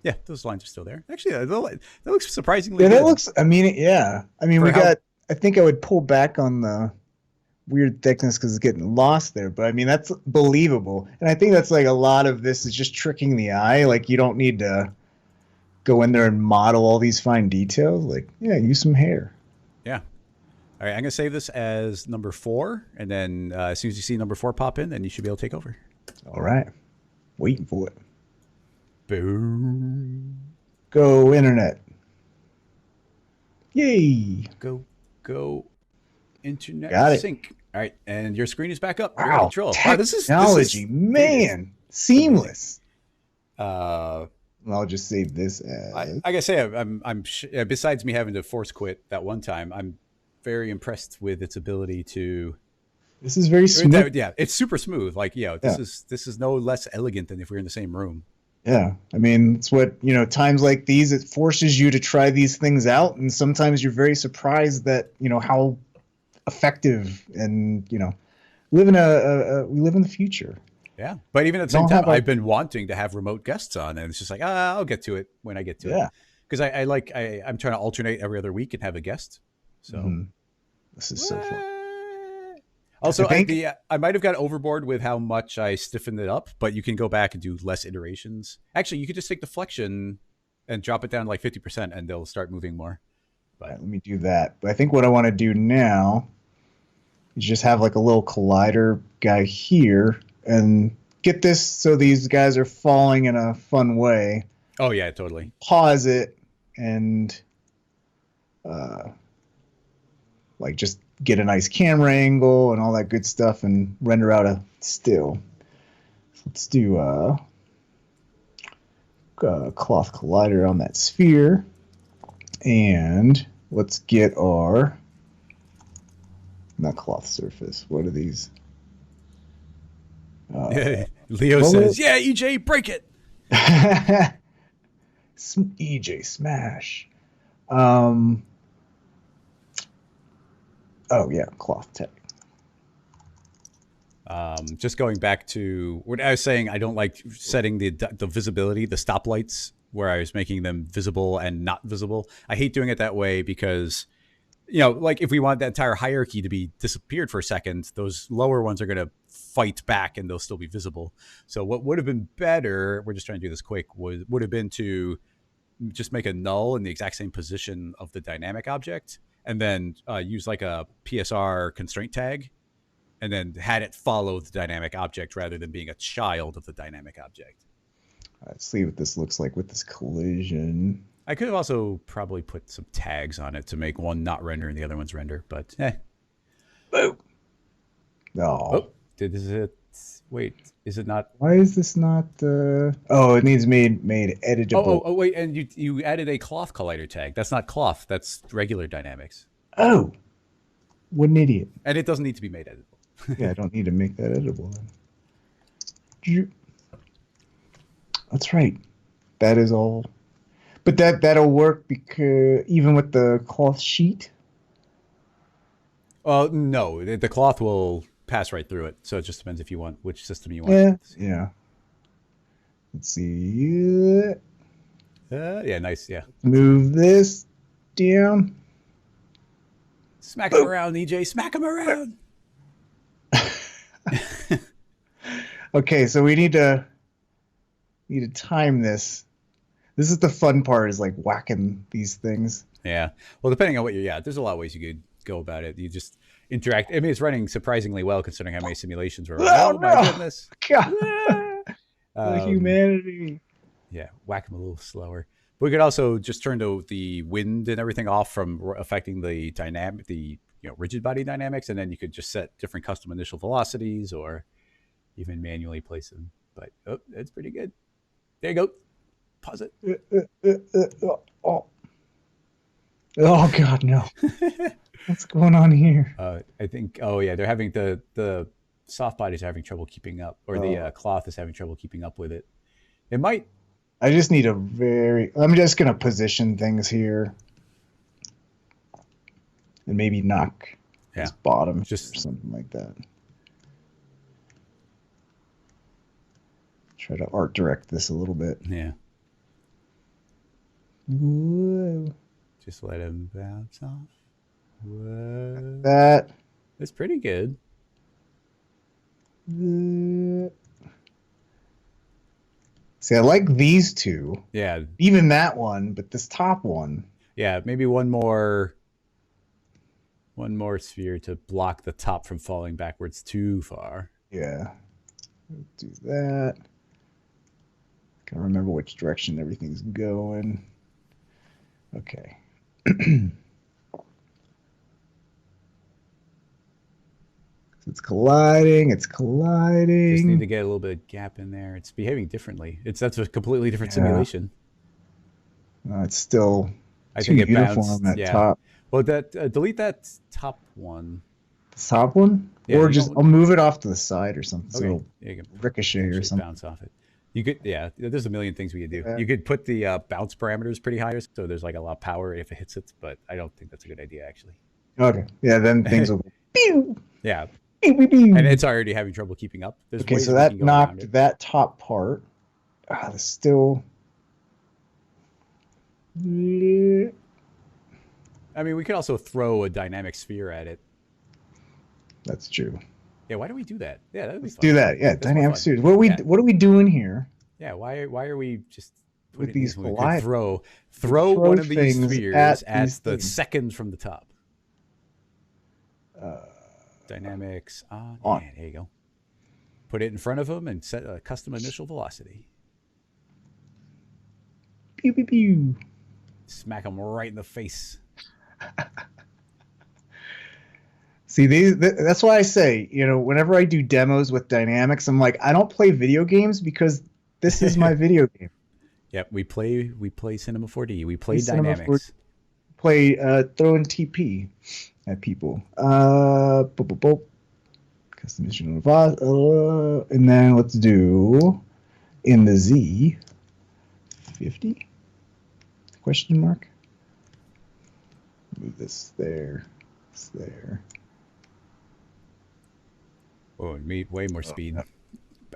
Yeah, those lines are still there. Actually, that looks surprisingly good. Yeah, that looks. I mean, I think I would pull back on the weird thickness because it's getting lost there, but I mean that's believable, and I think that's like a lot of this is just tricking the eye. Like you don't need to go in there and model all these fine details. Like, yeah, use some hair. Yeah. All right, I'm going to save this as number 4. And then as soon as you see number 4 pop in, then you should be able to take over. All right. Waiting for it. Boom. Go, internet. Yay. Go, internet Got it. sync. All right, and your screen is back up. Wow. You're in control. Wow, this is man. Seamless. I'll just save this as. I gotta say, I'm besides me having to force quit that one time, I'm very impressed with its ability to. This is very smooth. Yeah, it's super smooth. Like, this is no less elegant than if we were in the same room. Yeah, I mean, it's what, times like these, it forces you to try these things out, and sometimes you're very surprised that how effective and we live in the future. Yeah, but even at the same time, I've been wanting to have remote guests on, and it's just like, I'll get to it when I get to it. Because I'm trying to alternate every other week and have a guest. So this is so fun. Also, I might have got overboard with how much I stiffened it up, but you can go back and do less iterations. Actually, you could just take the flexion and drop it down like 50%, and they'll start moving more. But let me do that. But I think what I want to do now is just have like a little collider guy here and get this so these guys are falling in a fun way. Oh, yeah, totally. Pause it and just get a nice camera angle and all that good stuff and render out a still. So let's do a cloth collider on that sphere. And let's get our, not cloth surface. What are these? Leo says, yeah, EJ, break it. EJ smash. Oh yeah, cloth tech. Just going back to what I was saying, I don't like setting the visibility, the stoplights, where I was making them visible and not visible. I hate doing it that way because, like if we want that entire hierarchy to be disappeared for a second, those lower ones are going to fight back and they'll still be visible. So what would have been better, we're just trying to do this quick, would have been to just make a null in the exact same position of the dynamic object, and then use like a PSR constraint tag, and then had it follow the dynamic object rather than being a child of the dynamic object. Let's see what this looks like with this collision. I could have also probably put some tags on it to make one not render and the other one's render, but Boom. No. Wait, is it not? Why is this not? It needs made editable. Oh, wait, and you added a cloth collider tag. That's not cloth. That's regular dynamics. Oh, what an idiot! And it doesn't need to be made editable. Yeah, I don't need to make that editable. That's right. That is all. But that'll work because even with the cloth sheet. No, the cloth will pass right through it. So it just depends if you want which system you want. Yeah. Let's see. Yeah, nice. Yeah. Move this down. Smack him around, EJ. Smack him around. Okay, so we need to time this. This is the fun part, is like whacking these things. Yeah. Well, depending on what there's a lot of ways you could go about it. You just interact. I mean, it's running surprisingly well considering how many simulations were. Oh my goodness. God. Humanity. Yeah. Whack them a little slower. But we could also just turn the wind and everything off from affecting the dynamic, rigid body dynamics. And then you could just set different custom initial velocities or even manually place them. But that's pretty good. There you go. Pause it. Oh God, no. What's going on here? I think, they're having the soft bodies are having trouble keeping up, or the cloth is having trouble keeping up with it. It might. I just need I'm just going to position things here and maybe knock his bottom just or something like that. Try to art direct this a little bit. Yeah. Whoa. Just let him bounce off. Whoa. That's pretty good. See, I like these two. Yeah. Even that one, but this top one. Yeah, maybe one more sphere to block the top from falling backwards too far. Yeah. Do that. Can't remember which direction everything's going. Okay. It's colliding. It's colliding. Just need to get a little bit of gap in there. It's behaving differently. That's a completely different simulation. It's still I think it uniform bounced. at top. Well, delete that top one. The top one, or just I'll move it off to the side or something. Okay. So you can ricochet or something. Bounce off it. You could, there's a million things we could do. Yeah. You could put the bounce parameters pretty high, so there's like a lot of power if it hits it. But I don't think that's a good idea, actually. Okay. Yeah. Then things will go. Pew! Yeah. Pew, pew, pew. And it's already having trouble keeping up. There's okay, so that knocked that top part. There's still. I mean, we could also throw a dynamic sphere at it. That's true. Yeah, why do we do that? Yeah, that'd be fun. Do that. Yeah, dynamic spheres. What are we doing here? Yeah, why are we just with these colliders? Throw one of these spheres at the second from the top. Dynamics on. Yeah, there you go. Put it in front of them and set a custom initial velocity. Pew pew pew. Smack them right in the face. See, that's why I say, whenever I do demos with dynamics, I'm like, I don't play video games because this is my video game. Yep, we play Cinema 4D. We play dynamics. Play throwing TP at people. Customization of and then let's do in the Z 50 question mark. Move this there. It's there. Oh, way more speed. No.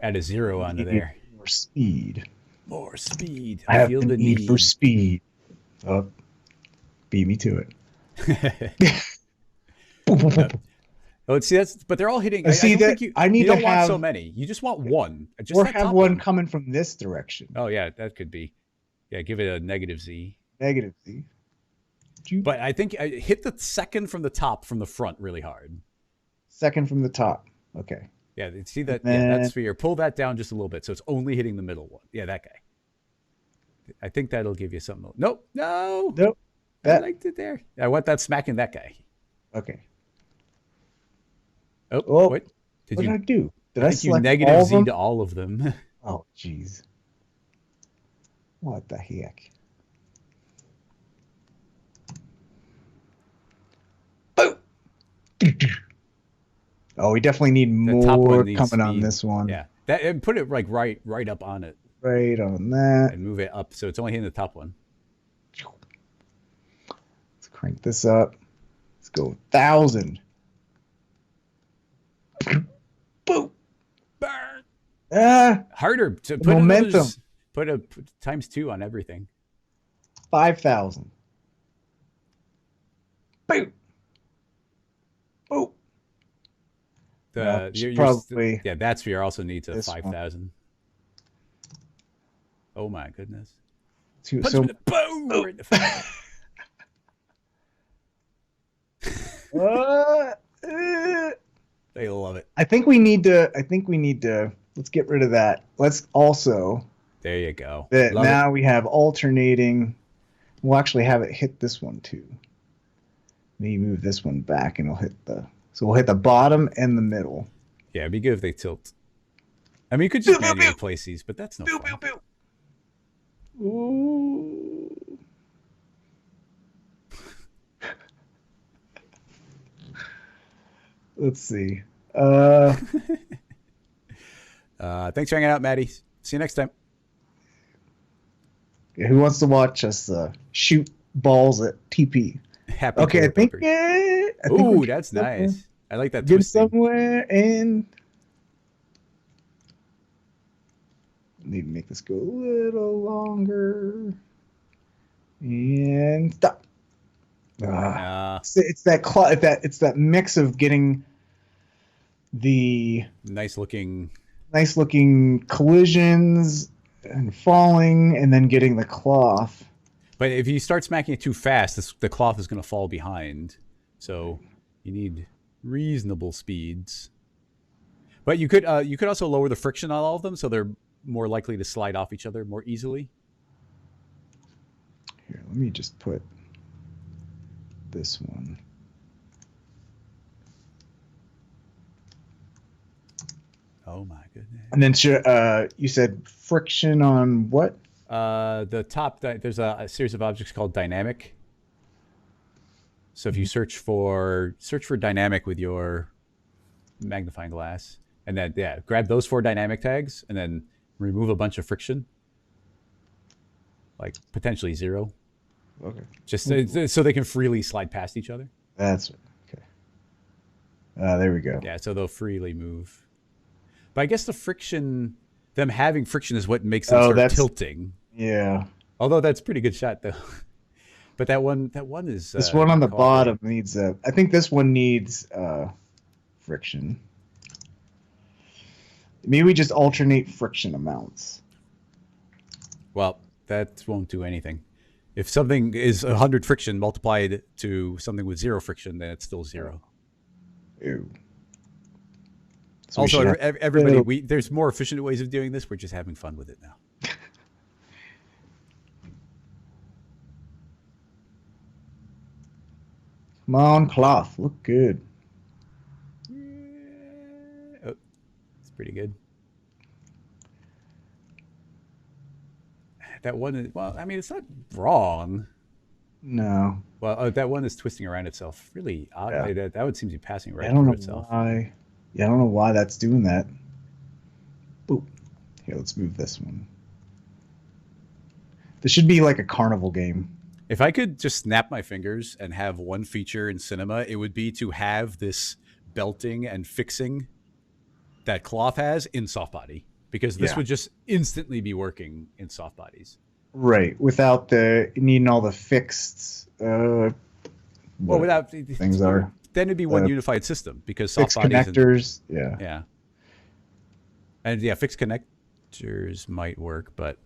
Add a 0 onto there. More speed. More speed. I feel the need for speed. Oh, beat me to it. Oh, see, but they're all hitting. I need you don't to want have so many. You just want one. Just or have one coming from this direction. Oh yeah, that could be. Yeah, give it a negative Z. Negative Z. But I think hit the second from the top from the front really hard. Second from the top. Okay. Yeah, see that? Yeah, that sphere. Pull that down just a little bit so it's only hitting the middle one. Yeah, that guy. I think that'll give you something. Nope. Nope. I liked it there. I want that smacking that guy. Okay. Oh, what? What did I do? Did I select negative all Z to all of them? Oh, jeez. What the heck? Boom! Oh, we definitely need more coming on this one. Yeah, and put it like right up on it. Right on that. And move it up so it's only hitting the top one. Let's crank this up. Let's go 1,000. Boom! Burn! Harder to put momentum. Put ×2 on everything. 5,000. Boom! Boom! Probably. Yeah, that sphere also needs a 5,000. Oh my goodness! Boom! Right in the face. They love it. I think we need to. Let's get rid of that. Let's also. There you go. Now we have alternating. We'll actually have it hit this one too. Maybe move this one back, and it'll hit the. So we'll hit the bottom and the middle. Yeah, it'd be good if they tilt. I mean, you could just manually place these, but that's no fun. Ooh. Let's see. Thanks for hanging out, Maddie. See you next time. Yeah, who wants to watch us shoot balls at TP? Happy. Okay, I think. Ooh, that's nice. I like that. Get somewhere and need to make this go a little longer. And stop. It's that mix of getting the nice looking collisions and falling and then getting the cloth. But if you start smacking it too fast, the cloth is going to fall behind. So you need reasonable speeds. But you could also lower the friction on all of them, so they're more likely to slide off each other more easily. Here, let me just put this one. Oh my goodness! And then you said friction on what? The top. There's a series of objects called dynamic. So if you search for dynamic with your magnifying glass, and then grab those 4 dynamic tags, and then remove a bunch of friction, like potentially 0. Okay. Just so they can freely slide past each other. That's okay. There we go. Yeah, so they'll freely move. But I guess the friction, them having friction, is what makes them start tilting. Yeah. Although that's a pretty good shot, though. But that one is this one on the bottom needs I think this one needs friction. Maybe we just alternate friction amounts. Well, that won't do anything. If something is 100 friction multiplied to something with 0 friction, then it's still 0. Ew. So also, everybody, there's more efficient ways of doing this. We're just having fun with it now. Come on, cloth. Look good. Oh, it's pretty good. That one is, well, I mean, it's not wrong. No. Well, that one is twisting around itself. Really odd. Yeah. That would seem to be passing right through itself. Why. Yeah, I don't know why that's doing that. Boop. Here, let's move this one. This should be like a carnival game. If I could just snap my fingers and have one feature in cinema, it would be to have this belting and fixing that cloth has in Softbody, because this would just instantly be working in Softbodies. Right, without the needing all the fixed. Well, without things are. Then it'd be one unified system, because fixed connectors. Yeah. And fixed connectors might work, but.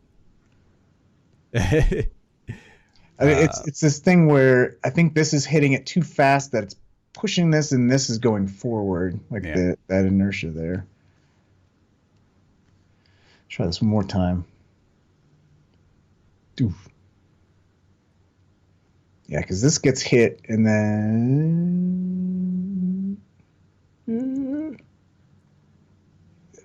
I mean, it's this thing where I think this is hitting it too fast that it's pushing this, and this is going forward, like that inertia there. Try this one more time. Doof. Yeah, because this gets hit, and then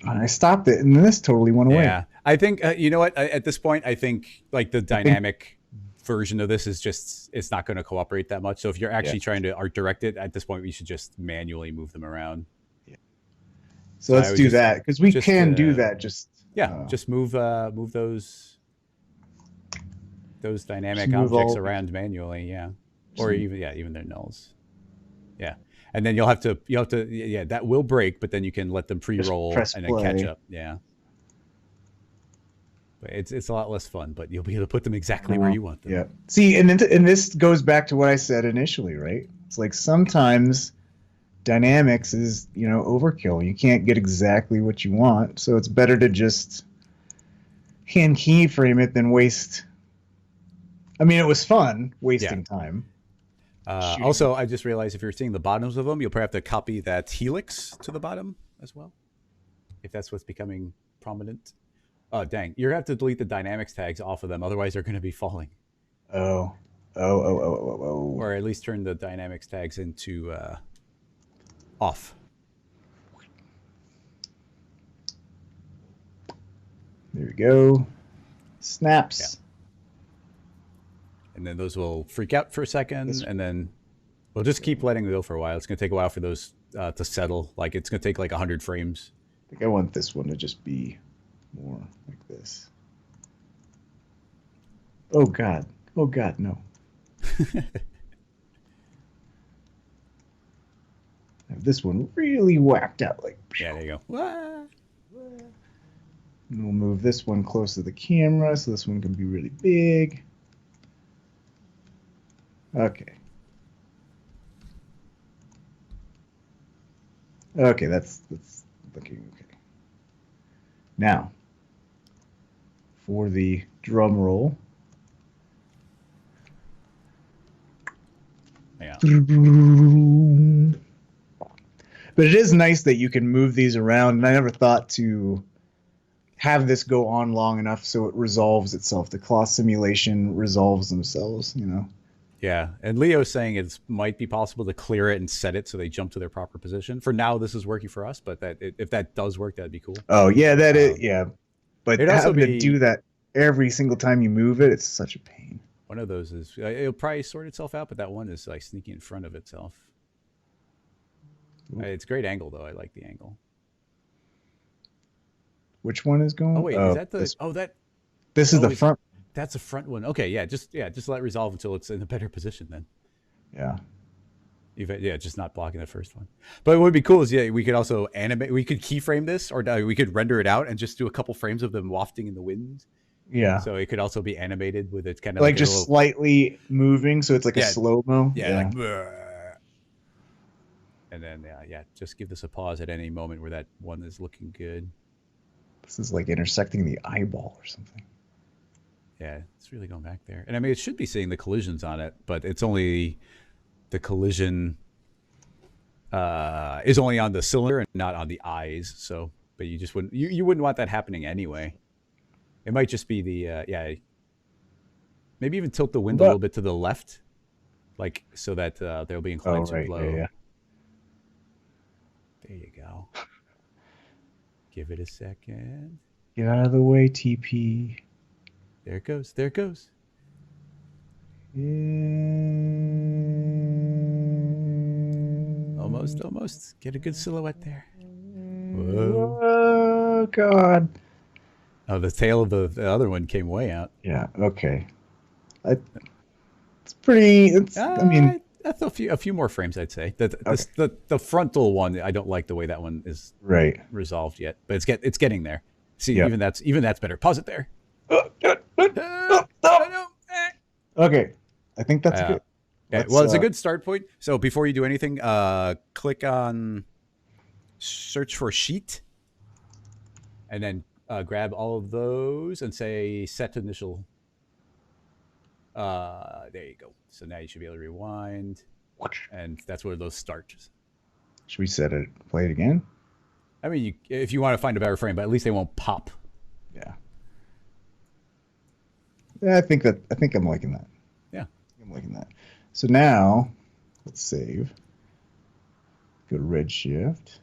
I stopped it, and then this totally went away. Yeah, I think you know what? At this point, I think like the dynamic version of this is just, it's not going to cooperate that much. So if you're actually trying to art direct it at this point, we should just manually move them around. Yeah. So let's do that, because we can do that. Just move those dynamic objects around manually. Yeah, or even their nulls. Yeah, and then you'll have to that will break, but then you can let them pre-roll and then catch up. Yeah. But it's a lot less fun, but you'll be able to put them exactly where you want them. Yeah. See, and this goes back to what I said initially, right? It's like sometimes dynamics is, overkill. You can't get exactly what you want, so it's better to just hand keyframe it than waste. I mean, it was fun wasting time. Also, I just realized if you're seeing the bottoms of them, you'll probably have to copy that helix to the bottom as well, if that's what's becoming prominent. Oh, dang. You're going to have to delete the dynamics tags off of them. Otherwise, they're going to be falling. Oh. Or at least turn the dynamics tags into off. There we go. Snaps. Yeah. And then those will freak out for a second, and then we'll just keep letting them go for a while. It's going to take a while for those to settle. Like, it's going to take like 100 frames. I think I want this one to just be more like this. Oh God, no. I have this one really whacked out. Like, yeah, there you go. And we'll move this one close to the camera, so this one can be really big. Okay. Okay, that's looking okay. Now, for the drum roll. Yeah. But it is nice that you can move these around, and I never thought to have this go on long enough so it resolves itself. The claw simulation resolves themselves, you know. Yeah, and Leo's saying it might be possible to clear it and set it so they jump to their proper position. For now, this is working for us, but if that does work, that'd be cool. Oh yeah, yeah. But it'd also having to do that every single time you move it, it's such a pain. One of those is it'll probably sort itself out, but that one is like sneaking in front of itself. Ooh. It's a great angle though. I like the angle. Which one is going? Oh wait, is that the? This is the front. That's the front one. Okay, just let it resolve until it's in a better position then. Yeah. Just not blocking the first one. But what would be cool is we could also animate. We could keyframe this, or we could render it out and just do a couple frames of them wafting in the wind. Yeah. So it could also be animated with it kind of like just little, slightly moving, so it's like a slow mo. Yeah. Like, and then just give this a pause at any moment where that one is looking good. This is like intersecting the eyeball or something. Yeah, it's really going back there. And I mean, it should be seeing the collisions on it, but it's only the collision is only on the cylinder and not on the eyes. So, but you just wouldn't, you wouldn't want that happening anyway. It might just be the, maybe even tilt the wind a little bit to the left, like so that they'll be inclined to blow. Yeah. There you go. Give it a second. Get out of the way, TP. There it goes. There it goes. Yeah. Almost. Get a good silhouette there. Whoa. Oh, God. Oh, the tail of the other one came way out. Yeah, okay. It's pretty... I mean... That's a few more frames, I'd say. The frontal one, I don't like the way that one is resolved yet, but it's getting there. See, even that's better. Pause it there. Okay, I think that's good. Yeah, well, it's a good start point. So before you do anything, click on search for sheet, and then grab all of those and say set initial. There you go. So now you should be able to rewind, and that's where those start. Should we set it? Play it again? I mean, if you want to find a better frame, but at least they won't pop. Yeah. Yeah, I think I'm liking that. Yeah, I'm liking that. So now, let's save. Go to Redshift.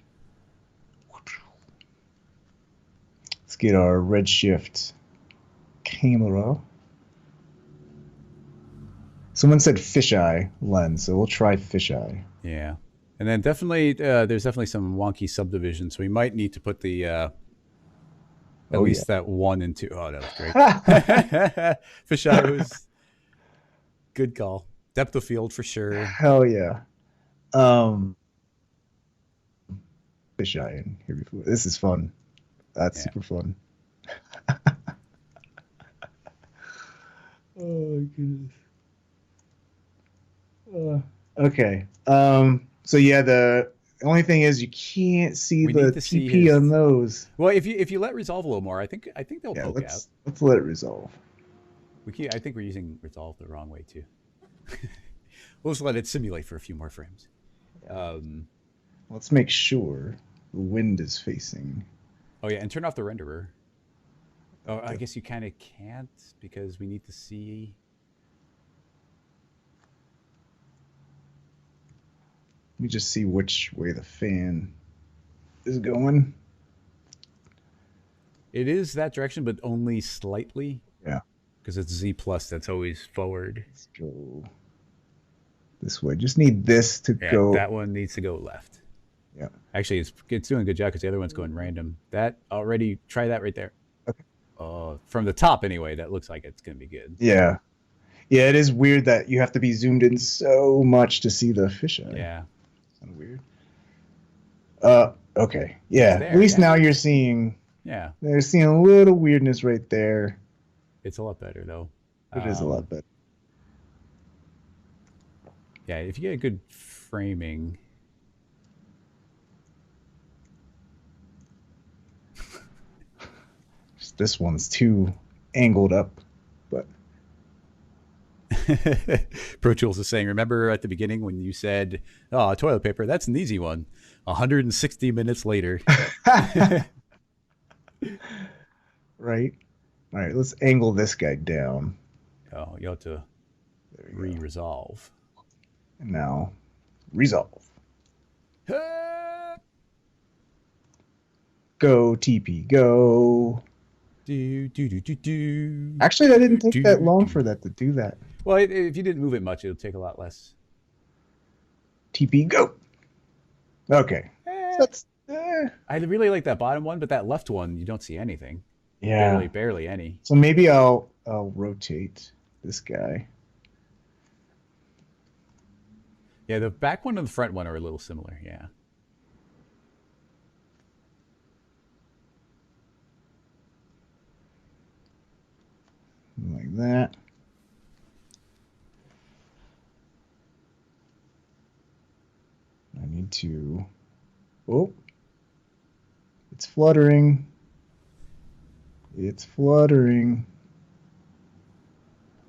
Let's get our Redshift camera. Someone said fisheye lens, so we'll try fisheye. Yeah, and then definitely there's definitely some wonky subdivision, so we might need to put the at least that 1 and 2. Oh, that was great. Fisheye was good call. Depth of field for sure. Hell yeah. Fisheye in here before. This is fun. That's super fun. Oh goodness. Okay. So yeah, the only thing is you can't see the TP on those. Well, if you let resolve a little more, I think they'll poke out. Let's let it resolve. I think we're using resolve the wrong way too. We'll just let it simulate for a few more frames. Let's make sure the wind is facing. Oh yeah, and turn off the renderer. Oh, I guess you kind of can't because we need to see. Let me just see which way the fan is going. It is that direction, but only slightly. Yeah. Because it's Z+, that's always forward. Let's go this way. Just need this to go. That one needs to go left. Yeah. Actually, it's doing a good job because the other one's going random. That already, try that right there. Okay. From the top anyway, that looks like it's going to be good. Yeah. Yeah, it is weird that you have to be zoomed in so much to see the fisheye. Yeah. Kind of weird. Okay. Yeah. At least now you're seeing. Yeah. They're seeing a little weirdness right there. It's a lot better though. It is a lot better. Yeah, if you get a good framing. This one's too angled up, but Pro Tools is saying, remember at the beginning when you said, oh, toilet paper, that's an easy one. 160 minutes later. Right. All right, let's angle this guy down. Oh, you have to re-resolve. And now, resolve. Go, TP, go. Actually, that didn't take that long for that to do that. Well, if you didn't move it much, it'll take a lot less. TP, go. Okay. That's. I really like that bottom one, but that left one, you don't see anything. Yeah. Barely any. So maybe I'll rotate this guy. Yeah, the back one and the front one are a little similar. Yeah. Like that. I need to. Oh, it's fluttering. It's fluttering.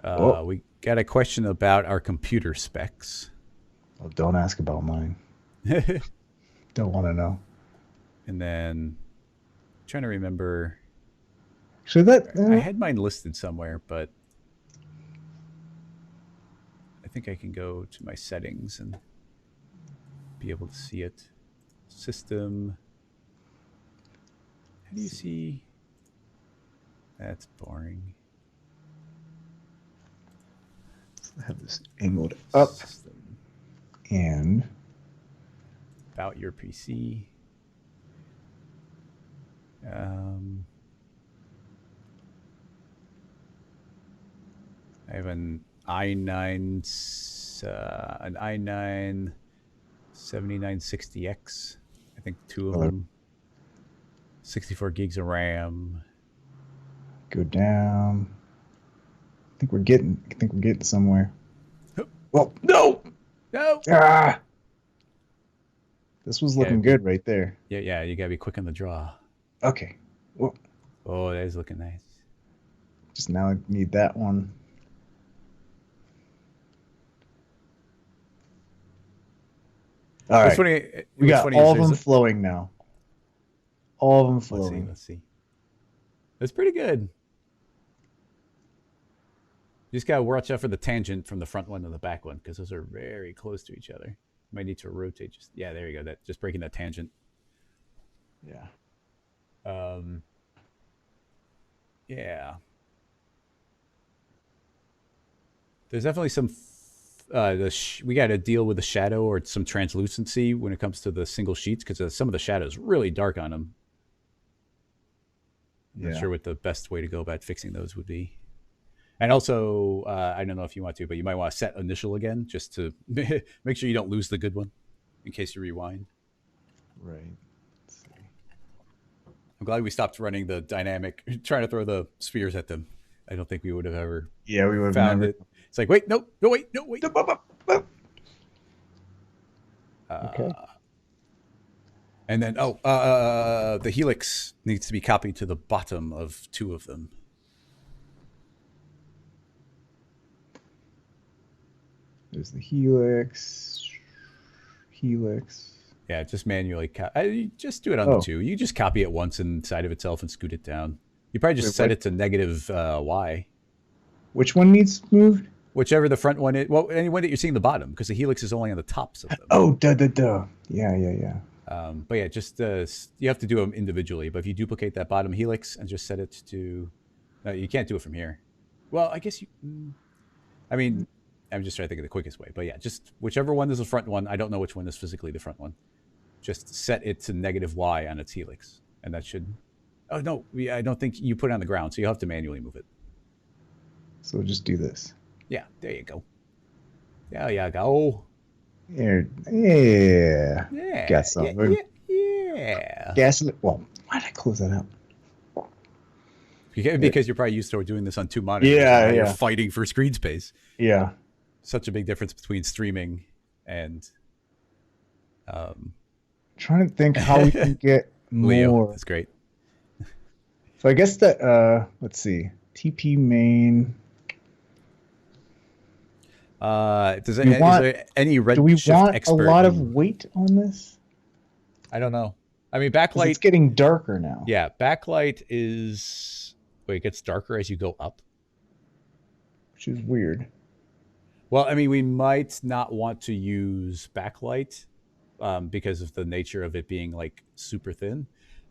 We got a question about our computer specs. Oh, don't ask about mine. Don't want to know. And then, trying to remember. So that I had mine listed somewhere, but I think I can go to my settings and be able to see it. System. How do you see? That's boring. I have this angled up. System. And about your PC. I have an i9 7960X. I think two of them. 64 gigs of RAM. Go down. I think we're getting somewhere. Well, no. No. Ah. This was looking good right there. Yeah, you gotta be quick on the draw. Okay. Whoa. Oh, that is looking nice. Just now I need that one. All right. Funny, we got all of them flowing now. All of them flowing. Let's see. That's pretty good. You just gotta watch out for the tangent from the front one and the back one, because those are very close to each other. You might need to rotate. Yeah, there you go. Just breaking that tangent. Yeah. Yeah. There's definitely some. We got to deal with the shadow or some translucency when it comes to the single sheets, because some of the shadows really dark on them. I'm not sure what the best way to go about fixing those would be. And also, I don't know if you want to, but you might want to set initial again, just to make sure you don't lose the good one in case you rewind. Right. I'm glad we stopped running the dynamic, trying to throw the spheres at them. I don't think we would have ever we would have found never... it. It's like, wait, no, wait. Okay. And then, the helix needs to be copied to the bottom of two of them. There's the helix. Yeah, just manually. Just do it on the two. You just copy it once inside of itself and scoot it down. You probably just set it to negative Y. Which one needs moved? Whichever the front one is. Well, any one that you're seeing the bottom, because the helix is only on the tops of them. Oh, duh. Yeah. But yeah, just you have to do them individually. But if you duplicate that bottom helix and just set it to, you can't do it from here. Well, I guess you. I mean, I'm just trying to think of the quickest way. But yeah, just whichever one is the front one. I don't know which one is physically the front one. Just set it to negative Y on its helix, and that should. Oh no, I don't think you put it on the ground, so you have to manually move it. So just do this. Yeah, there you go. There you go. Yeah. Got something. Yeah. Gaslit. Well, why did I close that out? Because you're probably used to doing this on two monitors. Yeah. You're fighting for screen space. Yeah. Such a big difference between streaming and. Trying to think how we can get more. Leo, that's great. So I guess that let's see. TP main. Is there any Do we Redshift want a expert lot of weight on this? I don't know. I mean, Because backlight. it's getting darker now. Yeah, backlight is. Wait, it gets darker as you go up. Which is weird. Well, I mean, we might not want to use backlight because of the nature of it being like super thin.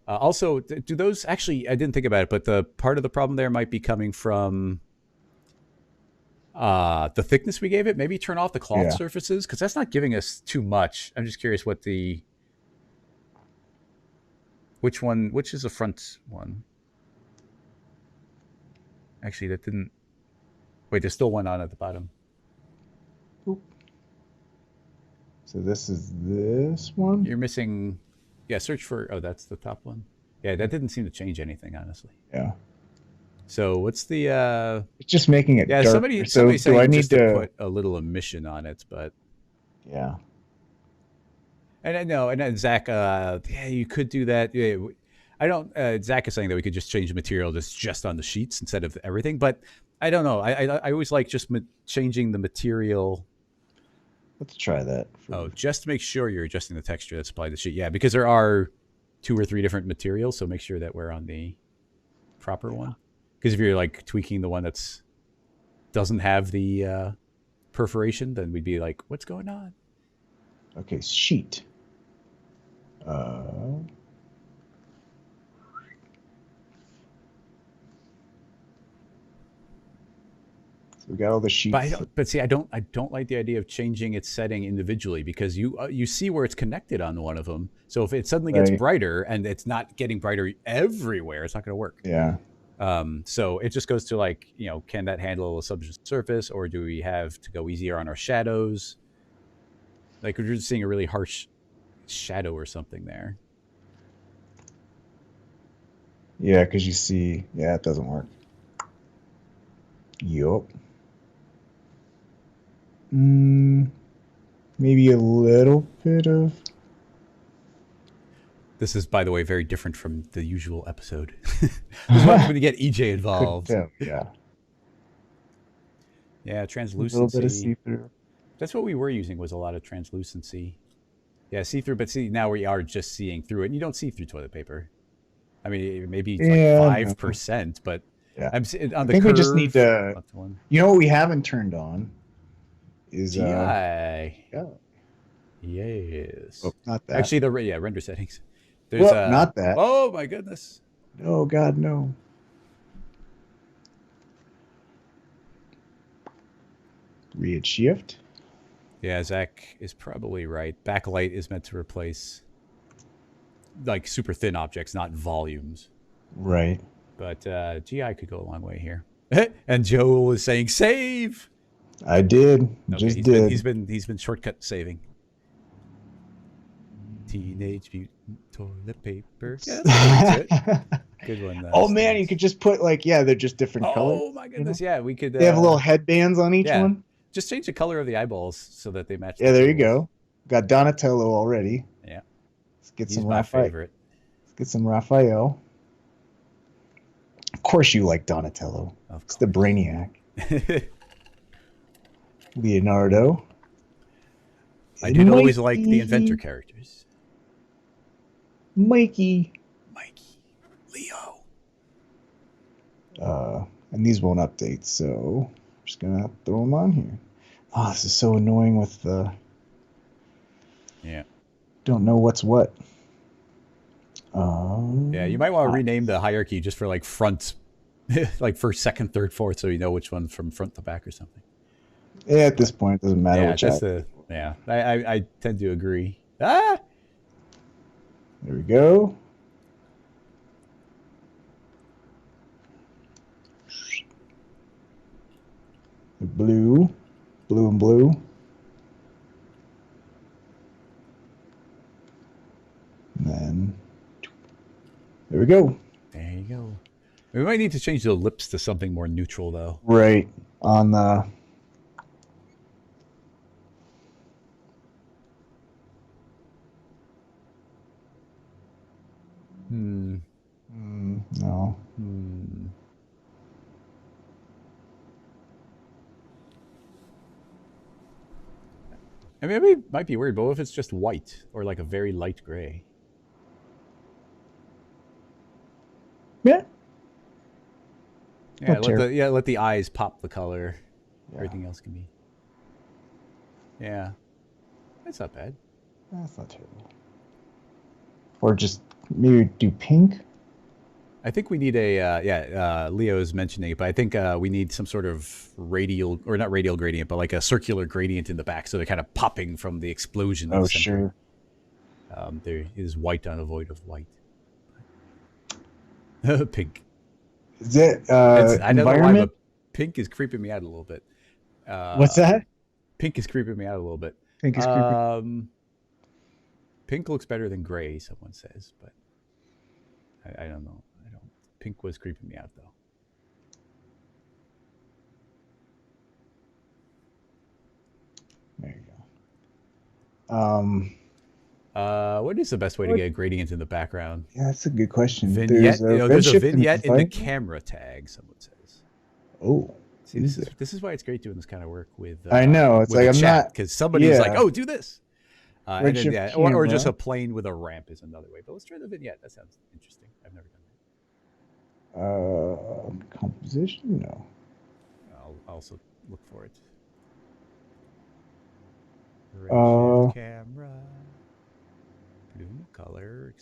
Also, do those actually? I didn't think about it, but the part of the problem there might be coming from the thickness we gave it. Maybe turn off the cloth surfaces because that's not giving us too much. I'm just curious what the which is the front one. Actually, that didn't. Wait, there's still one on at the bottom. Oop. So this is this one? You're missing. Yeah, search for. Oh, that's the top one. Yeah, that didn't seem to change anything, honestly. Yeah. So what's the? It's just making it darker. Somebody saying do I need just to put a little emission on it, but. Yeah. And I know, and then Zach, yeah, you could do that. Yeah, I don't. Zach is saying that we could just change the material just on the sheets instead of everything, but I don't know. I always like just changing the material. Let's try that. Just to make sure you're adjusting the texture that's applied to the sheet. Yeah, because there are 2 or 3 different materials, so make sure that we're on the proper one. Because if you're like tweaking the one that's doesn't have the perforation, then we'd be like, what's going on? Okay, sheet. So we got all the sheets. But see, I don't like the idea of changing its setting individually because you see where it's connected on one of them. So if it suddenly gets brighter and it's not getting brighter everywhere, it's not going to work. Yeah. So it just goes to like, can that handle a subsurface, or do we have to go easier on our shadows? Like we're just seeing a really harsh shadow or something there. Yeah, because you see, it doesn't work. Yup. Maybe a little bit of. This is, by the way, very different from the usual episode. This is when you get EJ involved. Yeah. Yeah, translucency. A little bit of see-through. That's what we were using, was a lot of translucency. Yeah, see-through, but see, now we are just seeing through it. And you don't see through toilet paper. I mean, maybe like 5%, but I'm on the I think curve. we just need to. You know what we haven't turned on is GI. Yeah. Yes. Oh, not that. Actually, render settings. There's not that. Oh my goodness. Oh God, no. Redshift. Yeah, Zach is probably right. Backlight is meant to replace like super thin objects, not volumes. Right. But GI could go a long way here. And Joe was saying save. I did. Okay, he's been shortcut saving. Teenage Mutant Toilet Paper. Yeah, that's good one. Oh man, you could just put they're just different colors. Oh my goodness, yeah, we could. They have little headbands on each one. Just change the color of the eyeballs so that they match. Yeah, there you go. Got Donatello already. Yeah. Let's get some Raphael. Favorite. Let's get some Raphael. Of course you like Donatello. It's the Brainiac. Leonardo. I did always like the inventor characters. Mikey. Leo. And these won't update, so I'm just gonna throw them on here. Oh, this is so annoying with the. Yeah. Don't know what's what. Yeah, you might want to rename the hierarchy just for like front, like first, second, third, fourth, so you know which one's from front to back or something. Yeah, at this point, it doesn't matter. I tend to agree. Ah. There we go. The blue and blue. And then there we go. There you go. We might need to change the lips to something more neutral, though. Right on the. No. I mean, it might be weird, but what if it's just white or like a very light gray? Yeah. Yeah, let the eyes pop the color. Yeah. Everything else can be. Yeah, that's not bad. That's not terrible. Or just maybe do pink. I think we need a Leo is mentioning it, but I think we need some sort of radial, or not radial gradient, but like a circular gradient in the back, so they're kind of popping from the explosion. Oh, sure. There is white on a void of white. Pink. Is it I don't know why, but pink is creeping me out a little bit. What's that? Pink is creeping me out a little bit. Pink is creeping. Pink looks better than gray, someone says, but I don't know. Pink was creeping me out, though. There you go. What is the best way to get a gradient in the background? Yeah, that's a good question. Vignette. There's a vignette in the camera tag, someone says. Oh. See, this is why it's great doing this kind of work with. I know. It's like I'm not, because somebody's like, "Oh, do this," and then, or just a plane with a ramp is another way. But let's try the vignette. That sounds interesting. I've never done that. Composition? No. I'll also look for it. Redshift camera. Bloom color.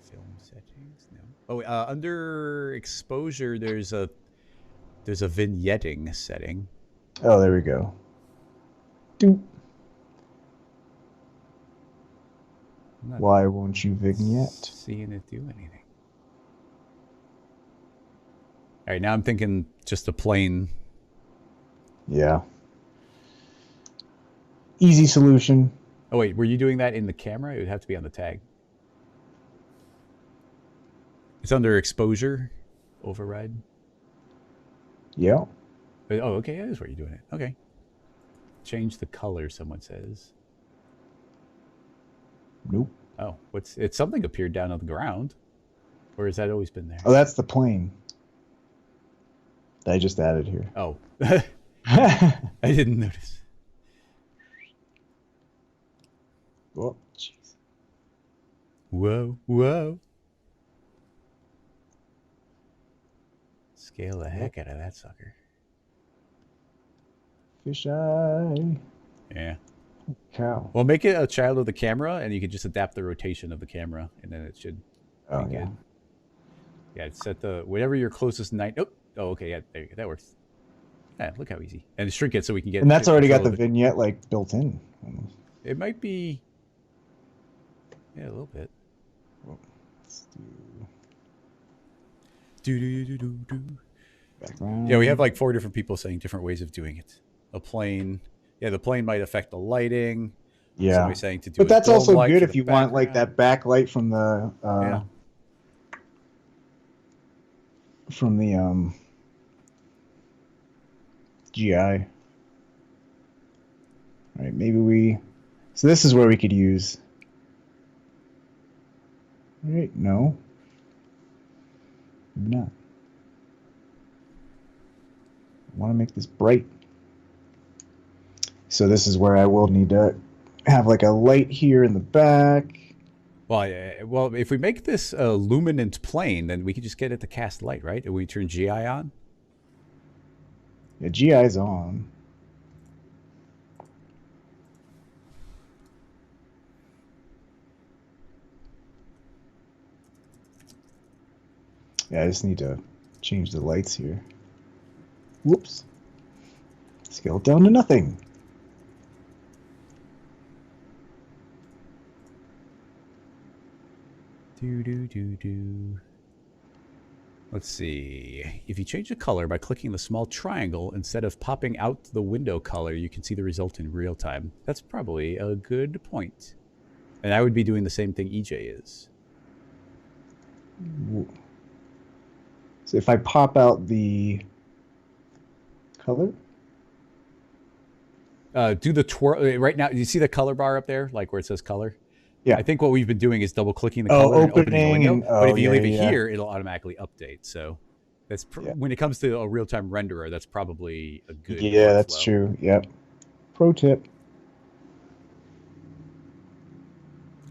Film settings. No. Oh, under exposure, there's a vignetting setting. Oh, there we go. Doop. Why won't you vignette? Seeing it do anything. All right, now I'm thinking just a plain. Yeah. Easy solution. Oh, wait, were you doing that in the camera? It would have to be on the tag. It's under exposure, override. Yeah. Oh, okay, that is where you're doing it. Okay. Change the color, someone says. Nope. Oh, it's something appeared down on the ground. Or has that always been there? Oh, that's the plane. I just added here. Oh. I didn't notice. Oh, jeez. Whoa, whoa. Scale the heck out of that sucker. Fisheye. Yeah. Cow. Well, make it a child of the camera, and you can just adapt the rotation of the camera, and then it should be good. Yeah, set the whatever your closest night. Oh, okay, yeah, there you go. That works. Yeah, look how easy. And shrink it so we can get. And that's already got the vignette like built in. It might be. Yeah, a little bit. Well, let's do. Background. Yeah, we have like 4 different people saying different ways of doing it. A plane. Yeah, the plane might affect the lighting. Yeah. Somebody saying to do. But that's also good if you want like that backlight from the. From the GI. All right, maybe so this is where we could use. All right, no. Maybe not. I want to make this bright. So this is where I will need to have like a light here in the back. Well, if we make this a luminant plane, then we can just get it to cast light, right? And we turn GI on? Yeah, GI's on. Yeah, I just need to change the lights here. Whoops. Scale it down to nothing. Let's see. If you change the color by clicking the small triangle, instead of popping out the window color, you can see the result in real time. That's probably a good point. And I would be doing the same thing EJ is. So if I pop out the color? Do the twirl. Right now, you see the color bar up there, like where it says color? Yeah. I think what we've been doing is double clicking the color and opening the window. But if you leave it here, it'll automatically update. So that's when it comes to a real-time renderer, that's probably a good. Yeah, that's true. Yep. Pro tip.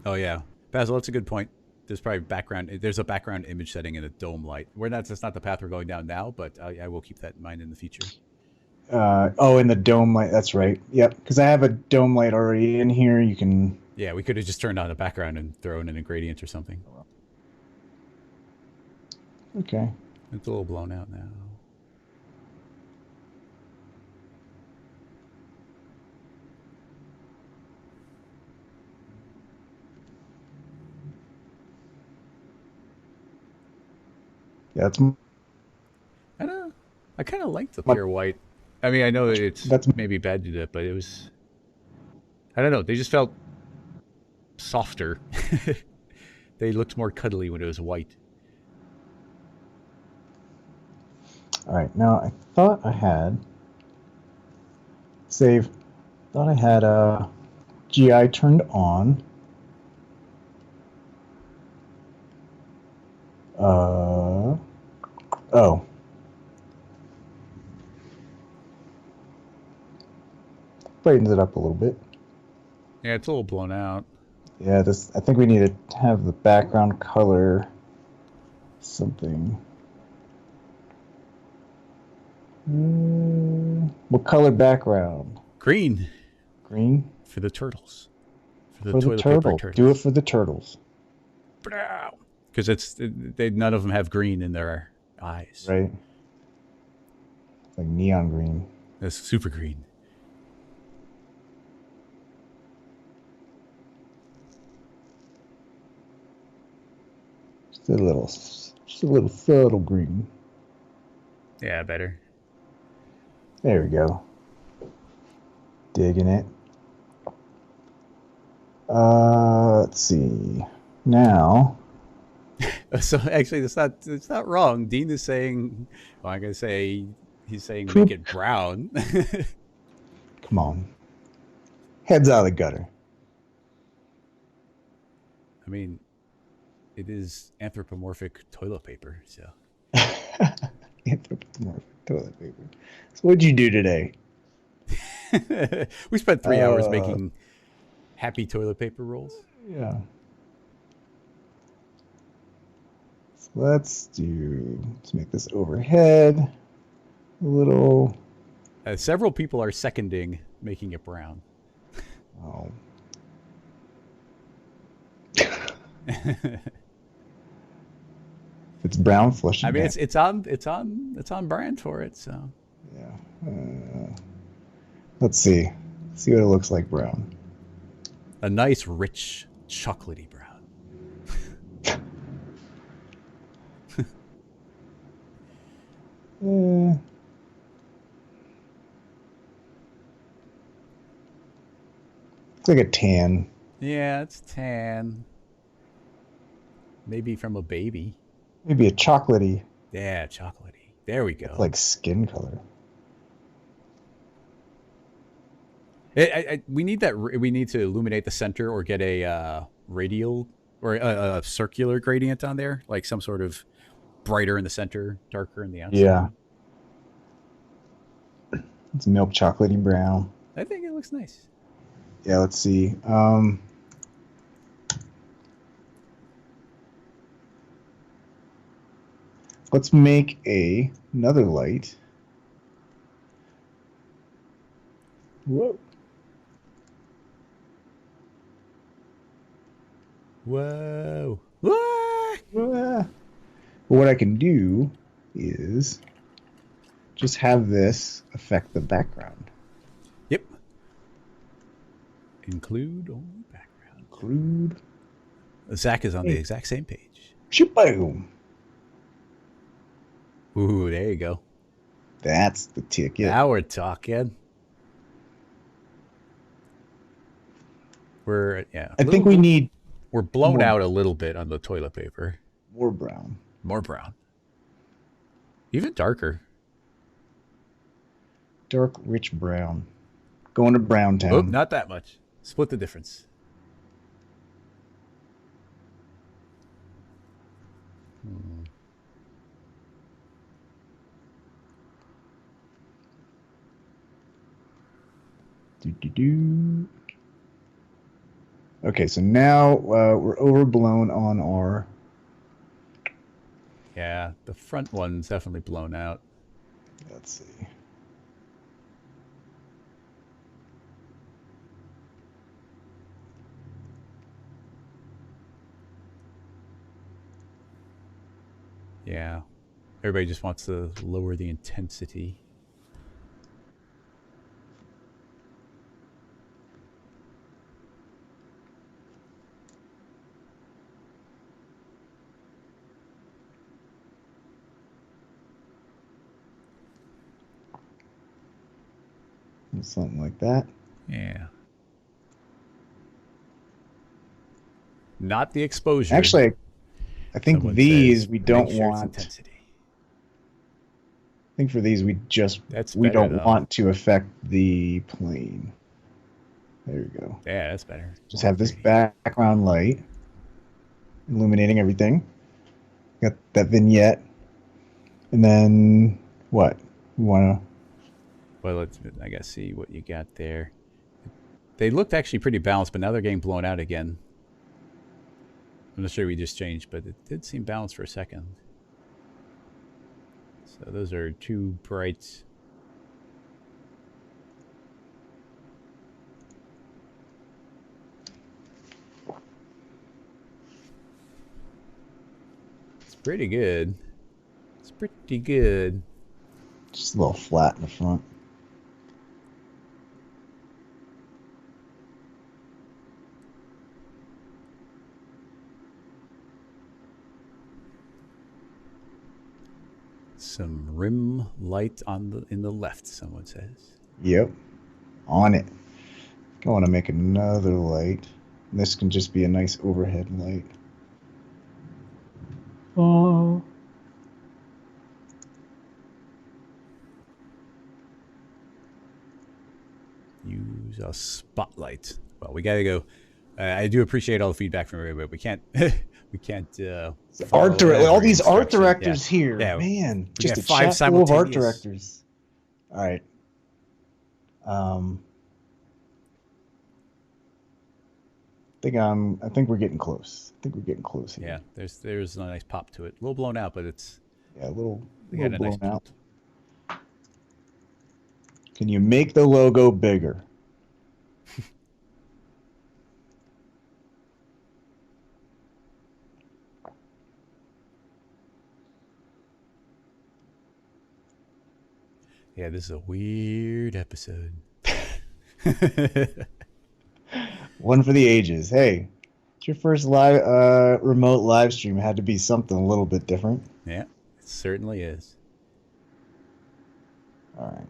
Oh yeah, Basil, that's a good point. There's probably There's a background image setting in a dome light. That's not the path we're going down now, but I will keep that in mind in the future. Oh, in the dome light. That's right. Yep. Because I have a dome light already in here. You can. Yeah, we could have just turned on the background and thrown in a gradient or something. Okay. It's a little blown out now. Yeah, that's I don't know. I kind of like the much. pure white. I mean, I know it's That's maybe bad to do that, but it was. I don't know. They just felt softer. They looked more cuddly when it was white. all right. Now I thought I had save. Thought I had GI turned on. Oh. Brightens it up a little bit. Yeah, it's a little blown out. Yeah, this. I think we need to have the background color something. What color background? Green Green for the turtles. For the for the toilet paper turtle. Do it turtles. for the turtles. Because none of them have green in their eyes. Right. It's like neon green. That's super green. Just a little subtle green. Yeah, better. There we go. Digging it. Let's see. Now, So actually, it's not wrong. Dean is saying, well, I'm gonna say he's saying make poop. it brown. Come on. Heads out of the gutter. I mean, it is anthropomorphic toilet paper, so. Anthropomorphic toilet paper. So what'd you do today? We spent 3 hours Uh, making happy toilet paper rolls. yeah. So let's make this overhead a little. Several people are seconding making it brown. Oh. It's brown, flush I it mean, down. it's on brand for it. So Yeah. Let's see. See what it looks like brown. a nice, rich, chocolatey brown. Uh, it's like a tan. Yeah, it's tan. Maybe from a baby. Maybe a chocolatey. Yeah, chocolatey. There we It's go. like skin color. We need that. We need to illuminate the center or get a radial or a circular gradient on there, like some sort of brighter in the center, darker in the Yeah. outside. It's milk chocolatey brown. I think it looks nice. Yeah, let's see. Let's make another light. Whoa. Whoa. What I can do is just have this affect the background. Yep. Include only background. Include. Zach is on the exact same page. Shaboom. Ooh, there you go. That's the ticket. Now we're talking. I think we need. We're blown out a little bit on the toilet paper. More brown. More brown. Even darker. Dark, rich brown. Going to Brown Town. Oh, not that much. Split the difference. Do. Okay, so now we're overblown on our... Yeah, the front one's definitely blown out. Let's see. Yeah. Everybody just wants to lower the intensity. Something like that. Yeah. Not the exposure. Actually, I think Someone these says, we make don't sure it's want. intensity. I think for these That's we better, don't though. want to affect the plane. There we go. Yeah, that's better. Just More have this 3D. background light illuminating everything. Got that vignette. And then what? We want to... Well, let's, I guess, see what you got there. They looked actually pretty balanced, but now they're getting blown out again. I'm not sure we just changed, but it did seem balanced for a second. So those are two bright. It's pretty good. It's pretty good. Just a little flat in the front. Some rim light in the left, someone says. Yep. On it. I want to make another light. This can just be a nice overhead light. Oh. Use a spotlight. Well, we gotta go. I do appreciate all the feedback from everybody, but we can't. We can't. All these art directors here, yeah. man. We Just got a 5 chat full of art simultaneous. directors. All right. I think we're getting close. I think we're getting close here. Yeah, there's a nice pop to it. A little blown out, but it's a little got a blown nice out. pop. Can you make the logo bigger? Yeah, this is a weird episode. One for the ages. Hey, it's your first live remote live stream. It had to be something a little bit different. Yeah, it certainly is. All right.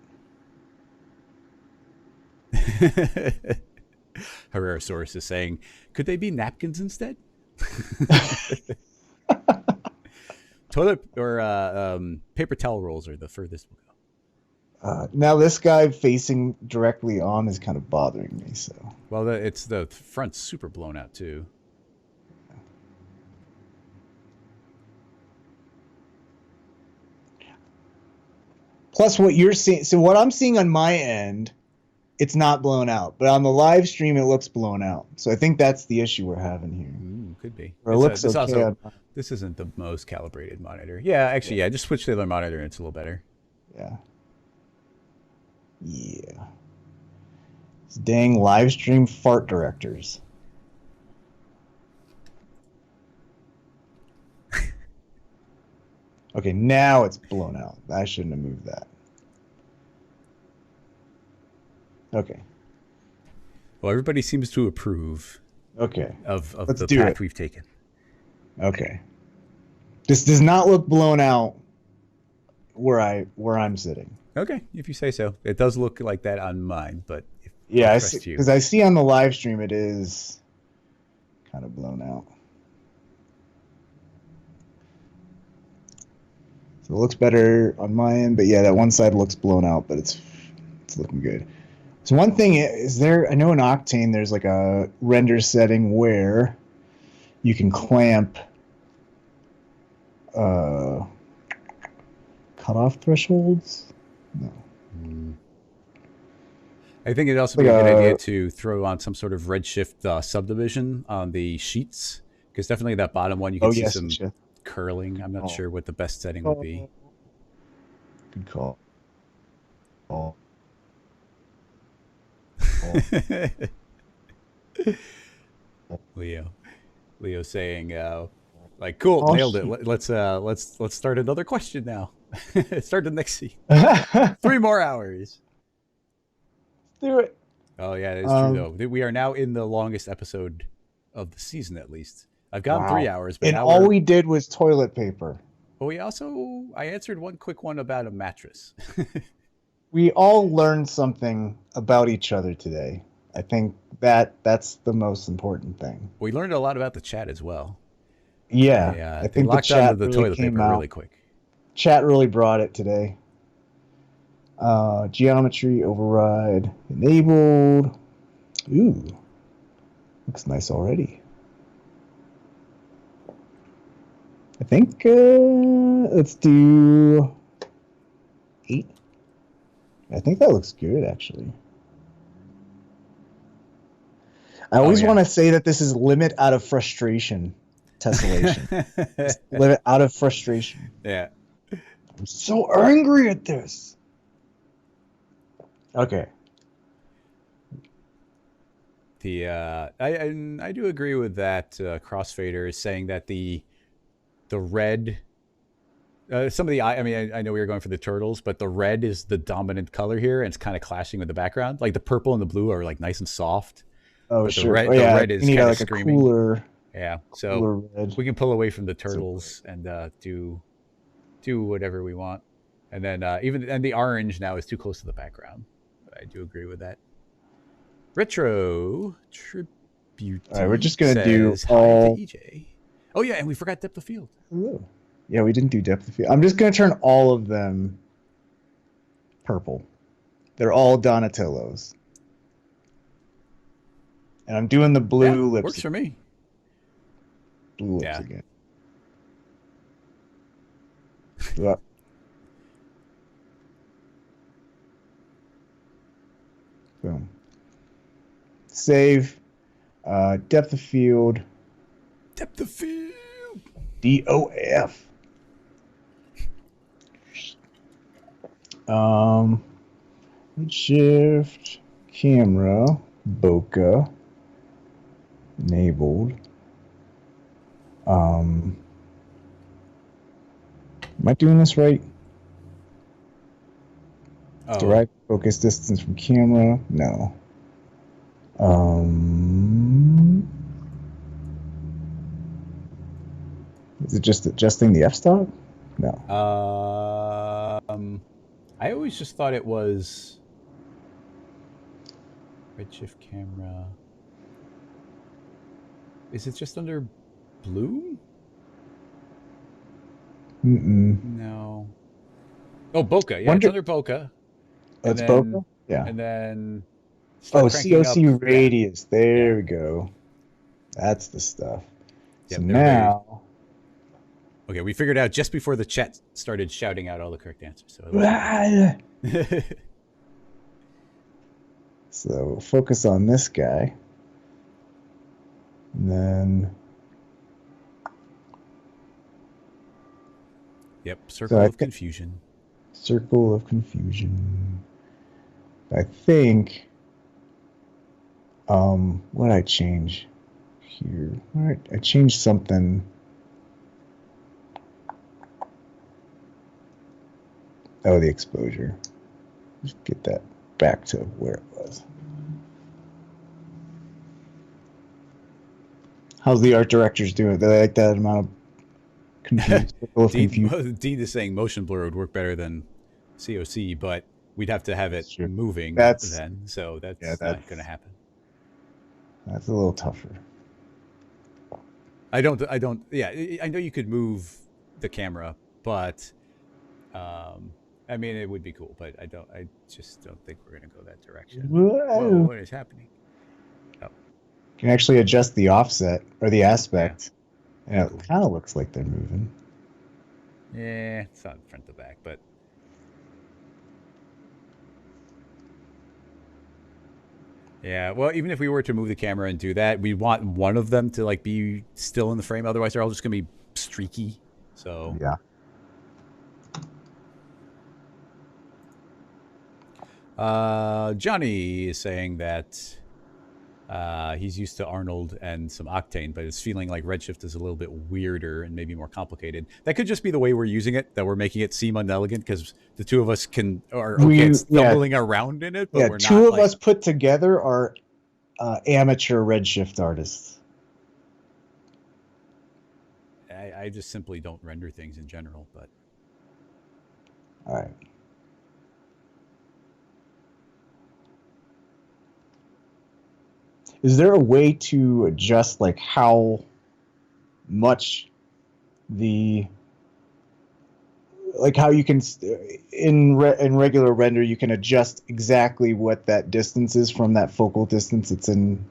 Herrerasaurus is saying, could they be napkins instead? Toilet or paper towel rolls are the furthest we'll go. Now this guy facing directly on is kind of bothering me. So well, it's the front's super blown out too. Plus, what you're seeing. So what I'm seeing on my end, it's not blown out, but on the live stream it looks blown out. So I think that's the issue we're having here. Could be. Or it looks okay. Also, this isn't the most calibrated monitor. Yeah, actually, yeah. Just switch to the other monitor and it's a little better. Yeah. Yeah. These dang live stream fart directors. Okay, now it's blown out. I shouldn't have moved that. Okay. Well, everybody seems to approve. Okay. Of the path we've taken. Okay. This does not look blown out where I'm sitting. Okay, if you say so. It does look like that on mine, but yeah, because I see on the live stream it is kind of blown out. So it looks better on my end, but yeah, that one side looks blown out, but it's looking good. So one thing is there, I know in Octane there's like a render setting where you can clamp cutoff thresholds. No. I think it'd also be a good idea to throw on some sort of Redshift subdivision on the sheets, because definitely that bottom one you can see some curling. I'm not sure what the best setting would be. Good call. Leo saying, like, cool, nailed it. Let's start another question now. Start the next scene. 3 more hours. Let's do it. Oh yeah, it's true though. We are now in the longest episode of the season, at least. I've gone 3 hours, but and now all we did was toilet paper. But I answered one quick one about a mattress. We all learned something about each other today. I think that's the most important thing. We learned a lot about the chat as well. Yeah, I think the chat the toilet paper really quick. Chat really brought it today. Geometry override enabled. Ooh, looks nice already. I think let's do 8. I think that looks good, actually. I always want to say that this is limit out of frustration tessellation. Limit out of frustration. Yeah. I'm so angry at this. Okay. I do agree with that. Crossfader is saying that the red. Some of the I know we were going for the turtles, but the red is the dominant color here, and it's kind of clashing with the background. Like the purple and the blue are like nice and soft. Oh, sure. The red is kind of screaming. Cooler, so we can pull away from the turtles and do whatever we want. And then and the orange now is too close to the background. But I do agree with that. Retro Tribute. All right, we're just gonna do all. EJ. Oh yeah, and we forgot depth of field. Ooh. Yeah, we didn't do depth of field. I'm just gonna turn all of them purple. They're all Donatellos. And I'm doing the blue lips. Works for me. Blue lips again. Yep. Boom. Save. Depth of field. Depth of field. DOF. Redshift. Camera. Bokeh. Enabled. Am I doing this right? Direct focus distance from camera? No. Is it just adjusting the f-stop? No. I always just thought it was Redshift camera. Is it just under blue? No. Oh, bokeh. Yeah, it's under bokeh. It's bokeh? Yeah. And then... COC radius. There we go. That's the stuff. Yep, so now... Okay, we figured out just before the chat started shouting out all the correct answers. So, so focus on this guy. And then... Yep, circle of confusion. Circle of confusion. I think... what did I change here? All right, I changed something... Oh, the exposure. Just get that back to where it was. How's the art directors doing? They like that amount of confusion? Dean is saying motion blur would work better than COC, but we'd have to have it moving then. So that's not going to happen. That's a little tougher. I don't. Yeah, I know you could move the camera, but I mean, it would be cool, but I just don't think we're going to go that direction. Whoa, what is happening? Oh. You can actually adjust the offset or the aspect. Yeah. And it kind of looks like they're moving. Yeah, it's not front to back, but Yeah, well, even if we were to move the camera and do that, we want one of them to like be still in the frame. Otherwise, they're all just gonna be streaky. So Yeah. Johnny is saying that he's used to Arnold and some Octane, but it's feeling like Redshift is a little bit weirder and maybe more complicated. That could just be the way we're using it, that we're making it seem unelegant because the two of us are okay at stumbling around in it, but we're two not of us put together are amateur Redshift artists. I just simply don't render things in general, but. All right. Is there a way to adjust like how much how you can in regular render you can adjust exactly what that distance is from that focal distance it's in?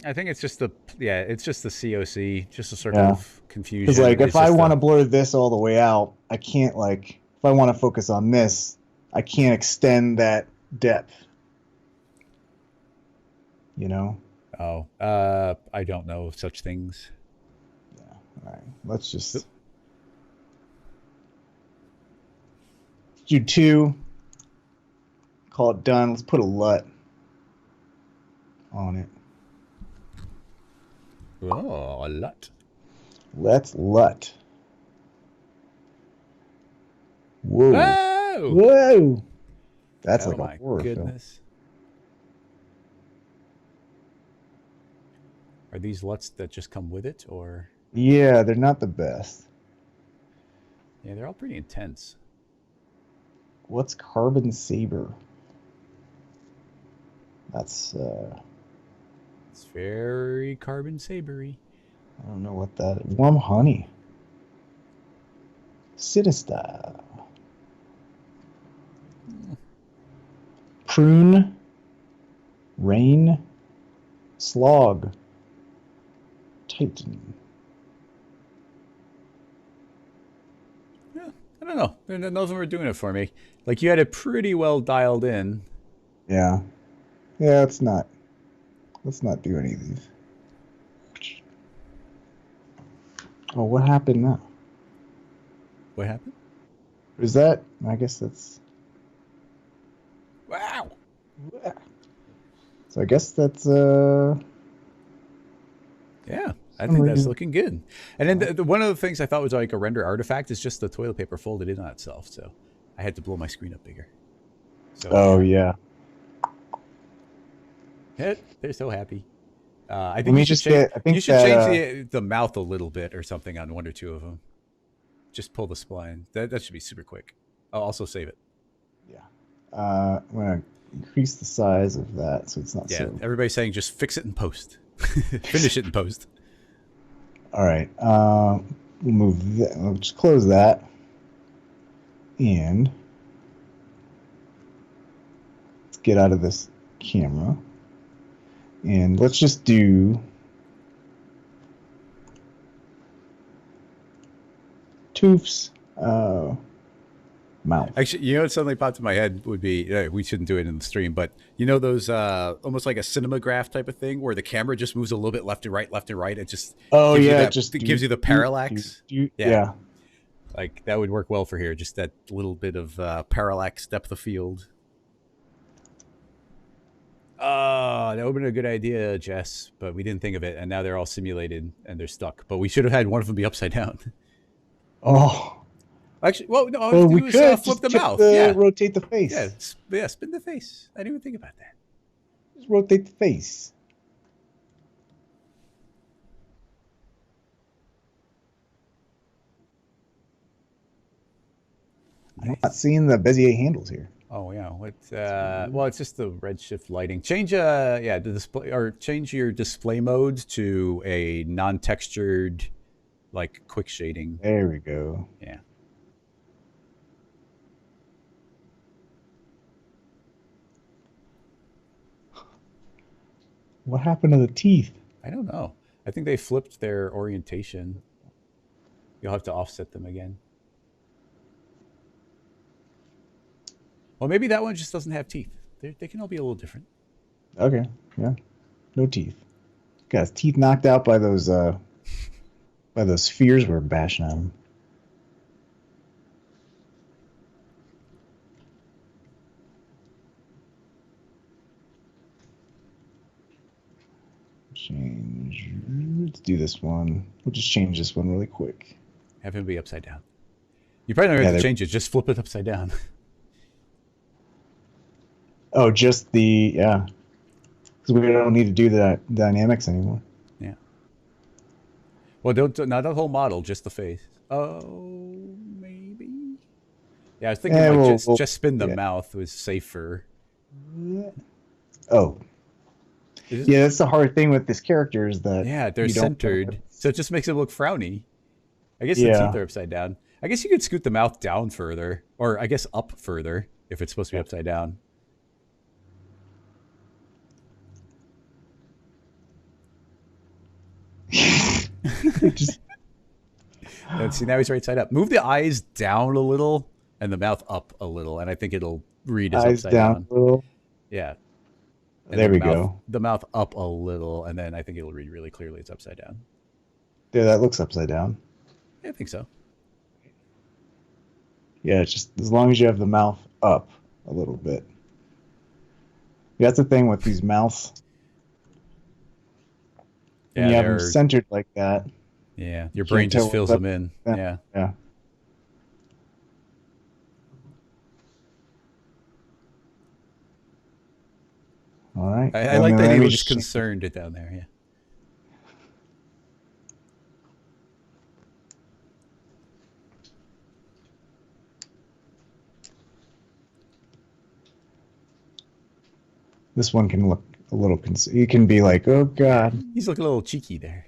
I think it's just the COC, just a circle of confusion. Because like if I want to blur this all the way out, I can't if I want to focus on this, I can't extend that depth. You know? Oh, I don't know such things. Yeah. All right. Let's just do 2. Call it done. Let's put a LUT on it. Oh, a LUT. Let's LUT. Whoa. Whoa. Whoa. That's like a horror goodness. film. Are these LUTs that just come with it, or? Yeah, they're not the best. Yeah, they're all pretty intense. What's Carbon Saber? That's it's very Carbon Sabery. I don't know what that is. Warm Honey. Sinister. Prune. Rain. Slog. Titan. Yeah, I don't know. None of them were doing it for me. Like, you had it pretty well dialed in. Yeah. Yeah, let's not do any of these. Oh, what happened now? What happened? Is that? I guess that's. Wow. So I guess that's. Yeah, I think that's looking good. And then one of the things I thought was like a render artifact is just the toilet paper folded in on itself. So I had to blow my screen up bigger. So, oh yeah. They're so happy. I think you should change the mouth a little bit or something on 1 or 2 of them. Just pull the spline. That should be super quick. I'll also save it. Yeah. I'm gonna increase the size of that so it's not so. Yeah. Everybody's saying just fix it in post. Finish it in post. All right. We'll move that. We'll just close that. And let's get out of this camera. And let's just do Toof's mouth. Actually, you know what suddenly popped in my head would be, we shouldn't do it in the stream, but you know those almost like a cinematograph type of thing where the camera just moves a little bit left and right. It just gives you the parallax. Yeah. Like that would work well for here. Just that little bit of parallax depth of field. That would have been a good idea, Jess, but we didn't think of it, and now they're all simulated and they're stuck. But we should have had one of them be upside down. Oh. Actually, well, we could flip the mouth. Rotate the face. Yeah, spin the face. I didn't even think about that. Just rotate the face. Nice. I'm not seeing the Bezier handles here. Oh yeah, well, it's just the Redshift lighting. Change the display, or change your display mode to a non-textured, like quick shading. There we go. Yeah. What happened to the teeth? I don't know. I think they flipped their orientation. You'll have to offset them again. Well, maybe that one just doesn't have teeth. They can all be a little different. Okay. Yeah, no teeth. Got his teeth knocked out by those spheres we're bashing at him. Change. Let's do this one. We'll just change this one really quick. Have him be upside down. You probably don't have to change it. Just flip it upside down. Oh, just the, yeah. Because we don't need to do the dynamics anymore. Yeah. Well, not the whole model, just the face. Oh, maybe. Yeah, I was thinking just spin the mouth was safer. Oh. Yeah, that's the hard thing with this character is that they're centered, so it just makes it look frowny. I guess the teeth are upside down. I guess you could scoot the mouth down further, or I guess up further if it's supposed to be upside down. And see, now he's right side up. Move the eyes down a little and the mouth up a little, and I think it'll read as upside down. A little. Yeah. And there we go. The mouth up a little, and then I think it'll read really clearly it's upside down. Yeah, that looks upside down. Yeah, I think so. Yeah, just as long as you have the mouth up a little bit. Yeah, that's the thing with these mouths. When you have them centered like that. Yeah, your brain just fills them in. Yeah. Yeah. All right. I like that he looks concerned down there. Yeah. This one can look a little concerned. You can be like, oh, God. He's looking a little cheeky there.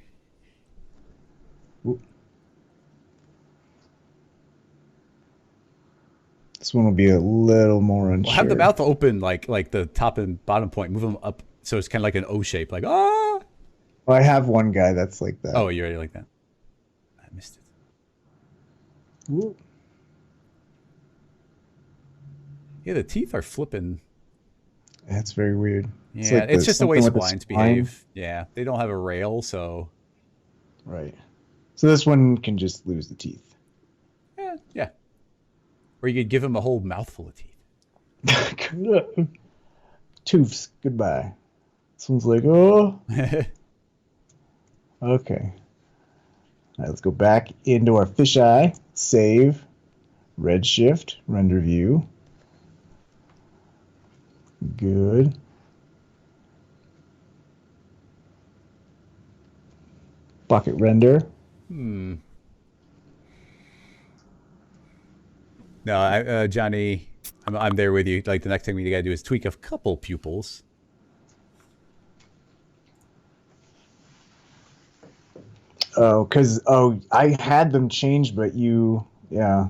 Ooh. This one will be a little more unsure. Well, have the mouth open like the top and bottom point. Move them up so it's kind of like an O shape. Like, ah! Well, I have one guy that's like that. Oh, you already like that? I missed it. Ooh. Yeah, the teeth are flipping. That's very weird. Yeah, it's just the way splines behave. Yeah, they don't have a rail, so... Right. So this one can just lose the teeth. Yeah. Or you could give him a whole mouthful of teeth. Toofs, goodbye. This one's like, oh. Okay. All right, let's go back into our fisheye. Save. Redshift. Render view. Good. Bucket render. No, Johnny, I'm there with you. Like the next thing we gotta do is tweak a couple pupils. Oh, I had them changed, but yeah.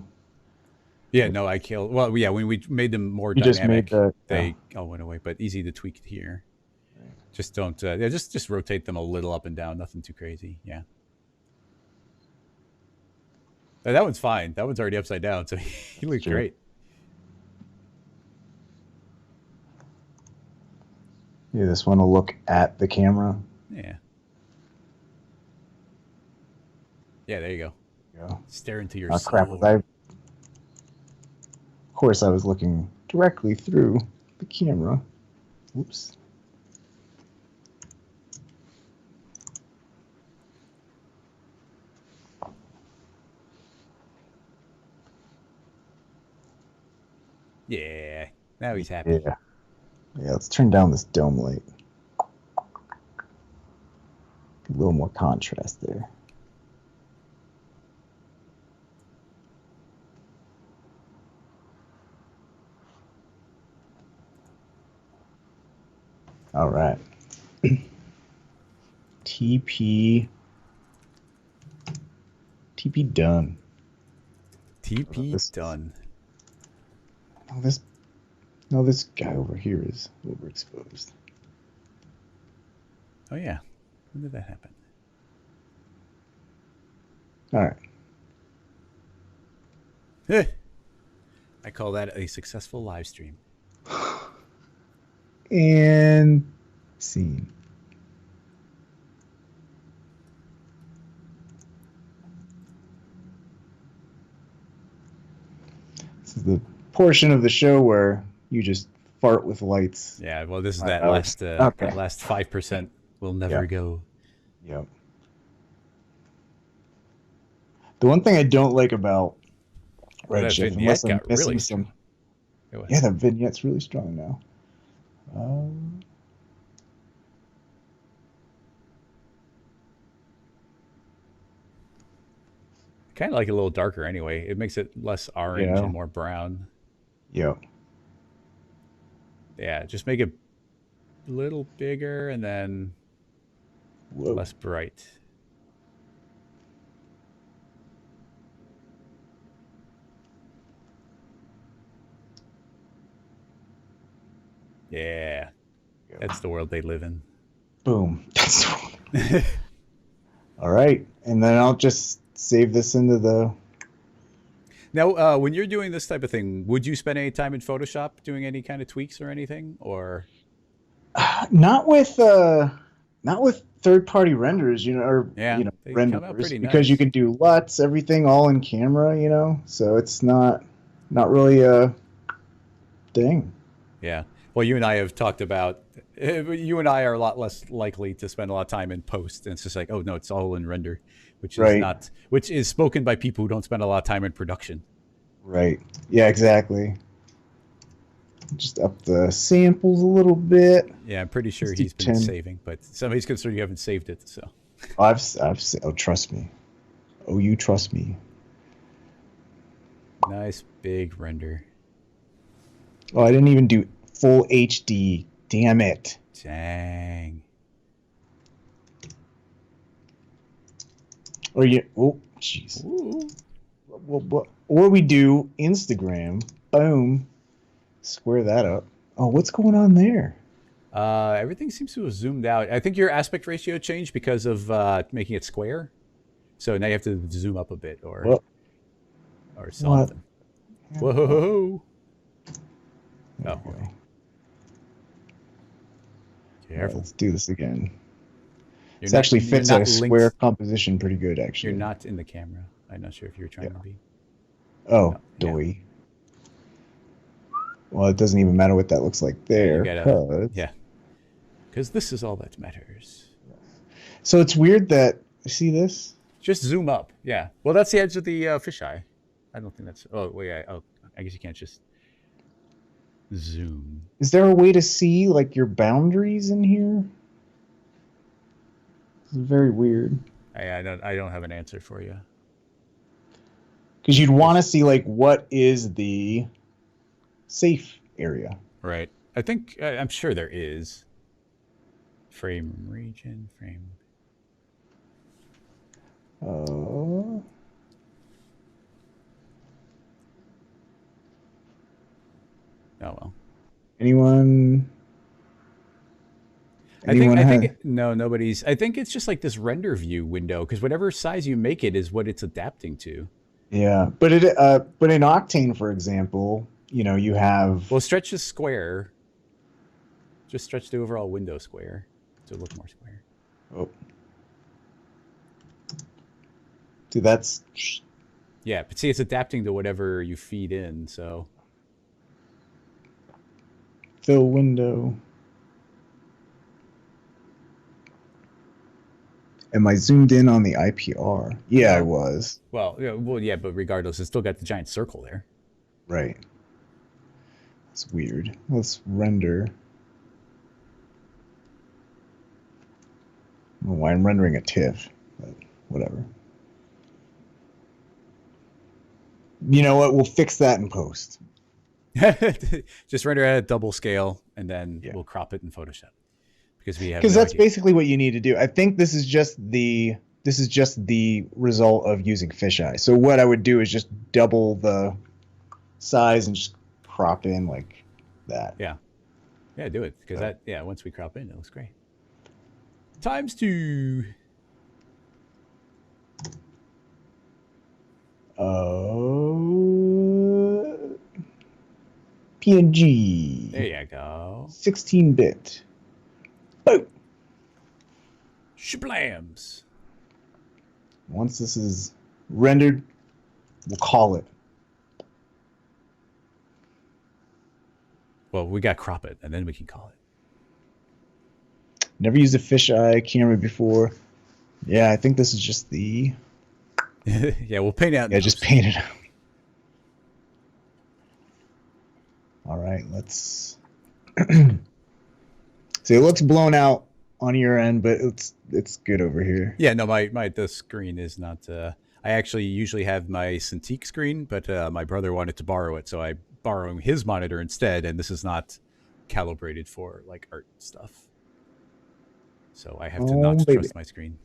Yeah, no, I killed. Well, yeah, when we made them more dynamic, they all went away. But easy to tweak here. Right. Just don't. Just rotate them a little up and down. Nothing too crazy. Yeah. That one's fine. That one's already upside down, so he looks great. Yeah, this one will look at the camera. Yeah. Yeah, there you go. Stare into your soul. Crap. Of course, I was looking directly through the camera. Oops. Yeah, now he's happy. Yeah, let's turn down this dome light. A little more contrast there. All right. TP done. TP done. This guy over here is overexposed. Oh yeah. When did that happen? All right. I call that a successful live stream. And Scene. This is the portion of the show where you just fart with lights. Yeah, well, this is Right, that Alex. last Okay. that last 5% will never Yep. go. Yep. The one thing I don't like about Well, that Redshift, unless vignette I'm got missing really some. strong. Go ahead. Yeah, that vignette's really strong now. Kind of like a little darker anyway. It makes it less orange Yeah. and more brown. Yep. Yeah, just make it a little bigger and then Whoa. less bright. Yeah, that's the world they live in. Boom. That's all right. And then I'll just save this into the. Now, when you're doing this type of thing, would you spend any time in Photoshop doing any kind of tweaks or anything, or Not with third-party renders, or yeah, they come out renderers, pretty because you nice. can do LUTs, everything all in camera, so it's not really a thing. Yeah. Well, you and I have talked about. You and I are a lot less likely to spend a lot of time in post, and it's just like, oh no, it's all in render, Right. which is spoken by people who don't spend a lot of time in production. Right. Yeah, exactly. Just up the samples a little bit. Yeah, I'm pretty sure Let's do he's been 10. saving, but somebody's concerned you haven't saved it. So Oh, trust me. Oh, you trust me. nice big render. Oh, I didn't even do full HD. Damn it. Dang. Or you. Oh, jeez. Or we do Instagram. Boom. Square that up. Oh, what's going on there? Everything seems to have zoomed out. I think your aspect ratio changed because of making it square. So now you have to zoom up a bit or something. What? Whoa. There Oh, we go. okay. All right, let's do this again. This actually fits a square composition pretty good, actually. You're not in the camera. I'm not sure if you're trying to be. Oh, no, doy. Yeah. Well, it doesn't even matter what that looks like there. Because this is all that matters. So it's weird that, see this? Just zoom up. Yeah. Well, that's the edge of the fisheye. I don't think that's. Oh, wait. I guess you can't just zoom. Is there a way to see like your boundaries in here? It's very weird. I don't have an answer for you. Because you'd want to see like what is the safe area. Right. I think I'm sure there is. Frame region, frame. Oh. Oh well. Anyone? I think no, nobody's. I think it's just like this render view window because whatever size you make it is what it's adapting to. Yeah, but in Octane, for example, you have. Well, stretch the square. Just stretch the overall window square to look more square. Oh. See, that's. Yeah, but see, it's adapting to whatever you feed in. So. Fill window. Am I zoomed in on the IPR? Yeah, I was. Well, yeah, but regardless, it's still got the giant circle there. Right. That's weird. Let's render. I don't know why I'm rendering a TIFF, but whatever. You know what? We'll fix that in post. Just render at a double scale, and then we'll crop it in Photoshop. Because that's basically what you need to do. I think this is just the result of using fisheye. So what I would do is just double the size and just crop in like that. Yeah, do it because once we crop in, it looks great. ×2. PNG. There you go. 16-bit. Boom. Shablams. Once this is rendered, we'll call it. Well, we got to crop it, and then we can call it. Never used a fisheye camera before. Yeah, I think this is just the... Yeah, we'll paint out. Yeah, just paint it out. All right, let's... See, it looks blown out on your end, but it's good over here. Yeah, no, the screen is not... I actually usually have my Cintiq screen, but my brother wanted to borrow it, so I borrow his monitor instead, and this is not calibrated for like art stuff. So I have to not trust my screen.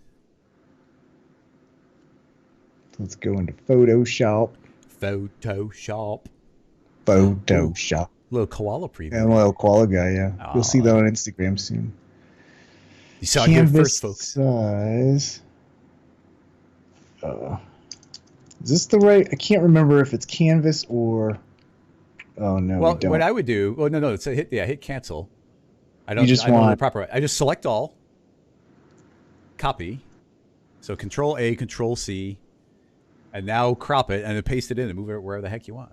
Let's go into Photoshop. Photoshop. Little koala preview. Yeah, little koala guy, yeah. Oh, you'll see that on Instagram soon. You saw it here first, folks. Size. Is this the right? I can't remember if it's canvas or... Oh, no, well, what I would do... Well, no, it's a hit cancel. I don't want the proper... I just select all. Copy. So Control A, Control C. And now crop it and then paste it in and move it wherever the heck you want.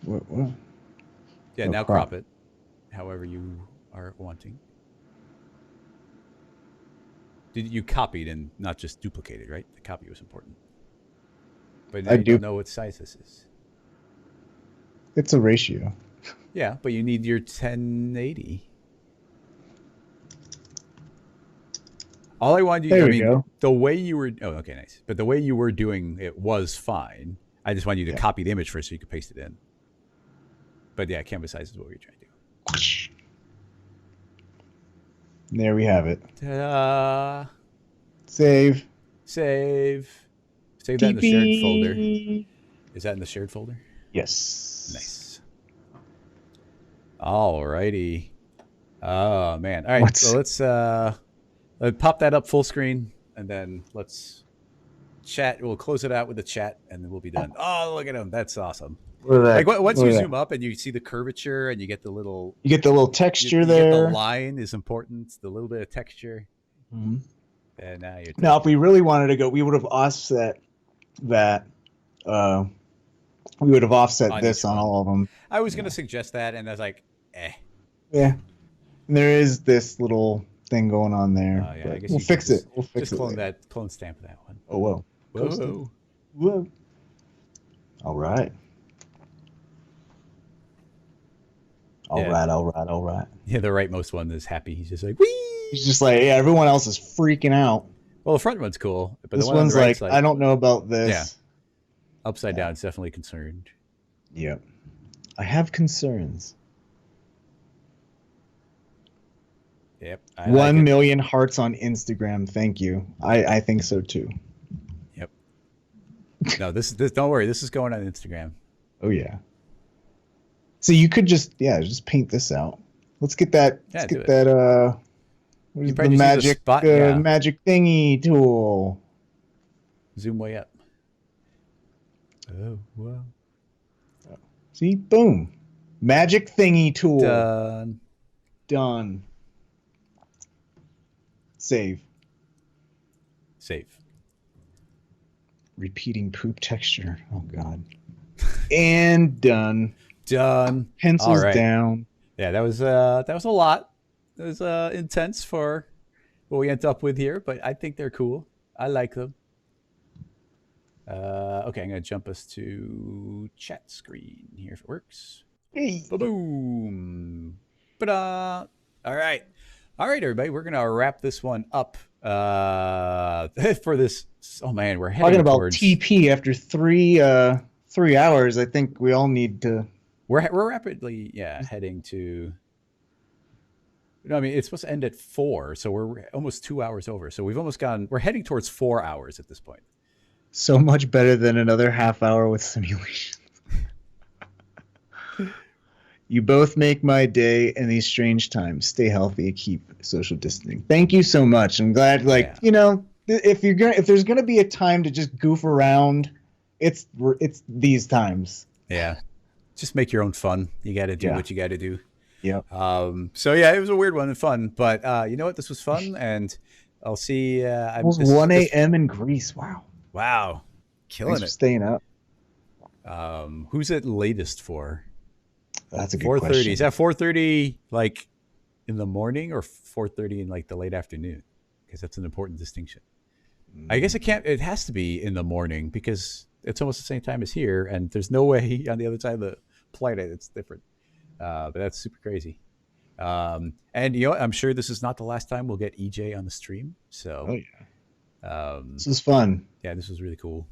What? Yeah, now crop it however you are wanting. You copied and not just duplicated, right? The copy was important. But now you don't know what size this is. It's a ratio. Yeah, but you need your 1080. All I wanted you to go. The way you were... Oh, okay, nice. But the way you were doing it was fine. I just wanted you to copy the image first so you could paste it in. But yeah, canvas size is what we're trying to do. There we have it. Ta-da. Save. Save that in the shared folder. Is that in the shared folder? Yes. Nice. Alrighty. Oh, man. All right, so let's pop that up full screen, and then let's chat. We'll close it out with the chat, and then we'll be done. Oh, look at him. That's awesome. Like once you zoom up and you see the curvature and you get the little... You get the little texture there. The line is important. The little bit of texture. Mm-hmm. And now you're... Now, if we really wanted to go, we would have offset that. We would have offset this on all of them. I was going to suggest that, and I was like, eh. Yeah. And there is this little thing going on there. Yeah, I guess we'll fix it. We'll fix it. Just clone stamp that one. Oh, whoa. Whoa. All right. All right. Yeah, the rightmost one is happy. He's just like, whee! He's just like, yeah, everyone else is freaking out. Well, the front one's cool. But this one's like, I don't know about this. Yeah. Upside down is definitely concerned. Yep. I have concerns. Yep. 1 million hearts on Instagram. Thank you. I think so too. Yep. No, this don't worry. This is going on Instagram. Oh yeah. So you could just paint this out. Let's get that. Let's get that. What is the magic magic thingy tool? Zoom way up. Oh wow. See, boom, magic thingy tool. Done. Save. Repeating poop texture. Oh god. And done. Pencils down. Yeah, that was a lot. It was intense for what we ended up with here, but I think they're cool. I like them. Okay, I'm gonna jump us to chat screen here if it works. Hey. Boom. All right, everybody. We're gonna wrap this one up for this. Oh man, we're heading talking about towards TP after 3 hours. I think we all need to. We're rapidly heading to. No, I mean it's supposed to end at 4, so we're almost 2 hours over. So we've almost gone. We're heading towards 4 hours at this point. So much better than another half hour with simulation. You both make my day in these strange times. Stay healthy, keep social distancing. Thank you so much. I'm glad, if there's gonna be a time to just goof around, it's these times. Yeah, just make your own fun. You got to do what you got to do. Yeah. So yeah, it was a weird one and fun, but you know what? This was fun, and I'll see. It was 1 a.m. in Greece. Wow. Wow, killing Thanks for it. staying up. Who's it latest for? That's a good 4:30. question. Is that 4:30 like in the morning or 4:30 in like the late afternoon? Because that's an important distinction. I guess it can't. It has to be in the morning because it's almost the same time as here, and there's no way on the other side of the planet it's different. But that's super crazy. And you know, I'm sure this is not the last time we'll get EJ on the stream. So, Oh yeah, this is fun. Yeah, this was really cool.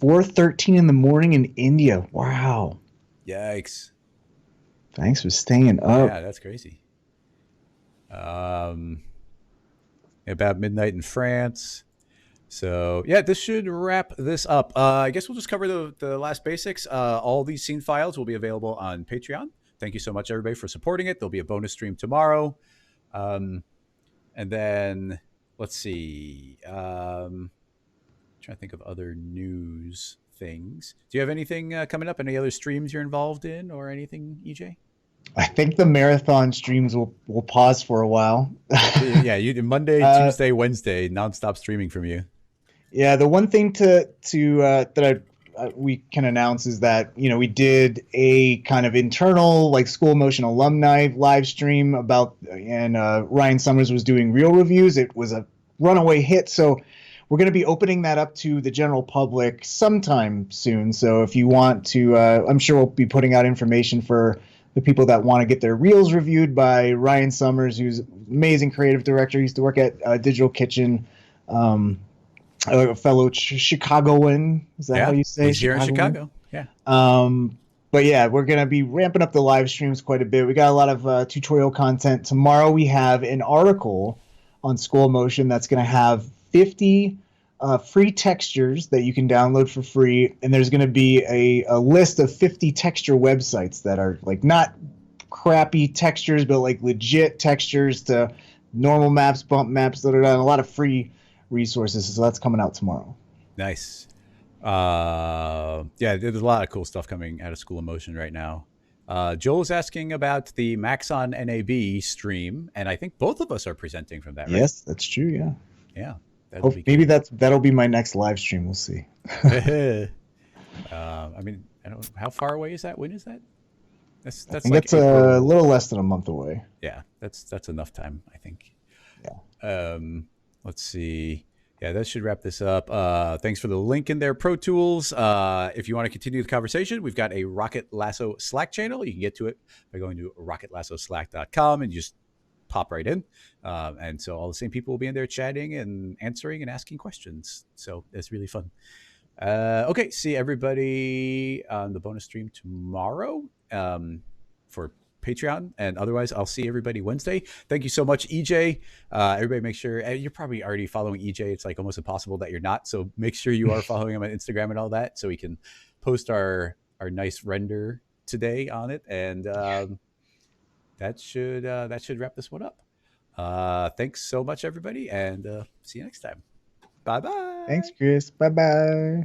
4:13 in the morning in India. Wow. Yikes! Thanks for staying up. Yeah, that's crazy. About midnight in France. So yeah, this should wrap this up. I guess we'll just cover the last basics. All these scene files will be available on Patreon. Thank you so much, everybody, for supporting it. There'll be a bonus stream tomorrow. And then let's see. Trying to think of other news things. Do you have anything coming up? Any other streams you're involved in or anything, EJ? I think the marathon streams will pause for a while. Yeah, you do Monday, Tuesday, Wednesday, nonstop streaming from you. Yeah, the one thing that we can announce is that we did a kind of internal like School Motion alumni live stream and Ryan Summers was doing reel reviews. It was a runaway hit, so we're going to be opening that up to the general public sometime soon. So if you want to, I'm sure we'll be putting out information for the people that want to get their reels reviewed by Ryan Summers, who's an amazing creative director. He used to work at Digital Kitchen. A fellow Chicagoan. Is that how you say? He's here in Chicago. Yeah. But yeah, we're gonna be ramping up the live streams quite a bit. We got a lot of tutorial content. Tomorrow we have an article on School Motion that's gonna have 50 free textures that you can download for free, and there's gonna be a list of 50 texture websites that are like not crappy textures, but like legit textures to normal maps, bump maps, and a lot of free resources. So that's coming out tomorrow. Nice. Yeah, there's a lot of cool stuff coming out of School of Motion right now. Joel's asking about the Maxon NAB stream, and I think both of us are presenting from that, right? Yes, that's true. Yeah. Yeah. Maybe that'll be my next live stream. We'll see. I mean, I don't know, how far away is that? When is that? That's I think that's a little less than a month away. Yeah, that's enough time, I think. Yeah. Let's see. Yeah, that should wrap this up. Thanks for the link in there, Pro Tools. If you want to continue the conversation, we've got a Rocket Lasso Slack channel. You can get to it by going to rocketlassoslack.com and you just pop right in. And so all the same people will be in there chatting and answering and asking questions. So it's really fun. Okay, see everybody on the bonus stream tomorrow for Patreon, and otherwise I'll see everybody Wednesday. Thank you so much, EJ. Everybody make sure, you're probably already following EJ. It's like almost impossible that you're not, so make sure you are following him on Instagram and all that so we can post our nice render today on it, and that should wrap this one up. Thanks so much, everybody, and see you next time. Bye bye. Thanks, Chris. Bye bye.